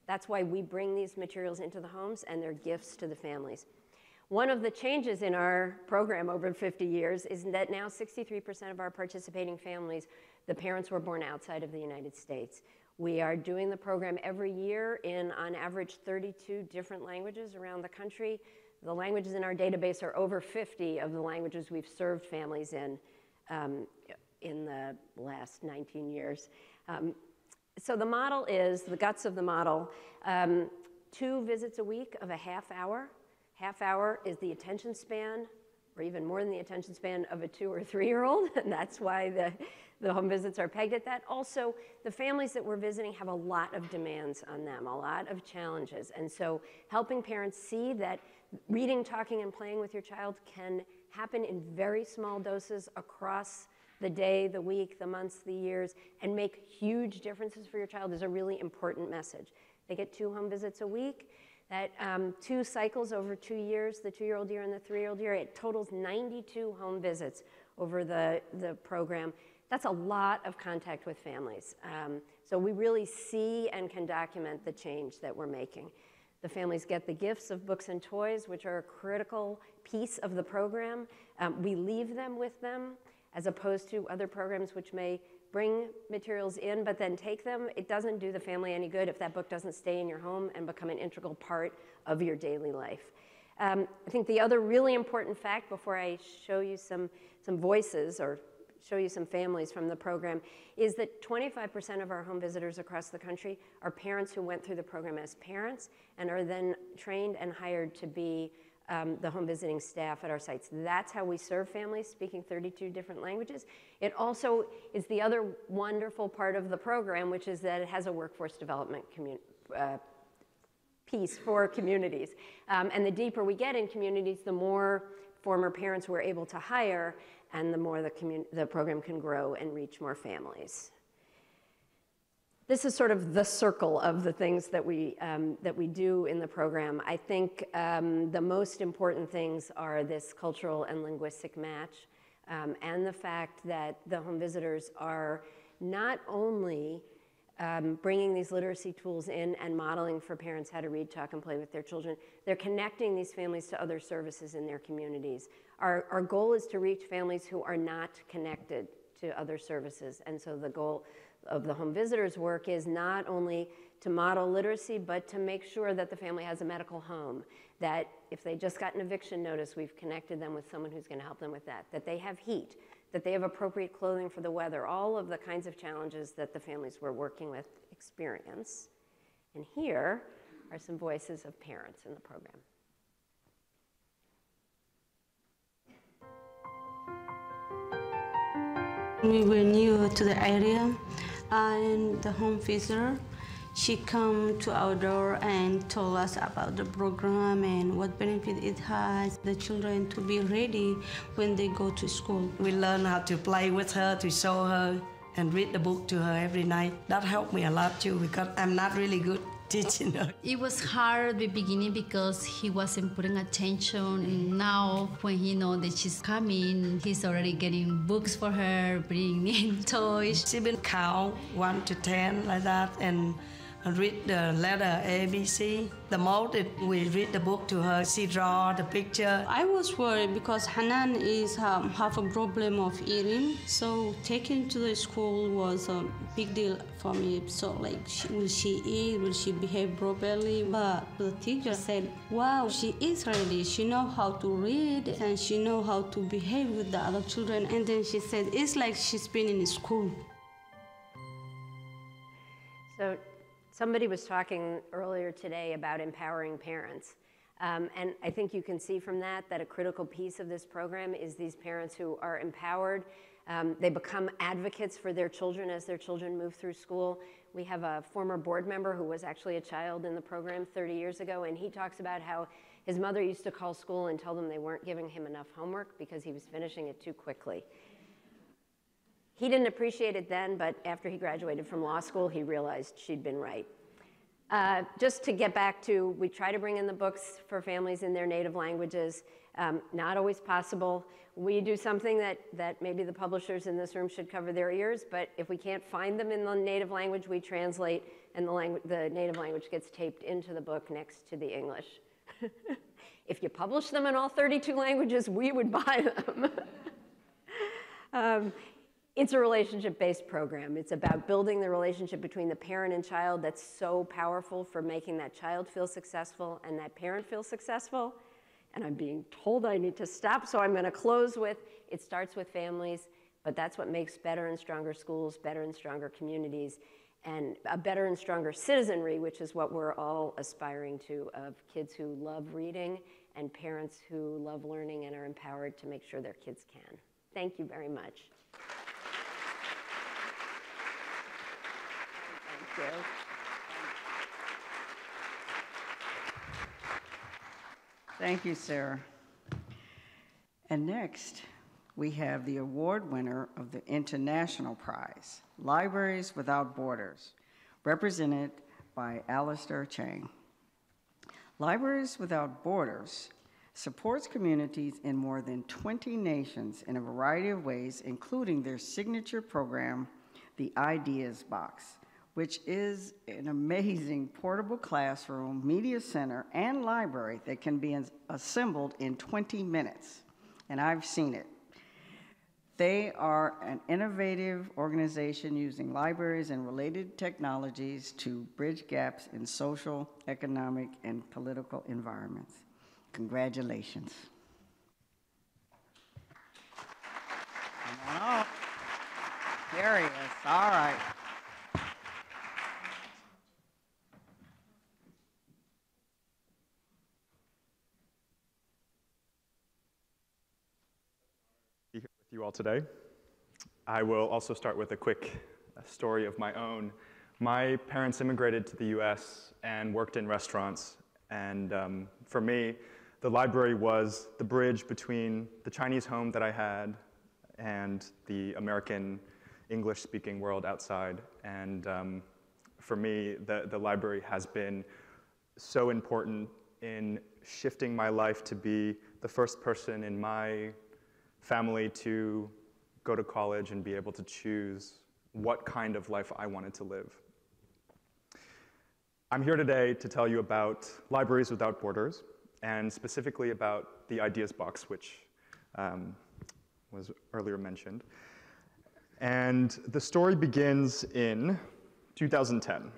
Speaker 14: That's why we bring these materials into the homes and they're gifts to the families. One of the changes in our program over 50 years is that now 63% of our participating families, the parents were born outside of the United States. We are doing the program every year in, on average, 32 different languages around the country. The languages in our database are over 50 of the languages we've served families in the last 19 years. So the model is, the guts of the model, 2 visits a week of a half hour. Half hour is the attention span, or even more than the attention span of a 2 or 3-year-old, and that's why the home visits are pegged at that. Also, the families that we're visiting have a lot of demands on them, a lot of challenges, and so helping parents see that reading, talking, and playing with your child can happen in very small doses across the day, the week, the months, the years, and make huge differences for your child is a really important message. They get 2 home visits a week. That 2 cycles over 2 years, the 2-year-old year and the 3-year-old year, it totals 92 home visits over the program. That's a lot of contact with families. So we really see and can document the change that we're making. The families get the gifts of books and toys, which are a critical piece of the program. We leave them with them, as opposed to other programs which may bring materials in but then take them. It doesn't do the family any good if that book doesn't stay in your home and become an integral part of your daily life. I think the other really important fact before I show you some voices or show you some families from the program is that 25% of our home visitors across the country are parents who went through the program as parents and are then trained and hired to be the home visiting staff at our sites. That's how we serve families speaking 32 different languages. It also is the other wonderful part of the program, which is that it has a workforce development piece for communities. And the deeper we get in communities, the more former parents we're able to hire, and the more the program can grow and reach more families. This is sort of the circle of the things that we do in the program. I think the most important things are this cultural and linguistic match, and the fact that the home visitors are not only bringing these literacy tools in and modeling for parents how to read, talk, and play with their children, they're connecting these families to other services in their communities. Our goal is to reach families who are not connected to other services, and so the goal of the home visitors' work is not only to model literacy, but to make sure that the family has a medical home, that if they just got an eviction notice, we've connected them with someone who's going to help them with that they have heat, that they have appropriate clothing for the weather, all of the kinds of challenges that the families we're working with experience. And here are some voices of parents in the program.
Speaker 8: We were new to the area, and the home visitor, she came to our door and told us about the program and what benefit it has, the children to be ready when they go to school.
Speaker 17: We learn how to play with her, to show her, and read the book to her every night. That helped me a lot too, because I'm not really good teaching her.
Speaker 18: It was hard at the beginning because he wasn't putting attention, and now when he knows that she's coming, he's already getting books for her, bringing in toys.
Speaker 17: She been count 1 to 10 like that, and read the letter ABC. The more that we read the book to her, she draw the picture.
Speaker 8: I was worried because Hanan is have a problem of eating, so taking to the school was a big deal for me. So like, will she eat? Will she behave properly? But the teacher said, wow, she is ready. She knows how to read and she knows how to behave with the other children. And then she said, it's like she's been in school.
Speaker 14: So somebody was talking earlier today about empowering parents. And I think you can see from that a critical piece of this program is these parents who are empowered. They become advocates for their children as their children move through school. We have a former board member who was actually a child in the program 30 years ago, and he talks about how his mother used to call school and tell them they weren't giving him enough homework because he was finishing it too quickly. He didn't appreciate it then, but after he graduated from law school, he realized she'd been right. Just to get back to, we try to bring in the books for families in their native languages. Not always possible. We do something that maybe the publishers in this room should cover their ears, but if we can't find them in the native language, we translate, and the native language gets taped into the book next to the English. If you publish them in all 32 languages, we would buy them. It's a relationship-based program. It's about building the relationship between the parent and child that's so powerful for making that child feel successful and that parent feel successful. And I'm being told I need to stop, so I'm going to close with, it starts with families, but that's what makes better and stronger schools, better and stronger communities, and a better and stronger citizenry, which is what we're all aspiring to, of kids who love reading and parents who love learning and are empowered to make sure their kids can. Thank you very much. Thank you.
Speaker 12: Thank you, Sarah. And next, we have the award winner of the International Prize, Libraries Without Borders, represented by Alistair Chang. Libraries Without Borders supports communities in more than 20 nations in a variety of ways, including their signature program, the Ideas Box, which is an amazing portable classroom, media center, and library that can be assembled in 20 minutes. And I've seen it. They are an innovative organization using libraries and related technologies to bridge gaps in social, economic, and political environments. Congratulations. Come on up. There he is. All right.
Speaker 1: You all today. I will also start with a quick story of my own. My parents immigrated to the US and worked in restaurants, and for me, the library was the bridge between the Chinese home that I had and the American English-speaking world outside. And for me, the library has been so important in shifting my life to be the first person in my family to go to college and be able to choose what kind of life I wanted to live. I'm here today to tell you about Libraries Without Borders, and specifically about the Ideas Box, which was earlier mentioned. And the story begins in 2010,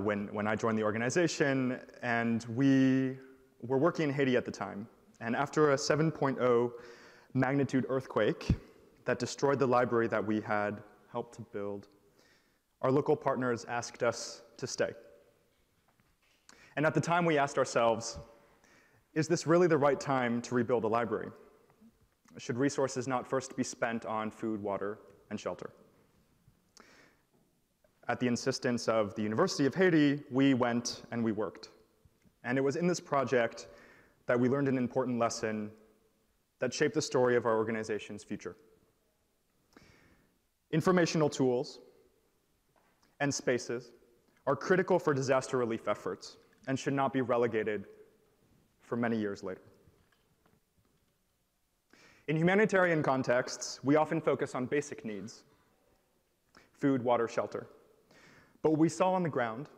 Speaker 1: when I joined the organization, and we were working in Haiti at the time. And after a 7.0 magnitude earthquake that destroyed the library that we had helped to build, our local partners asked us to stay. And at the time we asked ourselves, is this really the right time to rebuild a library? Should resources not first be spent on food, water, and shelter? At the insistence of the University of Haiti, we went and we worked. And it was in this project that we learned an important lesson that shaped the story of our organization's future. Informational tools and spaces are critical for disaster relief efforts and should not be relegated for many years later. In humanitarian contexts, we often focus on basic needs: food, water, shelter. But what we saw on the ground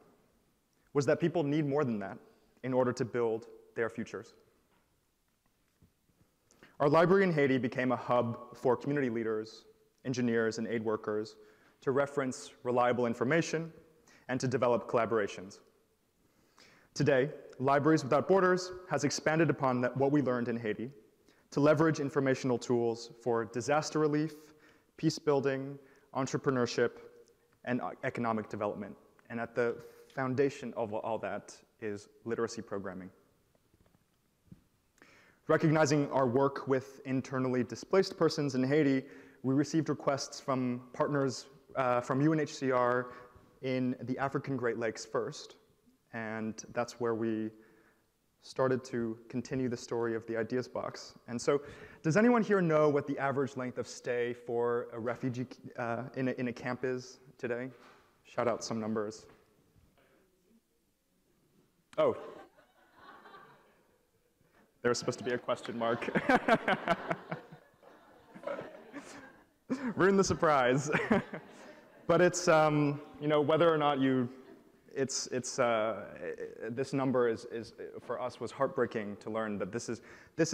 Speaker 1: was that people need more than that in order to build their futures. Our library in Haiti became a hub for community leaders, engineers, and aid workers to reference reliable information and to develop collaborations. Today, Libraries Without Borders has expanded upon what we learned in Haiti to leverage informational tools for disaster relief, peace building, entrepreneurship, and economic development. And at the foundation of all that is literacy programming. Recognizing our work with internally displaced persons in Haiti, we received requests from partners from UNHCR in the African Great Lakes first, and that's where we started to continue the story of the Ideas Box. And so, does anyone here know what the average length of stay for a refugee in a camp is today? Shout out some numbers. Oh. There's supposed to be a question mark. Ruin the surprise. But it's, you know, whether or not you, this number is for us was heartbreaking to learn that this is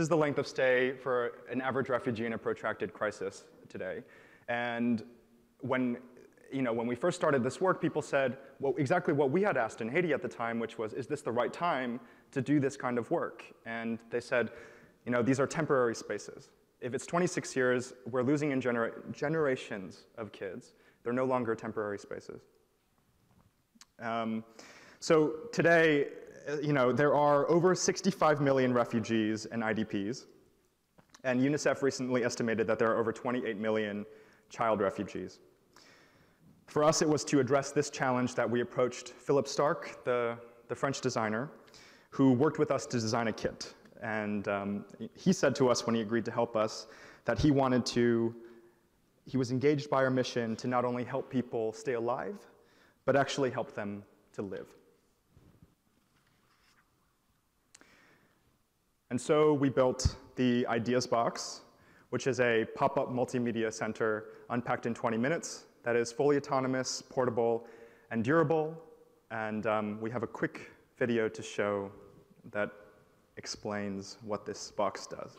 Speaker 1: the length of stay for an average refugee in a protracted crisis today. And when we first started this work, people said, well, exactly what we had asked in Haiti at the time, which was, is this the right time to do this kind of work? And they said, you know, these are temporary spaces. If it's 26 years, we're losing in generations of kids. They're no longer temporary spaces. So today, you know, there are over 65 million refugees and IDPs. And UNICEF recently estimated that there are over 28 million child refugees. For us, it was to address this challenge that we approached Philippe Starck, the French designer, who worked with us to design a kit. And he said to us when he agreed to help us that he was engaged by our mission to not only help people stay alive, but actually help them to live. And so we built the Ideas Box, which is a pop-up multimedia center unpacked in 20 minutes that is fully autonomous, portable, and durable. And we have a quick video to show that explains what this box does.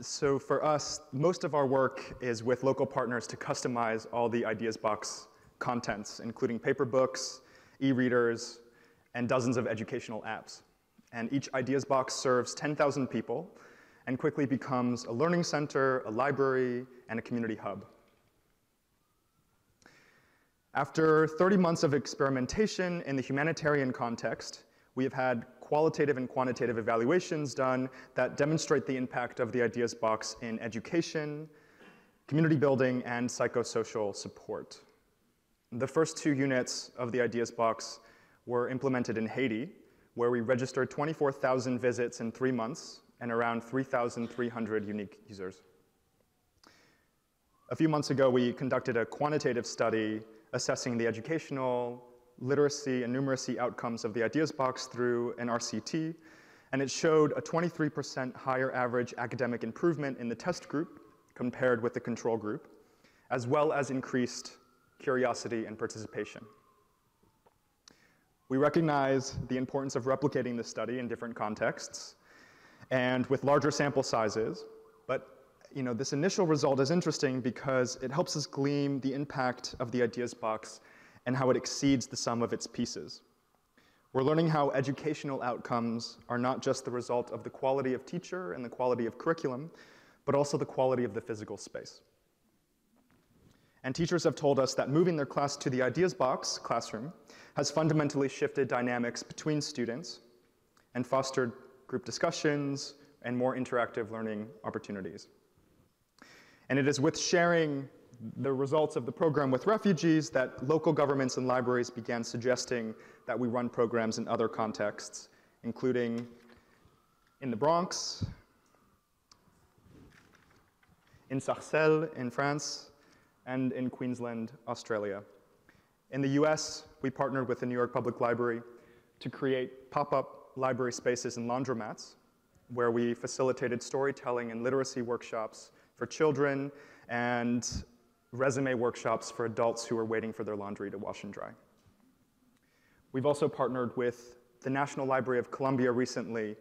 Speaker 1: So for us, most of our work is with local partners to customize all the Ideas Box contents, including paper books, e-readers, and dozens of educational apps. And each Ideas Box serves 10,000 people and quickly becomes a learning center, a library, and a community hub. After 30 months of experimentation in the humanitarian context, we have had qualitative and quantitative evaluations done that demonstrate the impact of the Ideas Box in education, community building, and psychosocial support. The first 2 units of the Ideas Box were implemented in Haiti, where we registered 24,000 visits in 3 months and around 3,300 unique users. A few months ago, we conducted a quantitative study assessing the educational, literacy, and numeracy outcomes of the Ideas Box through an RCT, and it showed a 23% higher average academic improvement in the test group compared with the control group, as well as increased curiosity and participation. We recognize the importance of replicating this study in different contexts and with larger sample sizes, but this initial result is interesting because it helps us glean the impact of the Ideas Box and how it exceeds the sum of its pieces. We're learning how educational outcomes are not just the result of the quality of teacher and the quality of curriculum, but also the quality of the physical space. And teachers have told us that moving their class to the Ideas Box classroom has fundamentally shifted dynamics between students and fostered group discussions and more interactive learning opportunities. And it is with sharing the results of the program with refugees that local governments and libraries began suggesting that we run programs in other contexts, including in the Bronx, in Sarcelles in France, and in Queensland, Australia. In the US, we partnered with the New York Public Library to create pop-up library spaces and laundromats, where we facilitated storytelling and literacy workshops for children and resume workshops for adults who are waiting for their laundry to wash and dry. We've also partnered with the National Library of Columbia recently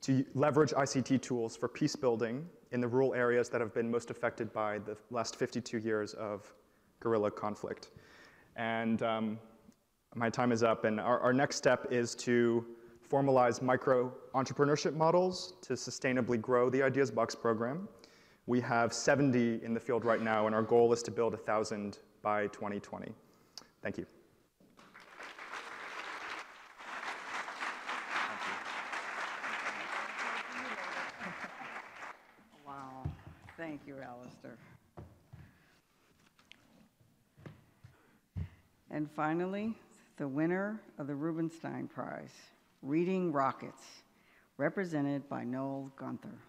Speaker 1: to leverage ICT tools for peace building in the rural areas that have been most affected by the last 52 years of guerrilla conflict. And my time is up, and our next step is to formalize micro-entrepreneurship models to sustainably grow the Ideas Box program. We have 70 in the field right now, and our goal is to build 1,000 by 2020. Thank you.
Speaker 12: Wow. Thank you, Alistair. And finally, the winner of the Rubenstein Prize, Reading Rockets, represented by Noel Gunther.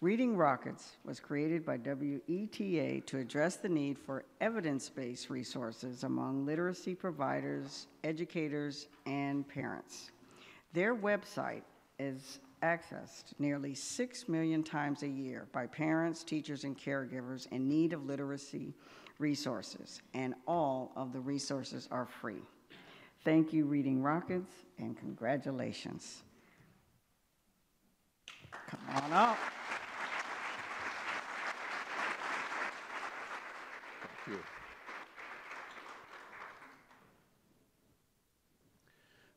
Speaker 12: Reading Rockets was created by WETA to address the need for evidence-based resources among literacy providers, educators, and parents. Their website is accessed nearly 6 million times a year by parents, teachers, and caregivers in need of literacy resources, and all of the resources are free. Thank you, Reading Rockets, and congratulations. Come on up.
Speaker 20: Thank you.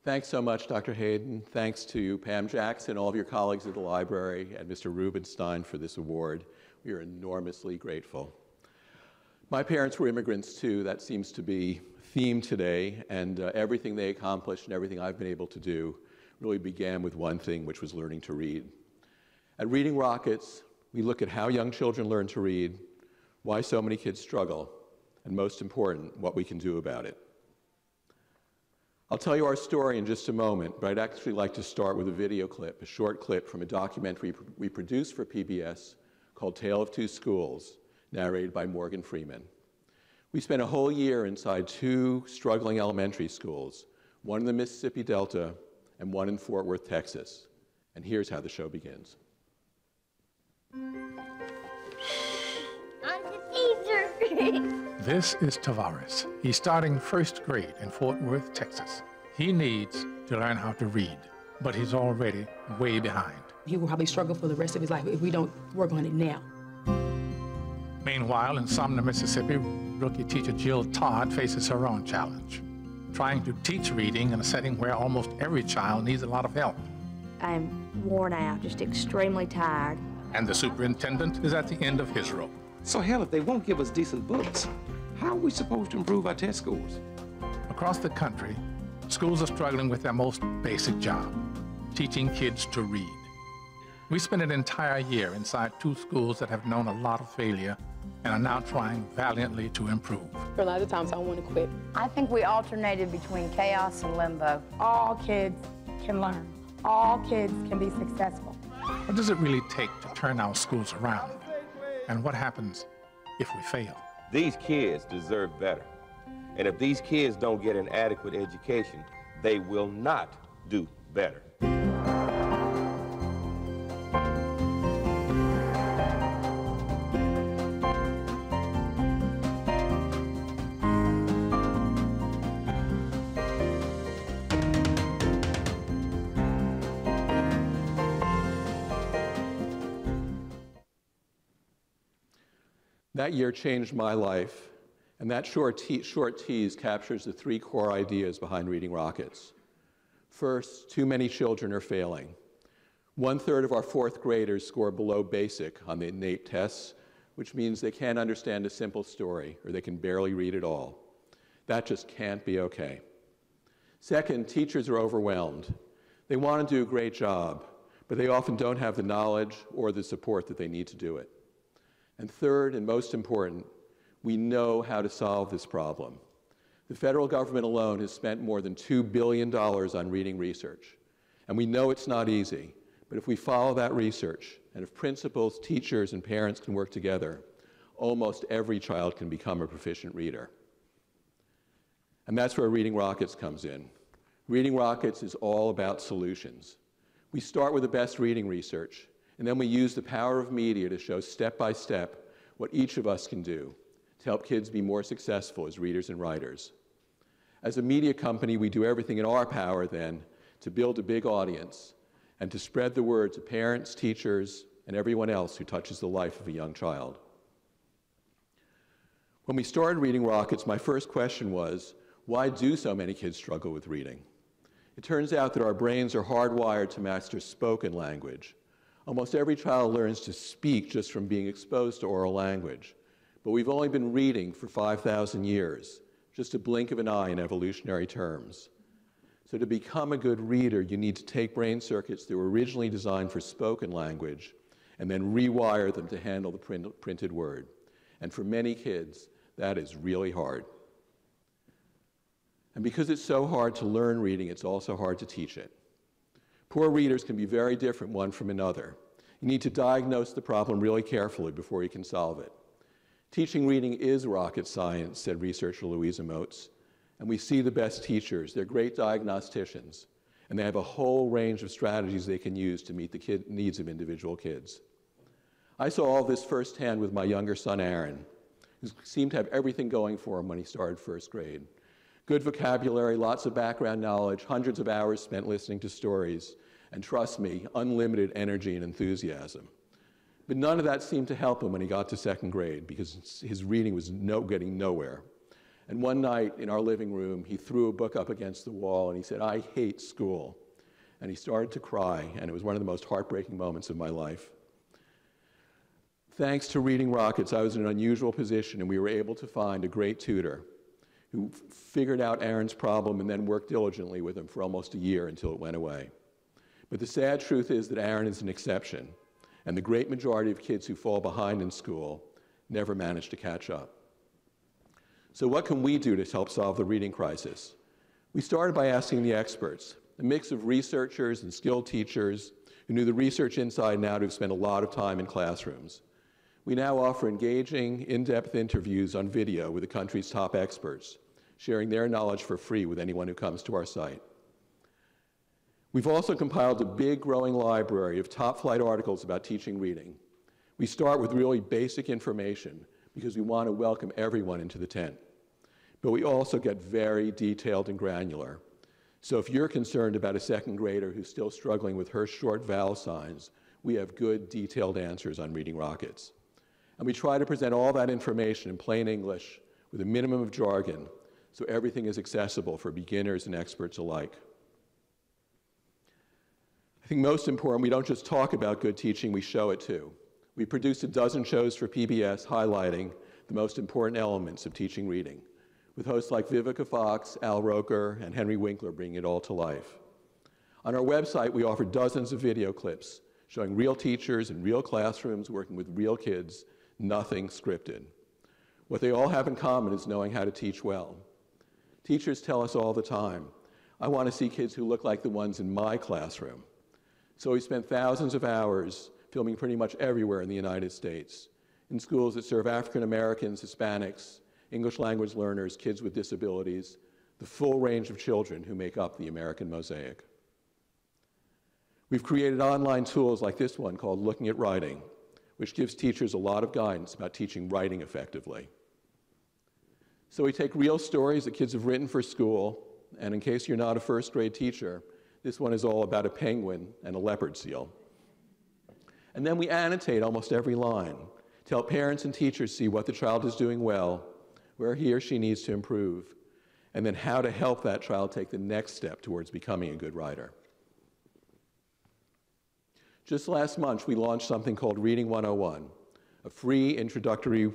Speaker 20: Thanks so much, Dr. Hayden. Thanks to Pam Jackson, all of your colleagues at the library, and Mr. Rubenstein for this award. We are enormously grateful. My parents were immigrants too. That seems to be theme today, and everything they accomplished and everything I've been able to do really began with one thing, which was learning to read. At Reading Rockets, we look at how young children learn to read, why so many kids struggle, and most important, what we can do about it. I'll tell you our story in just a moment, but I'd actually like to start with a video clip, a short clip from a documentary we produced for PBS called Tale of Two Schools, narrated by Morgan Freeman. We spent a whole year inside 2 struggling elementary schools, one in the Mississippi Delta and one in Fort Worth, Texas. And here's how the show begins.
Speaker 22: This is Tavares. He's starting 1st grade in Fort Worth, Texas. He needs to learn how to read, but he's already way behind.
Speaker 23: He will probably struggle for the rest of his life if we don't work on it now.
Speaker 22: Meanwhile, in Sumner, Mississippi, rookie teacher Jill Todd faces her own challenge, trying to teach reading in a setting where almost every child needs a lot of help.
Speaker 24: I'm worn out, just extremely tired.
Speaker 22: And the superintendent is at the end of his rope.
Speaker 25: So hell, if they won't give us decent books, how are we supposed to improve our test scores?
Speaker 22: Across the country, schools are struggling with their most basic job, teaching kids to read. We spent an entire year inside 2 schools that have known a lot of failure and are now trying valiantly to improve.
Speaker 23: A lot of times I want to quit.
Speaker 26: I think we alternated between chaos and limbo.
Speaker 27: All kids can learn. All kids can be successful.
Speaker 22: What does it really take to turn our schools around? And what happens if we fail?
Speaker 28: These kids deserve better.
Speaker 25: And if these kids don't get an adequate education, they will not do better.
Speaker 20: That year changed my life, and that short tease captures the three core ideas behind Reading Rockets. First, too many children are failing. 1/3 of our fourth graders score below basic on the NAEP tests, which means they can't understand a simple story or they can barely read at all. That just can't be okay. Second, teachers are overwhelmed. They want to do a great job, but they often don't have the knowledge or the support that they need to do it. And third, and most important, we know how to solve this problem. The federal government alone has spent more than $2 billion on reading research. And we know it's not easy, but if we follow that research, and if principals, teachers, and parents can work together, almost every child can become a proficient reader. And that's where Reading Rockets comes in. Reading Rockets is all about solutions. We start with the best reading research, and then we use the power of media to show step by step what each of us can do to help kids be more successful as readers and writers. As a media company, we do everything in our power then to build a big audience and to spread the word to parents, teachers, and everyone else who touches the life of a young child. When we started Reading Rockets, my first question was, why do so many kids struggle with reading? It turns out that our brains are hardwired to master spoken language. Almost every child learns to speak just from being exposed to oral language. But we've only been reading for 5,000 years, just a blink of an eye in evolutionary terms. So to become a good reader, you need to take brain circuits that were originally designed for spoken language and then rewire them to handle the printed word. And for many kids, that is really hard. And because it's so hard to learn reading, it's also hard to teach it. Poor readers can be very different one from another. You need to diagnose the problem really carefully before you can solve it. Teaching reading is rocket science, said researcher Louisa Moats. And we see the best teachers. They're great diagnosticians. And they have a whole range of strategies they can use to meet the needs of individual kids. I saw all this firsthand with my younger son, Aaron, who seemed to have everything going for him when he started first grade. Good vocabulary, lots of background knowledge, hundreds of hours spent listening to stories, and trust me, unlimited energy and enthusiasm. But none of that seemed to help him when he got to second grade because his reading was getting nowhere. And one night in our living room, he threw a book up against the wall and he said, "I hate school." And he started to cry, and it was one of the most heartbreaking moments of my life. Thanks to Reading Rockets, I was in an unusual position, and we were able to find a great tutor who figured out Aaron's problem and then worked diligently with him for almost a year until it went away. But the sad truth is that Aaron is an exception, and the great majority of kids who fall behind in school never manage to catch up. So what can we do to help solve the reading crisis? We started by asking the experts, a mix of researchers and skilled teachers who knew the research inside and out, who've spent a lot of time in classrooms. We now offer engaging, in-depth interviews on video with the country's top experts, sharing their knowledge for free with anyone who comes to our site. We've also compiled a big, growing library of top-flight articles about teaching reading. We start with really basic information because we want to welcome everyone into the tent. But we also get very detailed and granular. So if you're concerned about a second grader who's still struggling with her short vowel signs, we have good, detailed answers on Reading Rockets. And we try to present all that information in plain English with a minimum of jargon, so everything is accessible for beginners and experts alike. I think most important, we don't just talk about good teaching, we show it too. We produced a dozen shows for PBS highlighting the most important elements of teaching reading, with hosts like Vivica Fox, Al Roker, and Henry Winkler bringing it all to life. On our website, we offer dozens of video clips showing real teachers in real classrooms working with real kids, nothing scripted. What they all have in common is knowing how to teach well. Teachers tell us all the time, "I want to see kids who look like the ones in my classroom." So we spent thousands of hours filming pretty much everywhere in the United States, in schools that serve African Americans, Hispanics, English language learners, kids with disabilities, the full range of children who make up the American mosaic. We've created online tools like this one called Looking at Writing, which gives teachers a lot of guidance about teaching writing effectively. So we take real stories that kids have written for school, and in case you're not a first grade teacher, this one is all about a penguin and a leopard seal. And then we annotate almost every line to help parents and teachers see what the child is doing well, where he or she needs to improve, and then how to help that child take the next step towards becoming a good writer. Just last month, we launched something called Reading 101, a free introductory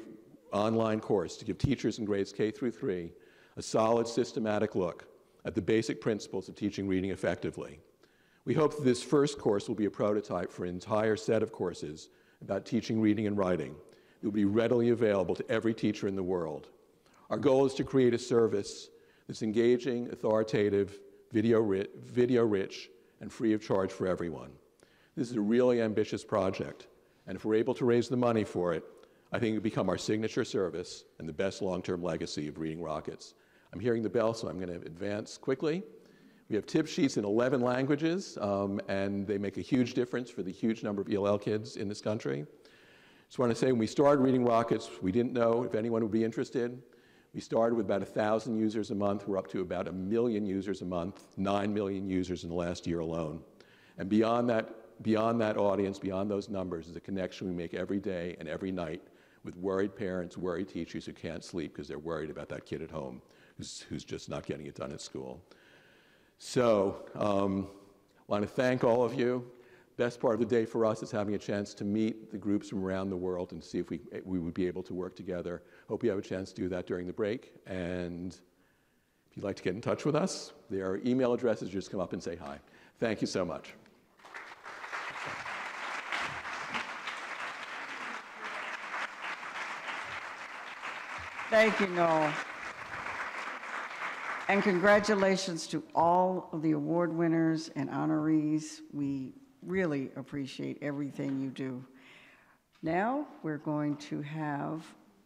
Speaker 20: online course to give teachers in grades K through 3 a solid, systematic look at the basic principles of teaching reading effectively. We hope that this first course will be a prototype for an entire set of courses about teaching reading and writing that will be readily available to every teacher in the world. Our goal is to create a service that's engaging, authoritative, video-rich, and free of charge for everyone. This is a really ambitious project, and if we're able to raise the money for it, I think it will become our signature service and the best long-term legacy of Reading Rockets. I'm hearing the bell, so I'm going to advance quickly. We have tip sheets in 11 languages, and they make a huge difference for the huge number of ELL kids in this country. Just want to say, when we started Reading Rockets, we didn't know if anyone would be interested. We started with about 1,000 users a month. We're up to about 1 million users a month, 9 million users in the last year alone. And beyond that audience, beyond those numbers, is a connection we make every day and every night with worried parents, worried teachers who can't sleep because they're worried about that kid at home who's just not getting it done at school. So I want to thank all of you. Best part of the day for us is having a chance to meet the groups from around the world and see if we would be able to work together. Hope you have a chance to do that during the break. And if you'd like to get in touch with us, there are email addresses. Just come up and say hi. Thank you so much.
Speaker 12: Thank you, Noel. And congratulations to all of the award winners and honorees. We really appreciate everything you do. Now we're going to have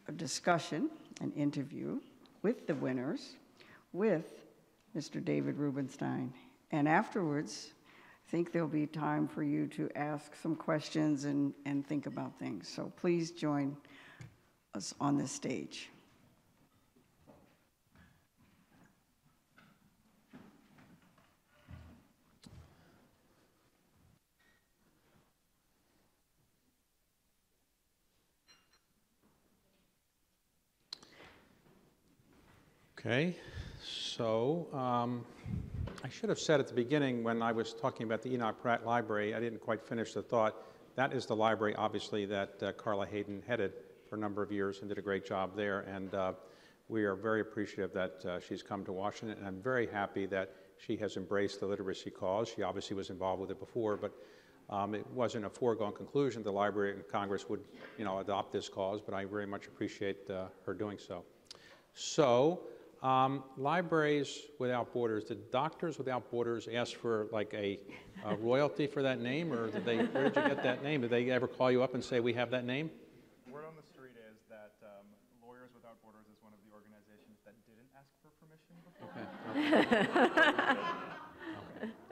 Speaker 12: a discussion, an interview with the winners, with Mr. David Rubenstein. And afterwards, I think there'll be time for you to ask some questions and think about things. So please join us on this stage.
Speaker 16: Okay, so I should have said at the beginning when I was talking about the Enoch Pratt Library, I didn't quite finish the thought. That is the library, obviously, that Carla Hayden headed for a number of years and did a great job there. And we are very appreciative that she's come to Washington. And I'm very happy that she has embraced the literacy cause. She obviously was involved with it before, but it wasn't a foregone conclusion the Library of Congress would, adopt this cause. But I very much appreciate her doing so. So. Libraries Without Borders, did Doctors Without Borders ask for like a royalty for that name, or where did you get that name? Did they ever call you up and say, we have that name?
Speaker 1: Word on the street is that Lawyers Without Borders is one of the organizations that didn't ask for permission before.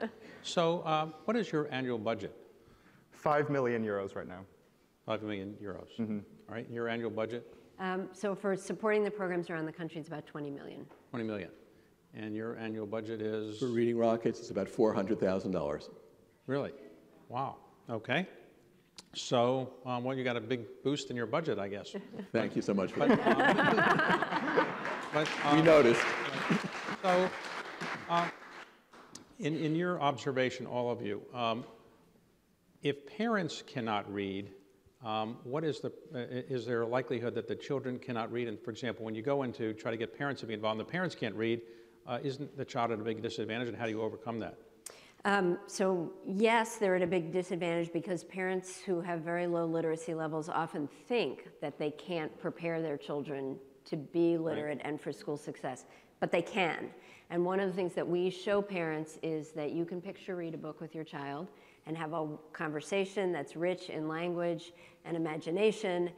Speaker 16: Okay. So what is your annual budget?
Speaker 1: 5 million euros right now.
Speaker 16: 5 million euros. Mm-hmm. All right, your annual budget?
Speaker 14: So for supporting the programs around the country, it's about 20 million.
Speaker 16: 20 million. And your annual budget is?
Speaker 20: For Reading Rockets, it's about $400,000.
Speaker 16: Really? Wow. Okay. So, well, you got a big boost in your budget, I guess.
Speaker 20: Thank you so much for
Speaker 16: that.
Speaker 20: We noticed.
Speaker 16: So, in your observation, all of you, if parents cannot read, is there a likelihood that the children cannot read? And for example, when you go in to try to get parents to be involved and the parents can't read, isn't the child at a big disadvantage, and how do you overcome that?
Speaker 14: So yes, they're at a big disadvantage because parents who have very low literacy levels often think that they can't prepare their children to be literate and for school success, but they can. And one of the things that we show parents is that you can picture read a book with your child and have a conversation that's rich in language and imagination,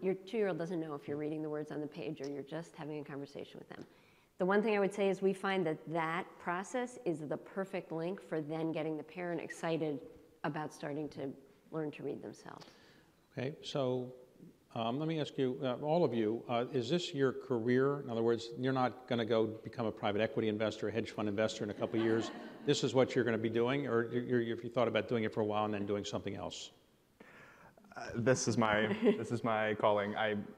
Speaker 14: Your 2-year-old doesn't know if you're reading the words on the page or you're just having a conversation with them. The one thing I would say is we find that that process is the perfect link for then getting the parent excited about starting to learn to read themselves.
Speaker 16: Okay, so let me ask you, all of you, is this your career? In other words, you're not going to go become a private equity investor, a hedge fund investor in a couple of years. This is what you're going to be doing, or if you thought about doing it for a while and then doing something else?
Speaker 1: This is my calling.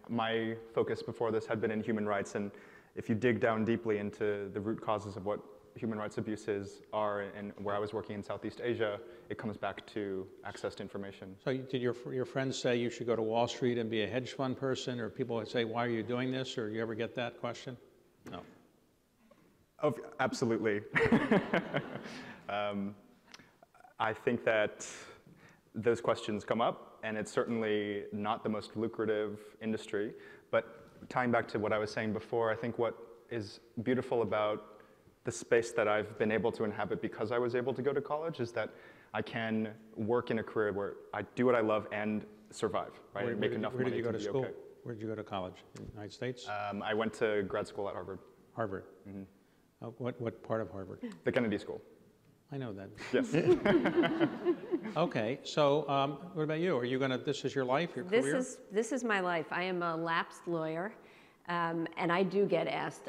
Speaker 1: My focus before this had been in human rights, and if you dig down deeply into the root causes of what human rights abuses are, and where I was working in Southeast Asia, it comes back to access to information.
Speaker 16: So did your friends say you should go to Wall Street and be a hedge fund person, or people would say, why are you doing this, or you ever get that question? No.
Speaker 1: Oh, absolutely. I think that those questions come up, and it's certainly not the most lucrative industry, but tying back to what I was saying before, I think what is beautiful about the space that I've been able to inhabit because I was able to go to college is that I can work in a career where I do what I love and survive, right? And make enough money to be okay. Where did you go to school?
Speaker 16: Where did you go to college? In the United States?
Speaker 1: I went to grad school at Harvard.
Speaker 16: Harvard. Mm-hmm. What part of Harvard?
Speaker 1: The Kennedy School.
Speaker 16: I know that.
Speaker 1: Yes.
Speaker 16: Okay, so what about you? Are you gonna, this is your life, your career?
Speaker 14: This is my life. I am a lapsed lawyer, and I do get asked.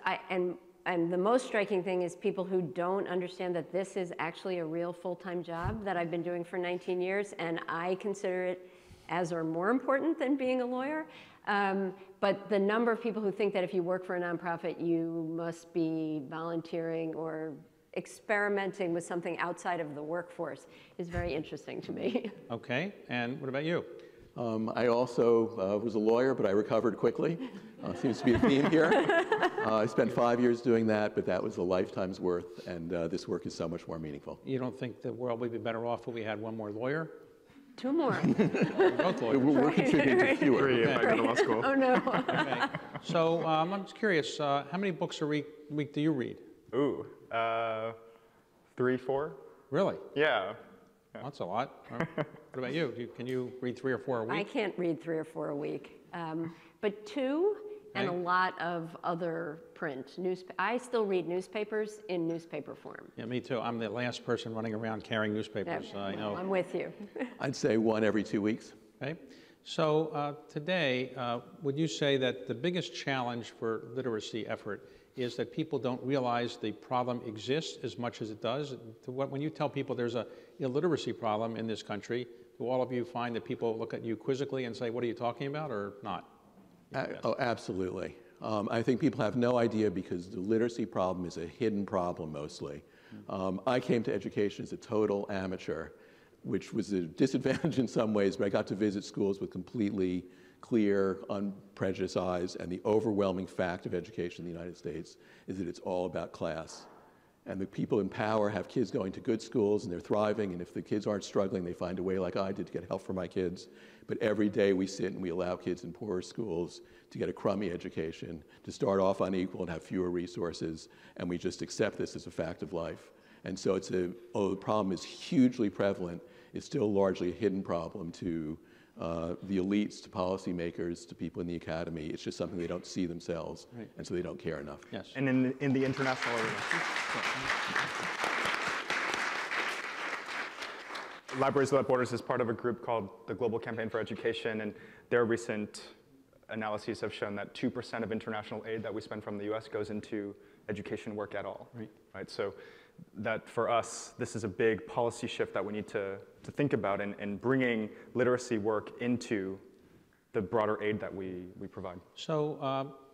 Speaker 14: And the most striking thing is people who don't understand that this is actually a real full-time job that I've been doing for 19 years, and I consider it as or more important than being a lawyer. But the number of people who think that if you work for a nonprofit, you must be volunteering or experimenting with something outside of the workforce is very interesting to me.
Speaker 16: Okay, and what about you?
Speaker 20: I also was a lawyer, but I recovered quickly. Seems to be a theme here. I spent 5 years doing that, but that was a lifetime's worth, and this work is so much more meaningful.
Speaker 16: You don't think the world would be better off if we had one more lawyer?
Speaker 14: 2 more.
Speaker 16: Both lawyers.
Speaker 20: We're contributing to fewer.
Speaker 1: 3 if I go to law school.
Speaker 14: Oh, no.
Speaker 16: Okay. So I'm just curious, how many books a week do you read?
Speaker 1: Ooh, 3, 4.
Speaker 16: Really?
Speaker 1: Yeah.
Speaker 16: Well, that's a lot. What about you? Can you read 3 or 4 a week?
Speaker 14: I can't read 3 or 4 a week, but 2 and a lot of other print. I still read newspapers in newspaper form.
Speaker 16: Yeah, me too. I'm the last person running around carrying newspapers.
Speaker 14: Yeah,
Speaker 16: I know.
Speaker 14: I'm with you.
Speaker 20: I'd say 1 every 2 weeks.
Speaker 16: Okay. So today, would you say that the biggest challenge for literacy effort is that people don't realize the problem exists as much as it does? When you tell people there's an illiteracy problem in this country, do all of you find that people look at you quizzically and say, what are you talking about, or not?
Speaker 20: Oh, absolutely. I think people have no idea because the literacy problem is a hidden problem mostly. I came to education as a total amateur, which was a disadvantage in some ways, but I got to visit schools with completely clear, unprejudiced eyes, and the overwhelming fact of education in the United States is that it's all about class. And the people in power have kids going to good schools and they're thriving, and if the kids aren't struggling, they find a way like I did to get help for my kids. But every day we sit and we allow kids in poorer schools to get a crummy education, to start off unequal and have fewer resources, and we just accept this as a fact of life. And so the problem is hugely prevalent. It's still largely a hidden problem to the elites, to policymakers, to people in the academy. It's just something they don't see themselves, right, and so they don't care enough.
Speaker 16: Yes.
Speaker 1: And in the international arena. Libraries Without Borders is part of a group called the Global Campaign for Education, and their recent analyses have shown that 2% of international aid that we spend from the US goes into education work at all. Right? So that for us, this is a big policy shift that we need to think about in bringing literacy work into the broader aid that we provide.
Speaker 16: So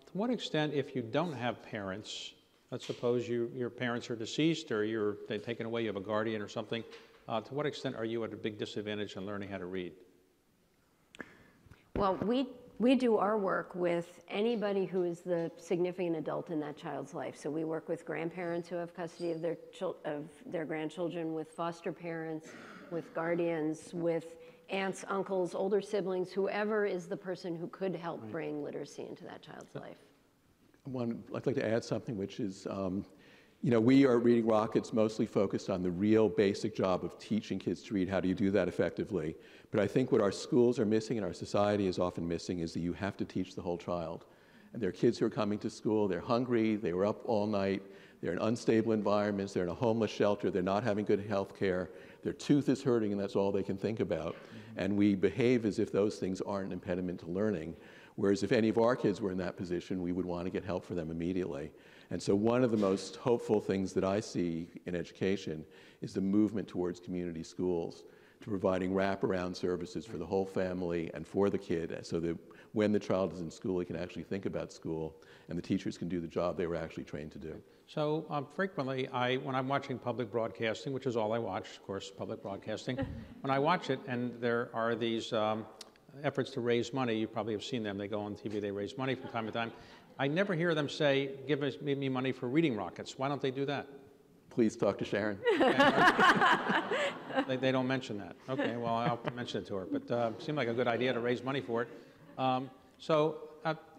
Speaker 16: to what extent, if you don't have parents, let's suppose your parents are deceased or they've taken away, you have a guardian or something, to what extent are you at a big disadvantage in learning how to read?
Speaker 14: Well, we do our work with anybody who is the significant adult in that child's life. So we work with grandparents who have custody of their grandchildren, with foster parents, with guardians, with aunts, uncles, older siblings, whoever is the person who could help bring literacy into that child's life.
Speaker 20: I'd like to add something, which is You know, we are Reading Rockets mostly focused on the real basic job of teaching kids to read. How do you do that effectively? But I think what our schools are missing and our society is often missing is that you have to teach the whole child. And there are kids who are coming to school, they're hungry, they were up all night, they're in unstable environments, they're in a homeless shelter, they're not having good health care, their tooth is hurting and that's all they can think about. And we behave as if those things aren't an impediment to learning. Whereas if any of our kids were in that position, we would want to get help for them immediately. And so one of the most hopeful things that I see in education is the movement towards community schools, to providing wraparound services for the whole family and for the kid, so that when the child is in school, he can actually think about school, and the teachers can do the job they were actually trained to do.
Speaker 16: So frequently, when I'm watching public broadcasting, which is all I watch, of course, public broadcasting, when I watch it and there are these efforts to raise money, you probably have seen them, they go on TV, they raise money from time to time. I never hear them say, give me money for Reading Rockets. Why don't they do that?
Speaker 20: Please talk to Sharon.
Speaker 16: They don't mention that. Okay, well, I'll mention it to her. But it seemed like a good idea to raise money for it.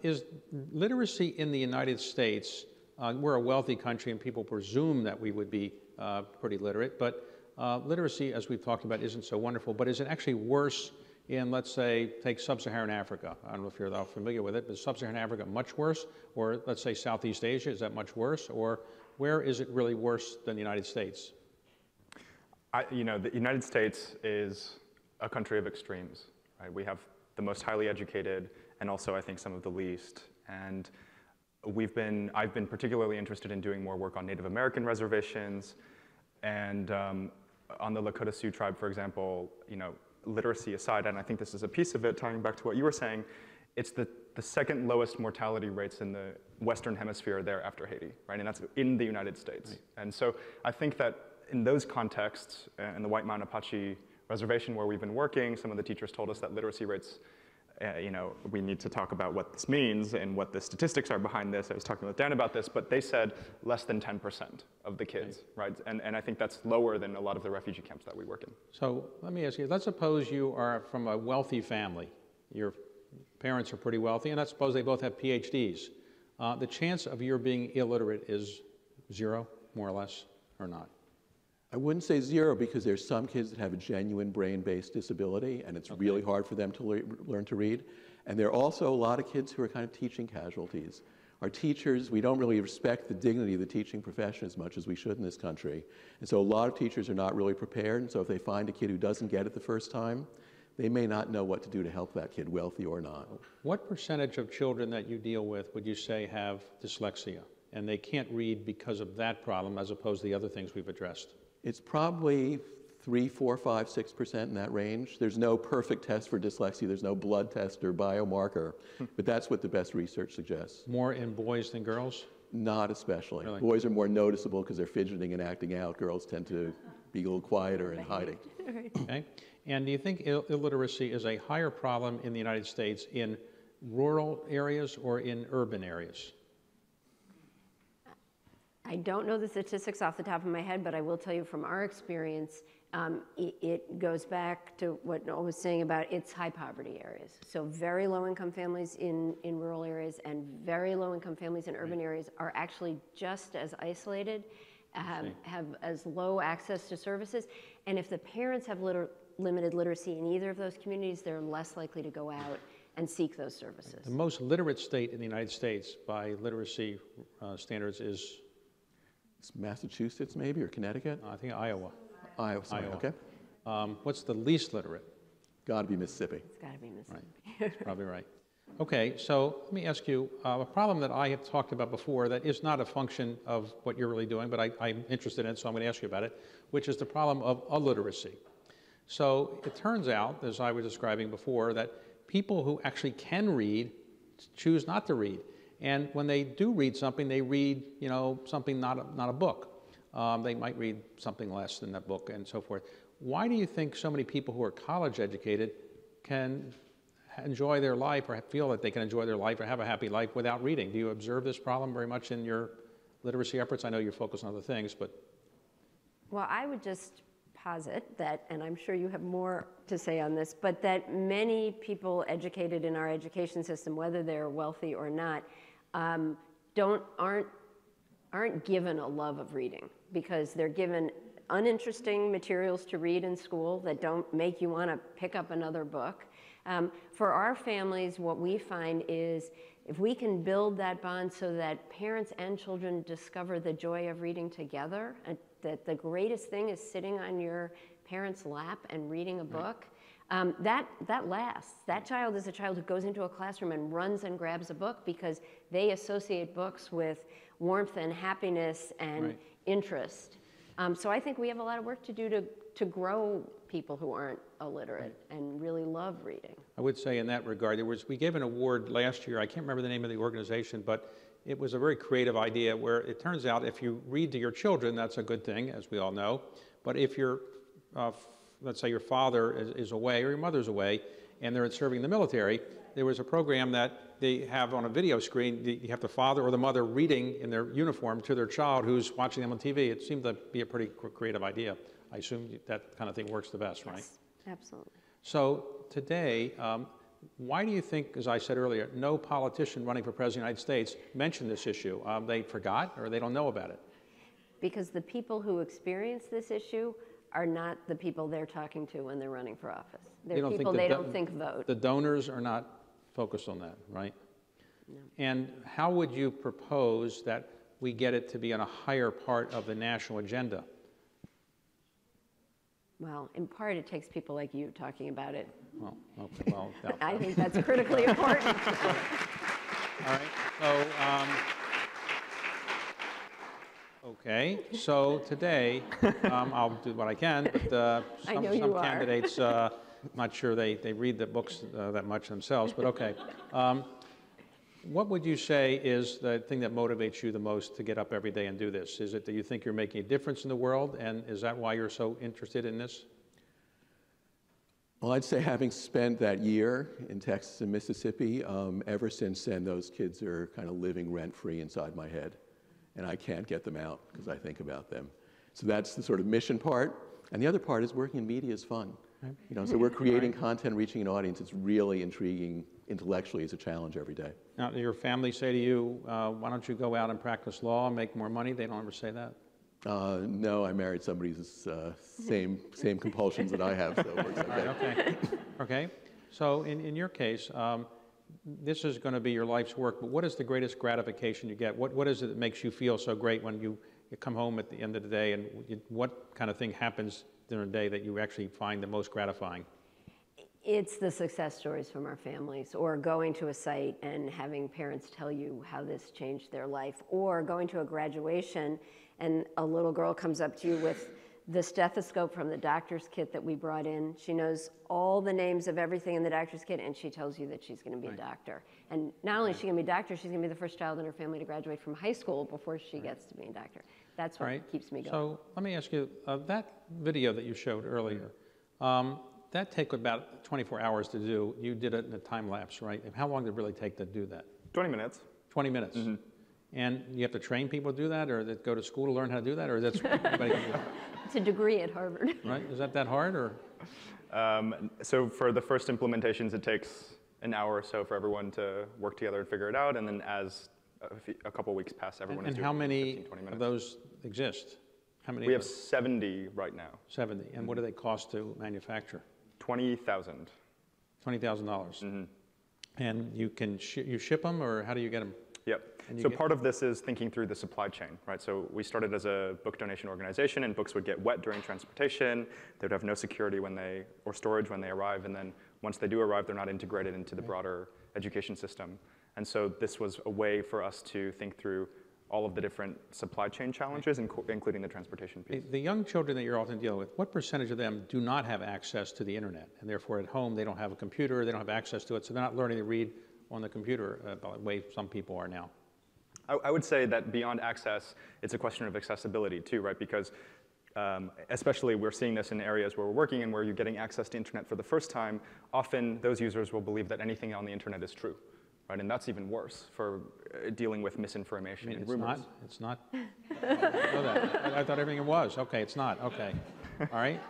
Speaker 16: Is literacy in the United States, we're a wealthy country and people presume that we would be pretty literate, but literacy, as we've talked about, isn't so wonderful. But is it actually worse in, let's say, take sub-Saharan Africa? I don't know if you're that familiar with it, but is sub-Saharan Africa much worse? Or let's say Southeast Asia, is that much worse? Or where is it really worse than the United States?
Speaker 1: You know, the United States is a country of extremes, right? We have the most highly educated and also, I think, some of the least. And I've been particularly interested in doing more work on Native American reservations and on the Lakota Sioux tribe, for example, you know, literacy aside, and I think this is a piece of it, tying back to what you were saying, it's the second lowest mortality rates in the Western Hemisphere there after Haiti, right? And that's in the United States. Right. And so I think that in those contexts, in the White Mountain Apache Reservation where we've been working, some of the teachers told us that literacy rates, you know, we need to talk about what this means and what the statistics are behind this. I was talking with Dan about this, but they said less than 10% of the kids, right? And I think that's lower than a lot of the refugee camps that we work in.
Speaker 16: So let me ask you, let's suppose you are from a wealthy family. Your parents are pretty wealthy, and let's suppose they both have PhDs. The chance of your being illiterate is 0, more or less, or not?
Speaker 20: I wouldn't say 0 because there's some kids that have a genuine brain-based disability and it's really hard for them to learn to read. And there are also a lot of kids who are kind of teaching casualties. Our teachers, we don't really respect the dignity of the teaching profession as much as we should in this country. And so a lot of teachers are not really prepared. And so if they find a kid who doesn't get it the first time, they may not know what to do to help that kid, wealthy or not.
Speaker 16: What percentage of children that you deal with would you say have dyslexia? And they can't read because of that problem as opposed to the other things we've addressed?
Speaker 20: It's probably 3, 4, 5, 6% in that range. There's no perfect test for dyslexia. There's no blood test or biomarker, but that's what the best research suggests.
Speaker 16: More in boys than girls?
Speaker 20: Not especially.
Speaker 16: Really?
Speaker 20: Boys are more noticeable because they're fidgeting and acting out. Girls tend to be a little quieter and hiding.
Speaker 16: Okay. And do you think illiteracy is a higher problem in the United States in rural areas or in urban areas?
Speaker 14: I don't know the statistics off the top of my head, but I will tell you from our experience, it goes back to what Noel was saying about its high poverty areas. So very low income families in rural areas and very low income families in urban areas are actually just as isolated, have as low access to services. And if the parents have limited literacy in either of those communities, they're less likely to go out and seek those services.
Speaker 16: The most literate state in the United States by literacy standards is?
Speaker 20: It's Massachusetts maybe, or Connecticut?
Speaker 16: I think Iowa.
Speaker 20: Iowa, sorry,
Speaker 16: Iowa.
Speaker 20: okay.
Speaker 16: What's the least literate?
Speaker 20: Got to be Mississippi.
Speaker 14: It's got to be Mississippi.
Speaker 16: Right. That's probably right. Okay, so let me ask you, a problem that I have talked about before that is not a function of what you're really doing, but I'm interested in it, so I'm going to ask you about it, which is the problem of illiteracy. So it turns out, as I was describing before, that people who actually can read choose not to read. And when they do read something, they read, you know, something not a book. They might read something less than that book and so forth. Why do you think so many people who are college educated can enjoy their life or feel that they can enjoy their life or have a happy life without reading? Do you observe this problem very much in your literacy efforts? I know you're focused on other things, but...
Speaker 14: Well, I would just posit that, and I'm sure you have more to say on this, but that many people educated in our education system, whether they're wealthy or not, aren't aren't given a love of reading because they're given uninteresting materials to read in school that don't make you want to pick up another book. For our families, what we find is if we can build that bond so that parents and children discover the joy of reading together, and that the greatest thing is sitting on your parent's lap and reading a book, that lasts. That child is a child who goes into a classroom and runs and grabs a book because they associate books with warmth and happiness and interest. So I think we have a lot of work to do to grow people who aren't illiterate and really love reading.
Speaker 16: I would say in that regard, we gave an award last year, I can't remember the name of the organization, but it was a very creative idea where it turns out if you read to your children, that's a good thing, as we all know. But if you're, let's say your father is away or your mother's away and they're serving in the military, there was a program that they have on a video screen. You have the father or the mother reading in their uniform to their child who's watching them on TV. It seemed to be a pretty creative idea. I assume that kind of thing works the best, right?
Speaker 14: Yes, absolutely.
Speaker 16: So today, why do you think, as I said earlier, no politician running for president of the United States mentioned this issue? They forgot or they don't know about it?
Speaker 14: Because the people who experience this issue are not the people they're talking to when they're running for office. They're people they don't think vote.
Speaker 16: The donors are not focused on that, right?
Speaker 14: No.
Speaker 16: And how would you propose that we get it to be on a higher part of the national agenda?
Speaker 14: Well, in part, it takes people like you talking about it.
Speaker 16: Well, okay, well, no.
Speaker 14: I think that's critically important.
Speaker 16: All right, so, okay, so today, I'll do what I can, but some candidates, I'm not sure they read the books that much themselves, but okay. What would you say is the thing that motivates you the most to get up every day and do this? Is it that you think you're making a difference in the world, and is that why you're so interested in this?
Speaker 20: Well, I'd say having spent that year in Texas and Mississippi, ever since then, those kids are kind of living rent-free inside my head, and I can't get them out because I think about them. So that's the sort of mission part, and the other part is working in media is fun. You know, so we're creating content, reaching an audience. It's really intriguing intellectually as a challenge every day.
Speaker 16: Now, do your family say to you, why don't you go out and practice law and make more money? They don't ever say that?
Speaker 20: No, I married somebody who's same compulsions that I have, so it works out.
Speaker 16: Right, okay. Okay. So in your case, this is going to be your life's work, but what is the greatest gratification you get? What is it that makes you feel so great when you come home at the end of the day, and what kind of thing happens during the day that you actually find the most gratifying?
Speaker 14: It's the success stories from our families, or going to a site and having parents tell you how this changed their life, or going to a graduation and a little girl comes up to you with the stethoscope from the doctor's kit that we brought in. She knows all the names of everything in the doctor's kit, and she tells you that she's going to be a doctor. And not only is she going to be a doctor, she's going to be the first child in her family to graduate from high school before she gets to be a doctor. That's what keeps me going.
Speaker 16: So let me ask you, that video that you showed earlier, that took about 24 hours to do. You did it in a time lapse, right? How long did it really take to do that?
Speaker 1: 20 minutes.
Speaker 16: 20 minutes. Mm-hmm. And you have to train people to do that, or that go to school to learn how to do that, or that's anybody can do that?
Speaker 14: It's a degree at Harvard.
Speaker 16: Right? Is that hard, or?
Speaker 1: So for the first implementations, it takes an hour or so for everyone to work together and figure it out, and then as a couple weeks pass, everyone is doing 15, 20 minutes.
Speaker 16: And how many of those exist? How many?
Speaker 1: We have 70 right now.
Speaker 16: 70. And what do they cost to manufacture?
Speaker 1: $20,000.
Speaker 16: $20,000. Mm-hmm. And you ship them, or how do you get them?
Speaker 1: Yep. So part of this is thinking through the supply chain, right? So we started as a book donation organization, and books would get wet during transportation. They would have no security or storage when they arrive, and then once they do arrive, they're not integrated into the broader education system. And so this was a way for us to think through all of the different supply chain challenges, including the transportation piece.
Speaker 16: The young children that you're often dealing with, what percentage of them do not have access to the internet? And therefore at home, they don't have a computer, they don't have access to it, so they're not learning to read on the computer the way some people are now.
Speaker 1: I would say that beyond access, it's a question of accessibility too, right? Because especially we're seeing this in areas where we're working and where you're getting access to internet for the first time, often those users will believe that anything on the internet is true, right? And that's even worse for dealing with misinformation and rumors.
Speaker 16: It's not? I know that. I thought everything was. Okay, it's not. Okay. All right.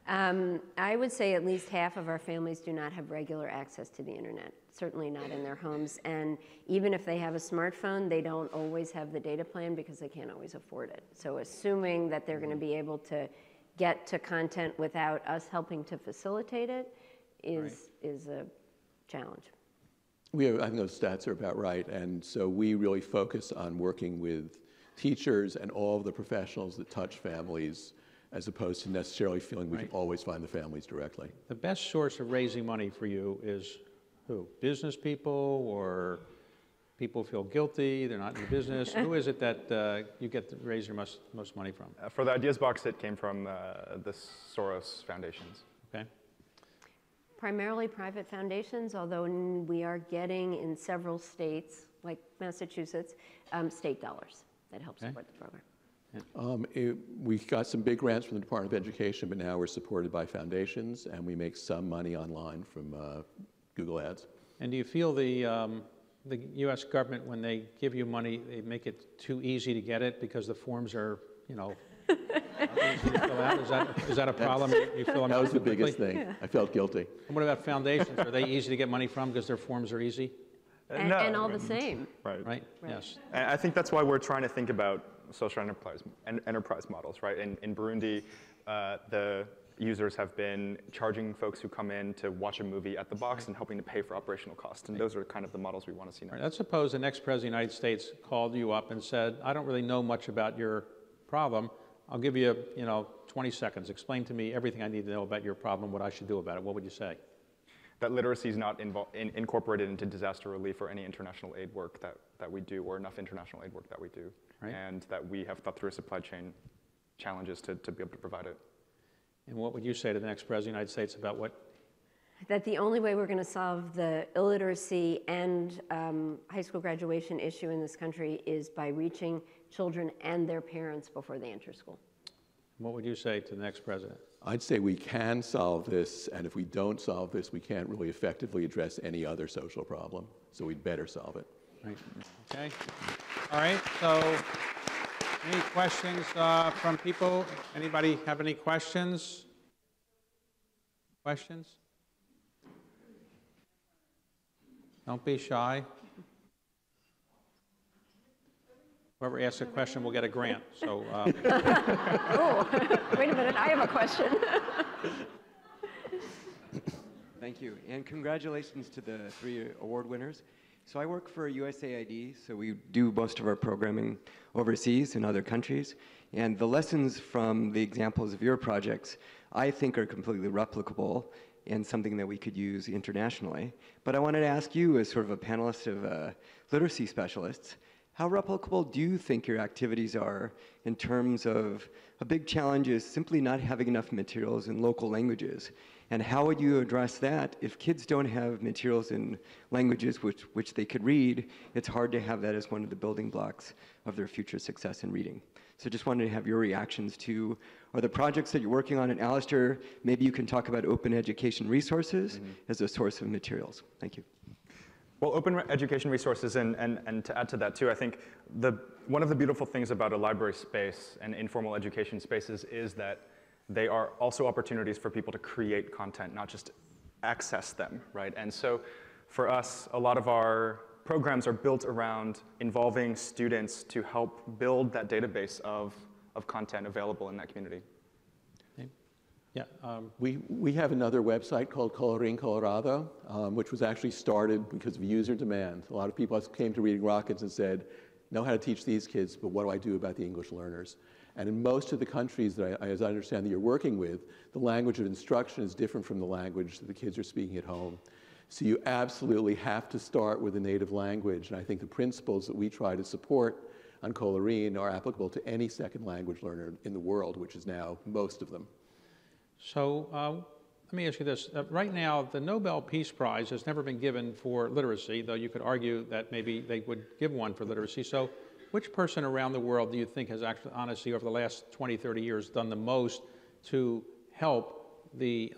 Speaker 14: I would say at least half of our families do not have regular access to the internet, certainly not in their homes. And even if they have a smartphone, they don't always have the data plan because they can't always afford it. So assuming that they're going to be able to get to content without us helping to facilitate it is a challenge.
Speaker 20: I think those stats are about right. And so we really focus on working with teachers and all of the professionals that touch families, as opposed to necessarily feeling we can always find the families directly.
Speaker 16: The best source of raising money for you is who? Business people, or people feel guilty, they're not in the business? Who is it that you get to raise your most money from?
Speaker 1: For the Ideas Box, it came from the Soros foundations.
Speaker 16: Okay.
Speaker 14: Primarily private foundations, although we are getting in several states, like Massachusetts, state dollars that help support the program.
Speaker 20: We got some big grants from the Department of Education, but now we're supported by foundations, and we make some money online from Google Ads.
Speaker 16: And do you feel the U.S. government, when they give you money, they make it too easy to get it because the forms are, you know, easy to fill out? Is that a problem? You fill them
Speaker 20: that was the
Speaker 16: quickly?
Speaker 20: biggest thing. Yeah. I felt guilty.
Speaker 16: And what about foundations? Are they easy to get money from because their forms are easy?
Speaker 14: And,
Speaker 1: No,
Speaker 14: and all the same.
Speaker 1: Right.
Speaker 16: Yes.
Speaker 1: And I think that's why we're trying to think about social enterprise models, right? In Burundi, the users have been charging folks who come in to watch a movie at the box and helping to pay for operational costs. And those are kind of the models we want to see now.
Speaker 16: Right. Let's suppose the next president of the United States called you up and said, I don't really know much about your problem. I'll give you, 20 seconds. Explain to me everything I need to know about your problem, what I should do about it. What would you say?
Speaker 1: That literacy is not incorporated into disaster relief or any international aid work that we do, or enough international aid work that we do, and that we have thought through supply chain challenges to be able to provide it.
Speaker 16: And what would you say to the next president of the United States about what?
Speaker 14: That the only way we're going to solve the illiteracy and high school graduation issue in this country is by reaching children and their parents before they enter school.
Speaker 16: What would you say to the next president?
Speaker 20: I'd say we can solve this, and if we don't solve this, we can't really effectively address any other social problem. So we'd better solve it.
Speaker 16: Right. Okay. All right. So, any questions from people? Anybody have any questions? Questions? Don't be shy. Whoever asks a question will get a grant. So.
Speaker 14: Oh, wait a minute, I have a question.
Speaker 3: Thank you, and congratulations to the 3 award winners. So I work for USAID, so we do most of our programming overseas in other countries, and the lessons from the examples of your projects I think are completely replicable and something that we could use internationally. But I wanted to ask you, as sort of a panelist of literacy specialists, how replicable do you think your activities are in terms of a big challenge is simply not having enough materials in local languages? And how would you address that? If kids don't have materials in languages which they could read, it's hard to have that as one of the building blocks of their future success in reading. So just wanted to have your reactions to, are the projects that you're working on, and Alistair, maybe you can talk about open education resources as a source of materials. Thank you.
Speaker 1: Well, open education resources, and to add to that too, I think one of the beautiful things about a library space and informal education spaces is that they are also opportunities for people to create content, not just access them, right? And so for us, a lot of our programs are built around involving students to help build that database of content available in that community.
Speaker 16: Yeah,
Speaker 20: we have another website called Colorín Colorado, which was actually started because of user demand. A lot of people came to Reading Rockets and said, know how to teach these kids, but what do I do about the English learners? And in most of the countries that as I understand that you're working with, the language of instruction is different from the language that the kids are speaking at home. So you absolutely have to start with a native language. And I think the principles that we try to support on Colorín are applicable to any second language learner in the world, which is now most of them.
Speaker 16: So let me ask you this. Right now, the Nobel Peace Prize has never been given for literacy, though you could argue that maybe they would give one for literacy. So which person around the world do you think has actually, honestly, over the last 20, 30 years, done the most to help the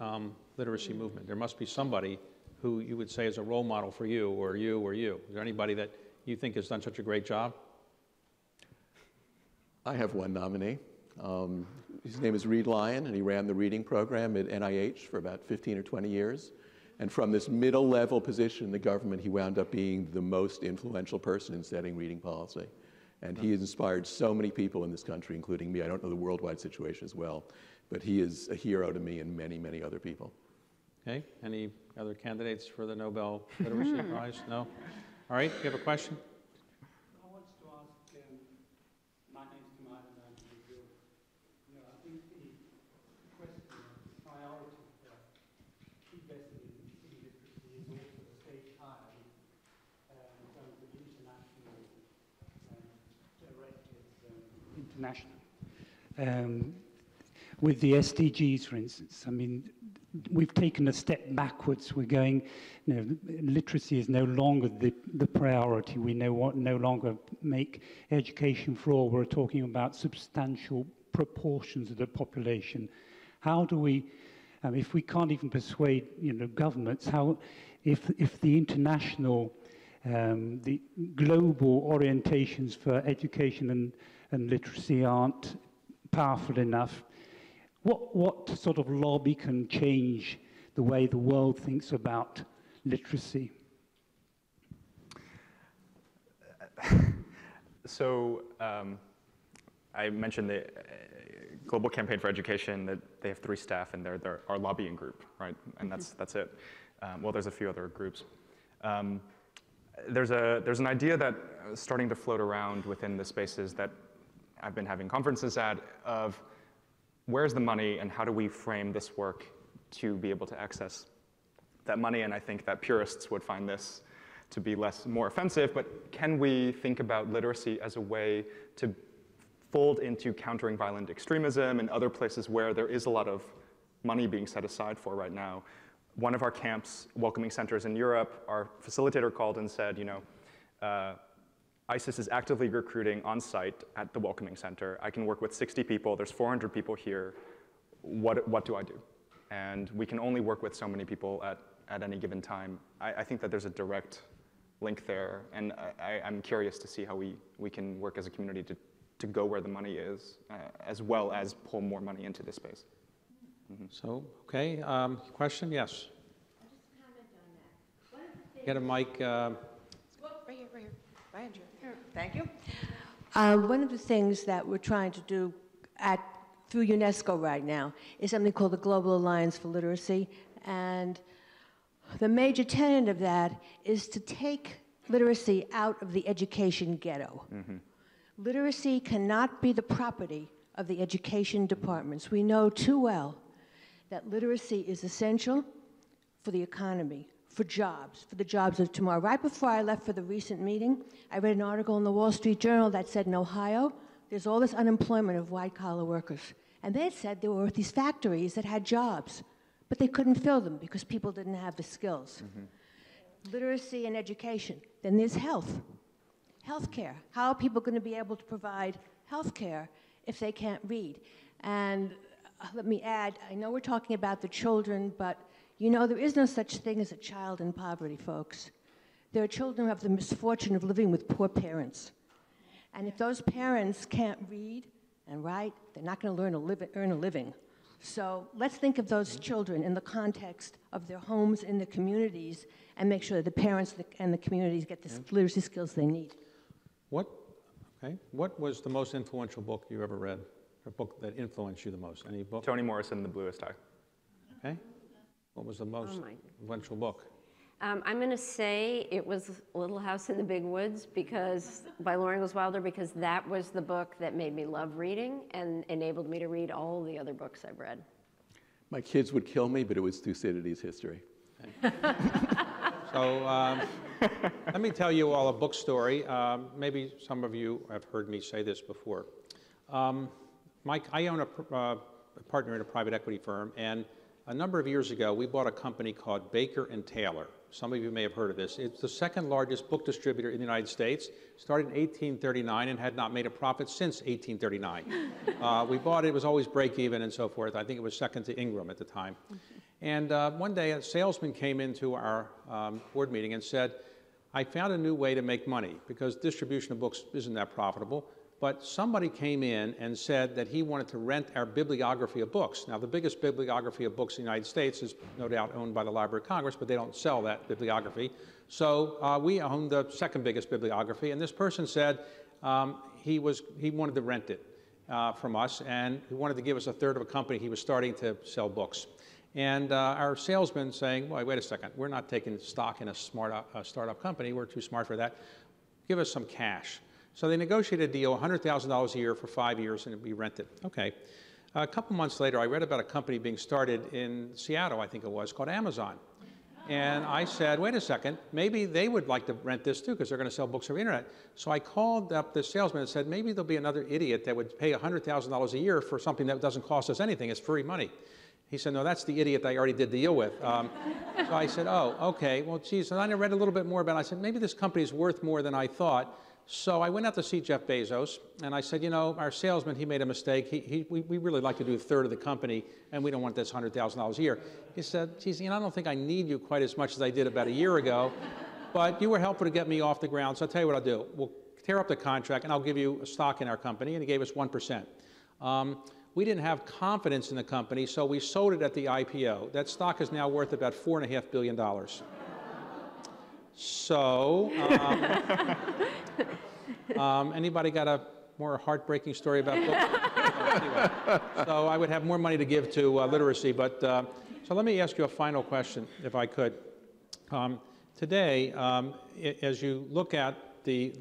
Speaker 16: literacy movement? There must be somebody who you would say is a role model for you, or you, or you. Is there anybody that you think has done such a great job?
Speaker 20: I have one nominee. His name is Reed Lyon, and he ran the reading program at NIH for about 15 or 20 years. And from this middle-level position in the government, he wound up being the most influential person in setting reading policy. And he has inspired so many people in this country, including me. I don't know the worldwide situation as well, but he is a hero to me and many, many other people.
Speaker 16: Okay, any other candidates for the Nobel Literacy Prize? No? All right, you have a question?
Speaker 4: I want to ask, my name's Kamal and I'm from Brazil. You know, I think the question of priority for investing in literacy is also a stage higher in terms of international directives, international. With the SDGs, for instance, I mean, we've taken a step backwards. We're going, you know, literacy is no longer the priority. We no longer make education for all. We're talking about substantial proportions of the population. How do we, if we can't even persuade, you know, governments, how, if the international, the global orientations for education and literacy aren't powerful enough, what sort of lobby can change the way the world thinks about literacy?
Speaker 1: So I mentioned the Global Campaign for Education, that they have 3 staff and they're our lobbying group, right? And that's it. Well, there's a few other groups. There's an idea that is starting to float around within the spaces that I've been having conferences at of where's the money and how do we frame this work to be able to access that money? And I think that purists would find this to be more offensive, but can we think about literacy as a way to fold into countering violent extremism and other places where there is a lot of money being set aside for right now? One of our camps, welcoming centers in Europe, our facilitator called and said, you know, ISIS is actively recruiting on site at the welcoming center. I can work with 60 people. There's 400 people here. What do I do? And we can only work with so many people at any given time. I think that there's a direct link there, and I'm curious to see how we can work as a community to go where the money is, as well as pull more money into this space. Mm-hmm.
Speaker 16: So, okay, question? Yes. Get a mic.
Speaker 6: Right here. Behind you. Thank you. One of the things that we're trying to do through UNESCO right now is something called the Global Alliance for Literacy, and the major tenet of that is to take literacy out of the education ghetto. Mm-hmm. Literacy cannot be the property of the education departments. We know too well that literacy is essential for the economy, for the jobs of tomorrow. Right before I left for the recent meeting, I read an article in the Wall Street Journal that said in Ohio, there's all this unemployment of white-collar workers. And they had said there were these factories that had jobs, but they couldn't fill them because people didn't have the skills. Mm-hmm. Literacy and education. Then there's health. Healthcare. How are people going to be able to provide healthcare if they can't read? And let me add, I know we're talking about the children, but you know, there is no such thing as a child in poverty, folks. There are children who have the misfortune of living with poor parents. And if those parents can't read and write, they're not going to earn a living. So let's think of those children in the context of their homes in the communities and make sure that the parents and the communities get the literacy skills they need.
Speaker 16: What was the most influential book you ever read? Or book that influenced you the most? Any book?
Speaker 1: Toni Morrison, The Bluest Eye.
Speaker 16: Okay. What was the most influential book?
Speaker 14: I'm going to say it was Little House in the Big Woods by Lauren Ingalls Wilder, because that was the book that made me love reading and enabled me to read all the other books I've read.
Speaker 20: My kids would kill me, but it was Thucydides' History.
Speaker 16: So let me tell you all a book story. Maybe some of you have heard me say this before. Mike, I own a partner in a private equity firm, and a number of years ago, we bought a company called Baker & Taylor. Some of you may have heard of this. It's the second largest book distributor in the United States. Started in 1839 and had not made a profit since 1839. We bought it. It was always break even and so forth. I think it was second to Ingram at the time. And one day, a salesman came into our board meeting and said, I found a new way to make money because distribution of books isn't that profitable. but somebody came in and said that he wanted to rent our bibliography of books. Now, the biggest bibliography of books in the United States is no doubt owned by the Library of Congress, but they don't sell that bibliography. So we own the second biggest bibliography, and this person said he wanted to rent it from us, and he wanted to give us a third of a company he was starting to sell books. And our salesman saying, well, wait a second, we're not taking stock in a startup company, we're too smart for that, give us some cash. So they negotiated a deal, $100,000 a year for 5 years, and it'd be rented. Okay. A couple months later, I read about a company being started in Seattle, I think it was, called Amazon. And I said, wait a second, maybe they would like to rent this too, because they're going to sell books over the internet. So I called up the salesman and said, maybe there'll be another idiot that would pay $100,000 a year for something that doesn't cost us anything. It's free money. He said, no, that's the idiot I already did the deal with. So I said, oh, okay, well, geez. And I read a little bit more about it. I said, maybe this company is worth more than I thought. So I went out to see Jeff Bezos, and I said, you know, our salesman, he made a mistake. We really like to do a third of the company, and we don't want this $100,000 a year. He said, geez, you know, I don't think I need you quite as much as I did about a year ago, but you were helpful to get me off the ground, so I'll tell you what I'll do. We'll tear up the contract, and I'll give you a stock in our company, and he gave us 1%. We didn't have confidence in the company, so we sold it at the IPO. That stock is now worth about $4.5 billion. So, anybody got a more heartbreaking story about books? Anyway, so I would have more money to give to literacy, but so let me ask you a final question, if I could. Today, as you look at the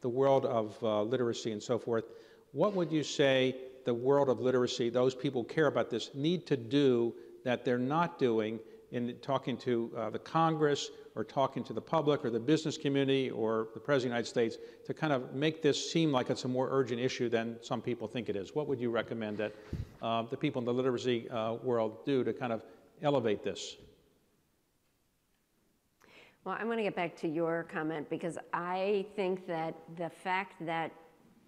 Speaker 16: world of literacy and so forth, what would you say the world of literacy, those people who care about this, need to do that they're not doing in talking to the Congress or talking to the public or the business community or the President of the United States to kind of make this seem like it's a more urgent issue than some people think it is? What would you recommend that the people in the literacy world do to kind of elevate this?
Speaker 14: Well, I'm going to get back to your comment because I think that the fact that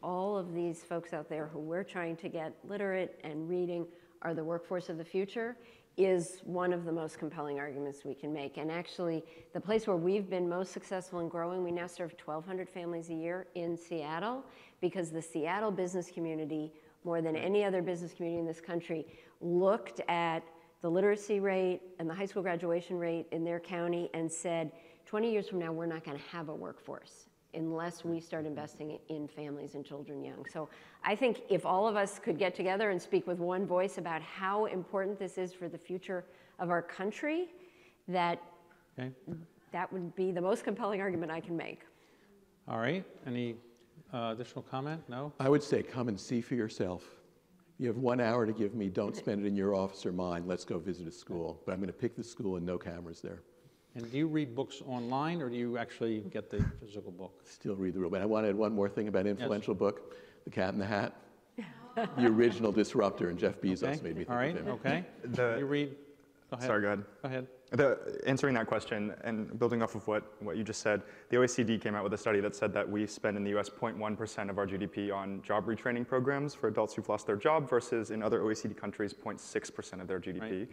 Speaker 14: all of these folks out there who we're trying to get literate and reading are the workforce of the future is one of the most compelling arguments we can make. And actually, the place where we've been most successful in growing, we now serve 1,200 families a year in Seattle because the Seattle business community, more than any other business community in this country, looked at the literacy rate and the high school graduation rate in their county and said, 20 years from now, we're not going to have a workforce unless we start investing in families and children young. So I think if all of us could get together and speak with one voice about how important this is for the future of our country, that would be the most compelling argument I can make.
Speaker 16: All right. Any additional comment? No?
Speaker 20: I would say come and see for yourself. You have 1 hour to give me. Don't spend it in your office or mine. Let's go visit a school. But I'm going to pick the school and no cameras there.
Speaker 16: And do you read books online, or do you actually get the physical book?
Speaker 20: Still read the real book. I want to add one more thing about an influential book, The Cat in the Hat. The original disruptor, and Jeff Bezos made me think of him.
Speaker 16: Okay. You read? Go ahead.
Speaker 1: Sorry, go ahead.
Speaker 16: Go ahead.
Speaker 1: Answering that question and building off of what you just said, the OECD came out with a study that said that we spend in the US 0.1% of our GDP on job retraining programs for adults who've lost their job versus in other OECD countries 0.6% of their GDP. Right.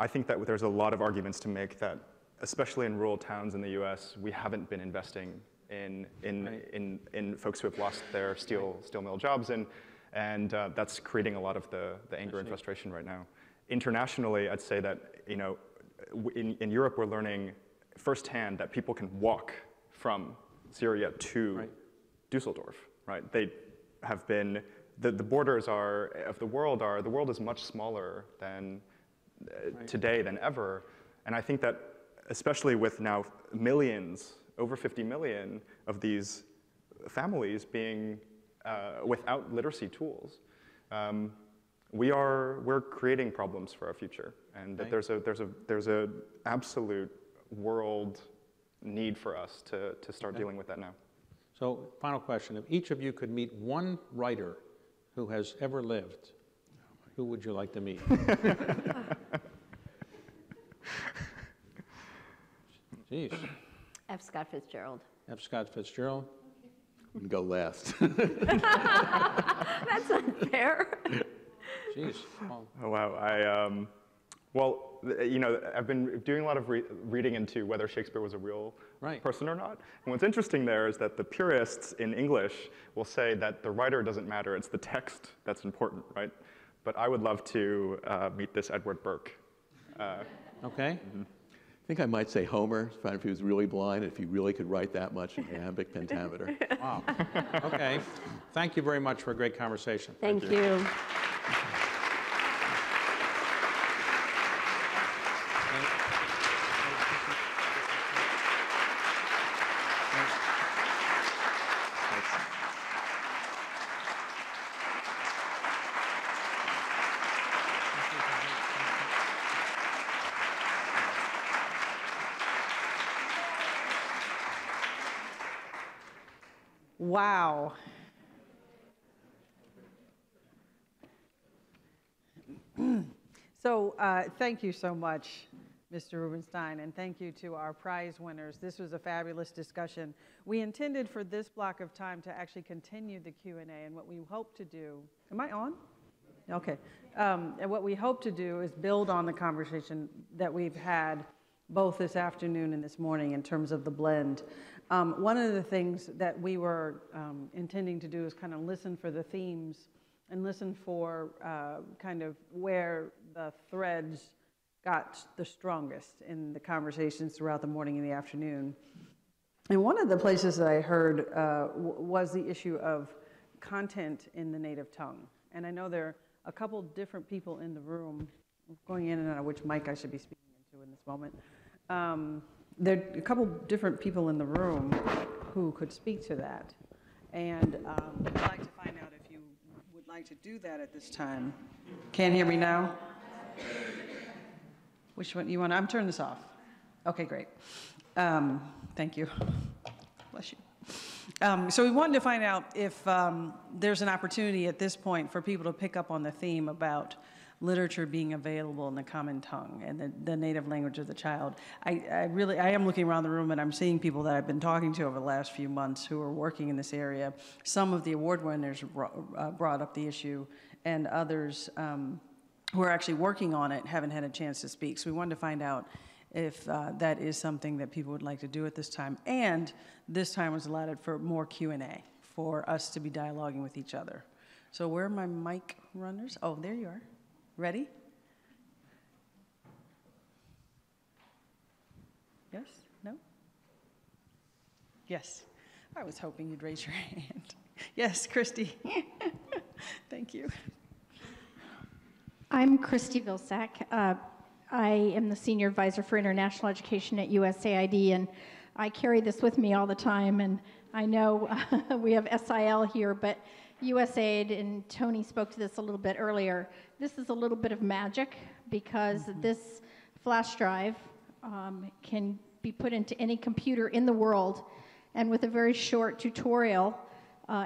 Speaker 1: I think that there's a lot of arguments to make that, especially in rural towns in the US, we haven't been investing in folks who have lost their steel mill jobs, and that's creating a lot of the anger and frustration right now. Internationally, I'd say that in Europe we're learning firsthand that people can walk from Syria to Dusseldorf. Right? They have been the borders of the world is much smaller than today than ever, and I think that, especially with now millions, over 50 million of these families being without literacy tools, we're creating problems for our future, and that there's a absolute world need for us to start dealing with that now.
Speaker 16: So, final question: if each of you could meet one writer who has ever lived, who would you like to meet? Jeez.
Speaker 14: F. Scott Fitzgerald.
Speaker 16: F. Scott Fitzgerald.
Speaker 20: I'm going to go last.
Speaker 14: That's unfair.
Speaker 16: Jeez.
Speaker 1: Oh, wow. Well, I've been doing a lot of reading into whether Shakespeare was a real person or not. And what's interesting there is that the purists in English will say that the writer doesn't matter, it's the text that's important, right? But I would love to meet this Edward Burke.
Speaker 16: Okay.
Speaker 20: I think I might say Homer, if he was really blind, if he really could write that much in iambic pentameter.
Speaker 16: Wow. Okay. Thank you very much for a great conversation.
Speaker 14: Thank you.
Speaker 2: Wow. So thank you so much, Mr. Rubenstein, and thank you to our prize winners. This was a fabulous discussion. We intended for this block of time to actually continue the Q&A, and what we hope to do, am I on? Okay. And what we hope to do is build on the conversation that we've had both this afternoon and this morning in terms of the blend. One of the things that we were intending to do is kind of listen for the themes and listen for kind of where the threads got the strongest in the conversations throughout the morning and the afternoon. And one of the places that I heard was the issue of content in the native tongue. And I know there are a couple different people in the room, going in and out of which mic I should be speaking into in this moment. There are a couple different people in the room who could speak to that. And I'd like to find out if you would like to do that at this time. Can't hear me now? Which one you want? I'm turning this off. Okay, great. Thank you. Bless you. So we wanted to find out if there's an opportunity at this point for people to pick up on the theme about literature being available in the common tongue and the native language of the child. I am looking around the room and I'm seeing people that I've been talking to over the last few months who are working in this area. Some of the award winners brought up the issue, and others who are actually working on it haven't had a chance to speak. So we wanted to find out if that is something that people would like to do at this time. And this time was allotted for more Q&A, for us to be dialoguing with each other. So where are my mic runners? Oh, there you are. Ready? Yes? No? Yes. I was hoping you'd raise your hand. Yes, Christy. Thank you.
Speaker 7: I'm Christy Vilsack. I am the Senior Advisor for International Education at USAID, and I carry this with me all the time. And I know we have SIL here, but USAID, and Tony spoke to this a little bit earlier, this is a little bit of magic because this flash drive can be put into any computer in the world, and with a very short tutorial,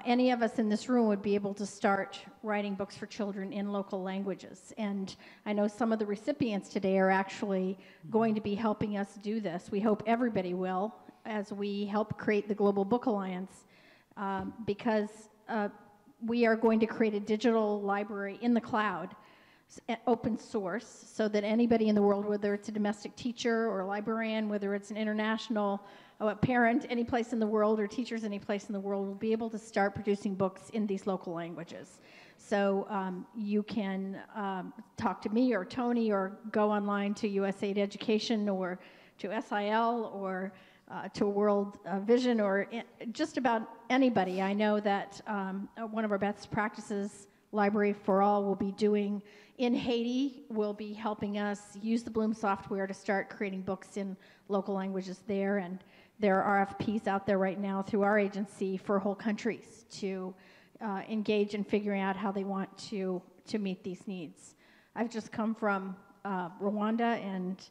Speaker 7: any of us in this room would be able to start writing books for children in local languages. And I know some of the recipients today are actually going to be helping us do this. We hope everybody will, as we help create the Global Book Alliance, because we are going to create a digital library in the cloud, open source, so that anybody in the world, whether it's a domestic teacher or a librarian, whether it's an international parent any place in the world or teachers any place in the world, will be able to start producing books in these local languages. So you can talk to me or Tony, or go online to USAID Education or to SIL or to World Vision, or just about anybody. I know that one of our best practices, Library for All, will be doing in Haiti, will be helping us use the Bloom software to start creating books in local languages there. And there are RFPs out there right now through our agency for whole countries to engage in figuring out how they want to meet these needs. I've just come from Rwanda and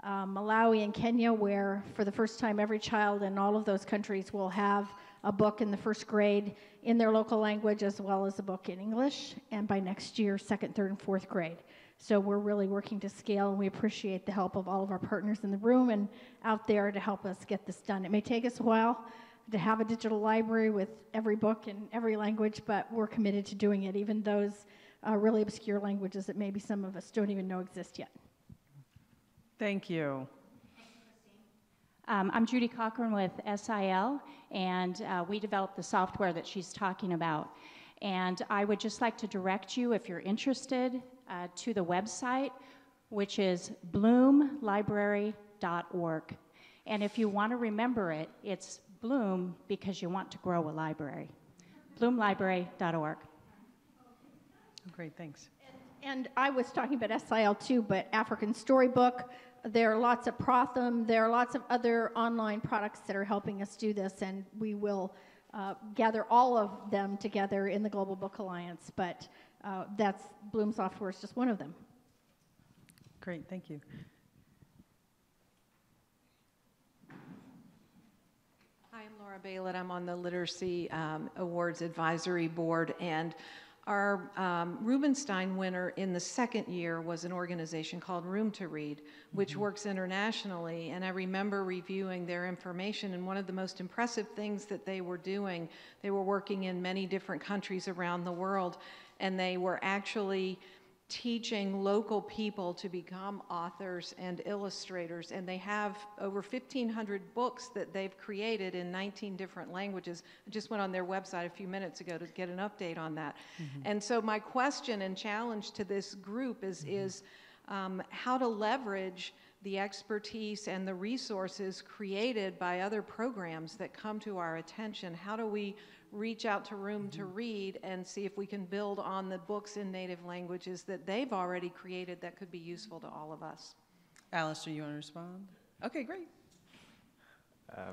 Speaker 7: Malawi and Kenya, where for the first time every child in all of those countries will have a book in the first grade in their local language, as well as a book in English, and by next year, second, third, and fourth grade. So we're really working to scale, and we appreciate the help of all of our partners in the room and out there to help us get this done. It may take us a while to have a digital library with every book in every language, but we're committed to doing it, even those really obscure languages that maybe some of us don't even know exist yet.
Speaker 2: Thank you.
Speaker 5: I'm Judy Cochran with SIL, and we developed the software that she's talking about. And I would just like to direct you, if you're interested, to the website, which is bloomlibrary.org. And if you want to remember it, it's Bloom because you want to grow a library. bloomlibrary.org.
Speaker 2: Great, thanks.
Speaker 7: And I was talking about SIL too, but African Storybook, there are lots of Protham, there are lots of other online products that are helping us do this, and we will gather all of them together in the Global Book Alliance, but that's Bloom Software is just one of them.
Speaker 2: Great, thank you.
Speaker 9: Hi, I'm Laura Baylett. I'm on the Literacy Awards Advisory Board, and our Rubenstein winner in the second year was an organization called Room to Read, which works internationally, and I remember reviewing their information, and one of the most impressive things that they were doing, they were working in many different countries around the world, and they were actually teaching local people to become authors and illustrators, and they have over 1,500 books that they've created in 19 different languages. I just went on their website a few minutes ago to get an update on that. And so my question and challenge to this group is how to leverage the expertise and the resources created by other programs that come to our attention. How do we reach out to Room to Read and see if we can build on the books in native languages that they've already created that could be useful to all of us?
Speaker 2: Alistair, you want to respond? Okay, great.
Speaker 1: I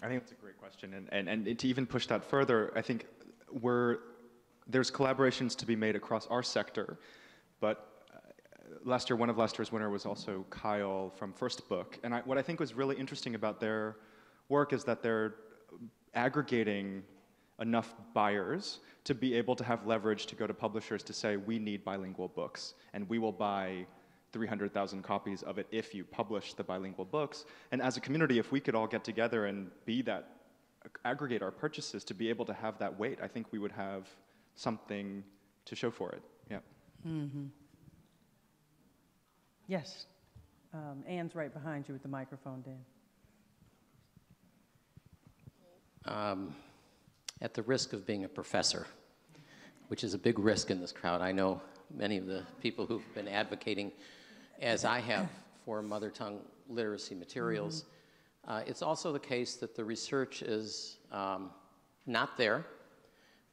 Speaker 1: think that's a great question. And to even push that further, I think there's collaborations to be made across our sector, but last year, one of last year's winner was also Kyle from First Book. And what I think was really interesting about their work is that they're aggregating enough buyers to be able to have leverage to go to publishers to say, we need bilingual books, and we will buy 300,000 copies of it if you publish the bilingual books. And as a community, if we could all get together and aggregate our purchases to be able to have that weight, I think we would have something to show for it. Yeah.
Speaker 2: Mm-hmm. Yes. Anne's right behind you with the microphone, Dan.
Speaker 19: At the risk of being a professor, which is a big risk in this crowd, I know many of the people who've been advocating, as I have, for mother tongue literacy materials. It's also the case that the research is not there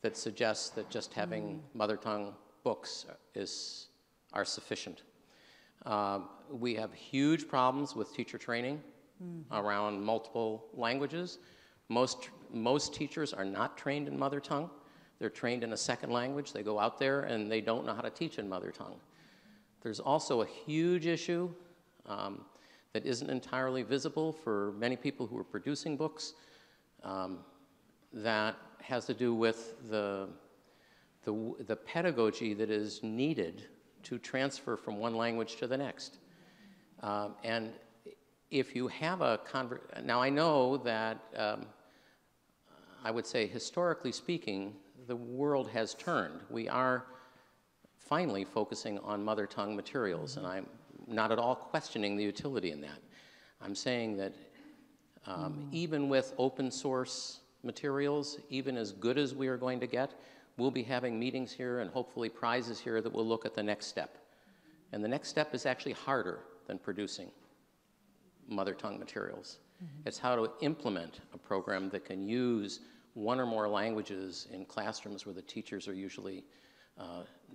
Speaker 19: that suggests that just having mother tongue books are sufficient. We have huge problems with teacher training around multiple languages. Most teachers are not trained in mother tongue. They're trained in a second language. They go out there and they don't know how to teach in mother tongue. There's also a huge issue that isn't entirely visible for many people who are producing books that has to do with the pedagogy that is needed to transfer from one language to the next. And if you have now I know that I would say historically speaking, the world has turned. We are finally focusing on mother tongue materials, and I'm not at all questioning the utility in that. I'm saying that even with open source materials, even as good as we are going to get, we'll be having meetings here and hopefully prizes here that will look at the next step. And the next step is actually harder than producing mother tongue materials. It's how to implement a program that can use one or more languages in classrooms where the teachers are usually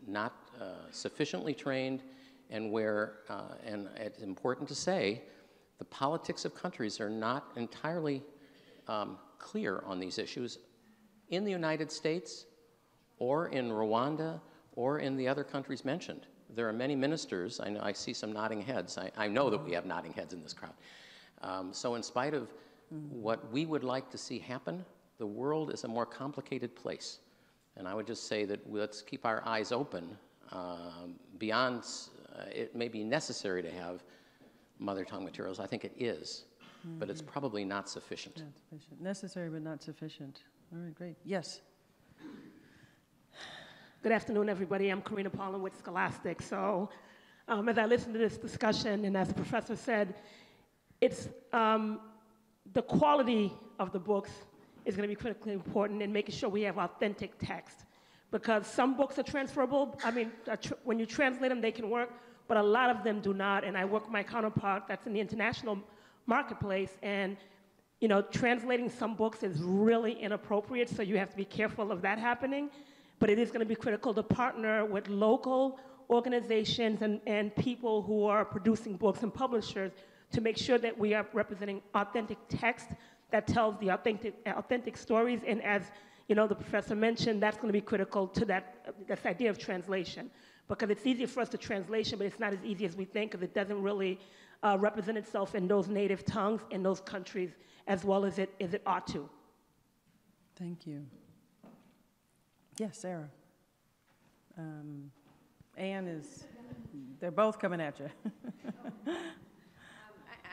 Speaker 19: not sufficiently trained, and where, and it's important to say, the politics of countries are not entirely clear on these issues in the United States or in Rwanda or in the other countries mentioned. There are many ministers, I see some nodding heads. I know that we have nodding heads in this crowd. So in spite of what we would like to see happen, the world is a more complicated place. And I would just say that let's keep our eyes open beyond, it may be necessary to have mother tongue materials. I think it is, but it's probably not sufficient.
Speaker 2: Not sufficient. Necessary, but not sufficient. All right, great. Yes.
Speaker 10: Good afternoon, everybody. I'm Karina Paulin with Scholastic. So
Speaker 23: As I listened to this discussion, and as the professor said, it's the quality of the books is going to be critically important in making sure we have authentic text. Because some books are transferable. I mean, when you translate them, they can work, but a lot of them do not. And I work with my counterpart that's in the international marketplace, and you know, translating some books is really inappropriate, so you have to be careful of that happening. But it is going to be critical to partner with local organizations and people who are producing books and publishers to make sure that we are representing authentic text that tells the authentic stories. And as you know, the professor mentioned, that's going to be critical to this idea of translation. Because it's easier for us to translation, but it's not as easy as we think, because it doesn't really represent itself in those native tongues in those countries as well as it ought to.
Speaker 2: Thank you. Yes, Sarah. Anne they're both coming at you.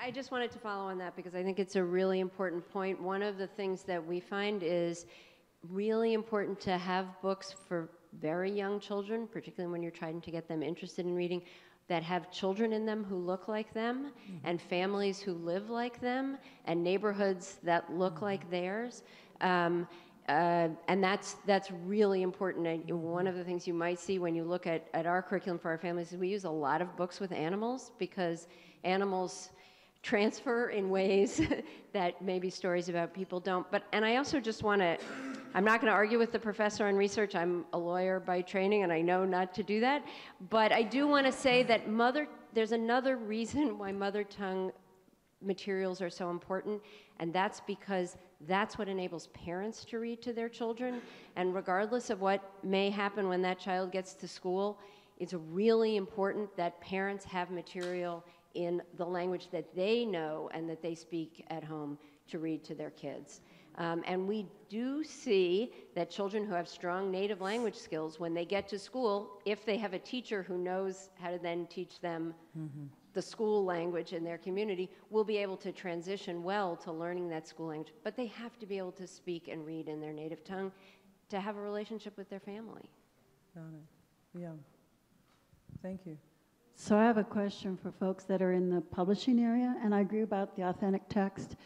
Speaker 14: I just wanted to follow on that because I think it's a really important point. One of the things that we find is really important to have books for very young children, particularly when you're trying to get them interested in reading, that have children in them who look like them, and families who live like them, and neighborhoods that look like theirs. And that's really important. And one of the things you might see when you look at our curriculum for our families is we use a lot of books with animals, because animals transfer in ways that maybe stories about people don't. And I also just want to, I'm not going to argue with the professor on research. I'm a lawyer by training, and I know not to do that. But I do want to say that there's another reason why mother tongue materials are so important, and that's because that's what enables parents to read to their children. And regardless of what may happen when that child gets to school, it's really important that parents have material in the language that they know and that they speak at home to read to their kids. And we do see that children who have strong native language skills, when they get to school, if they have a teacher who knows how to then teach them the school language in their community, will be able to transition well to learning that school language. But they have to be able to speak and read in their native tongue to have a relationship with their family.
Speaker 2: Got it. Yeah. Thank you.
Speaker 10: So I have a question for folks that are in the publishing area, and I agree about the authentic text.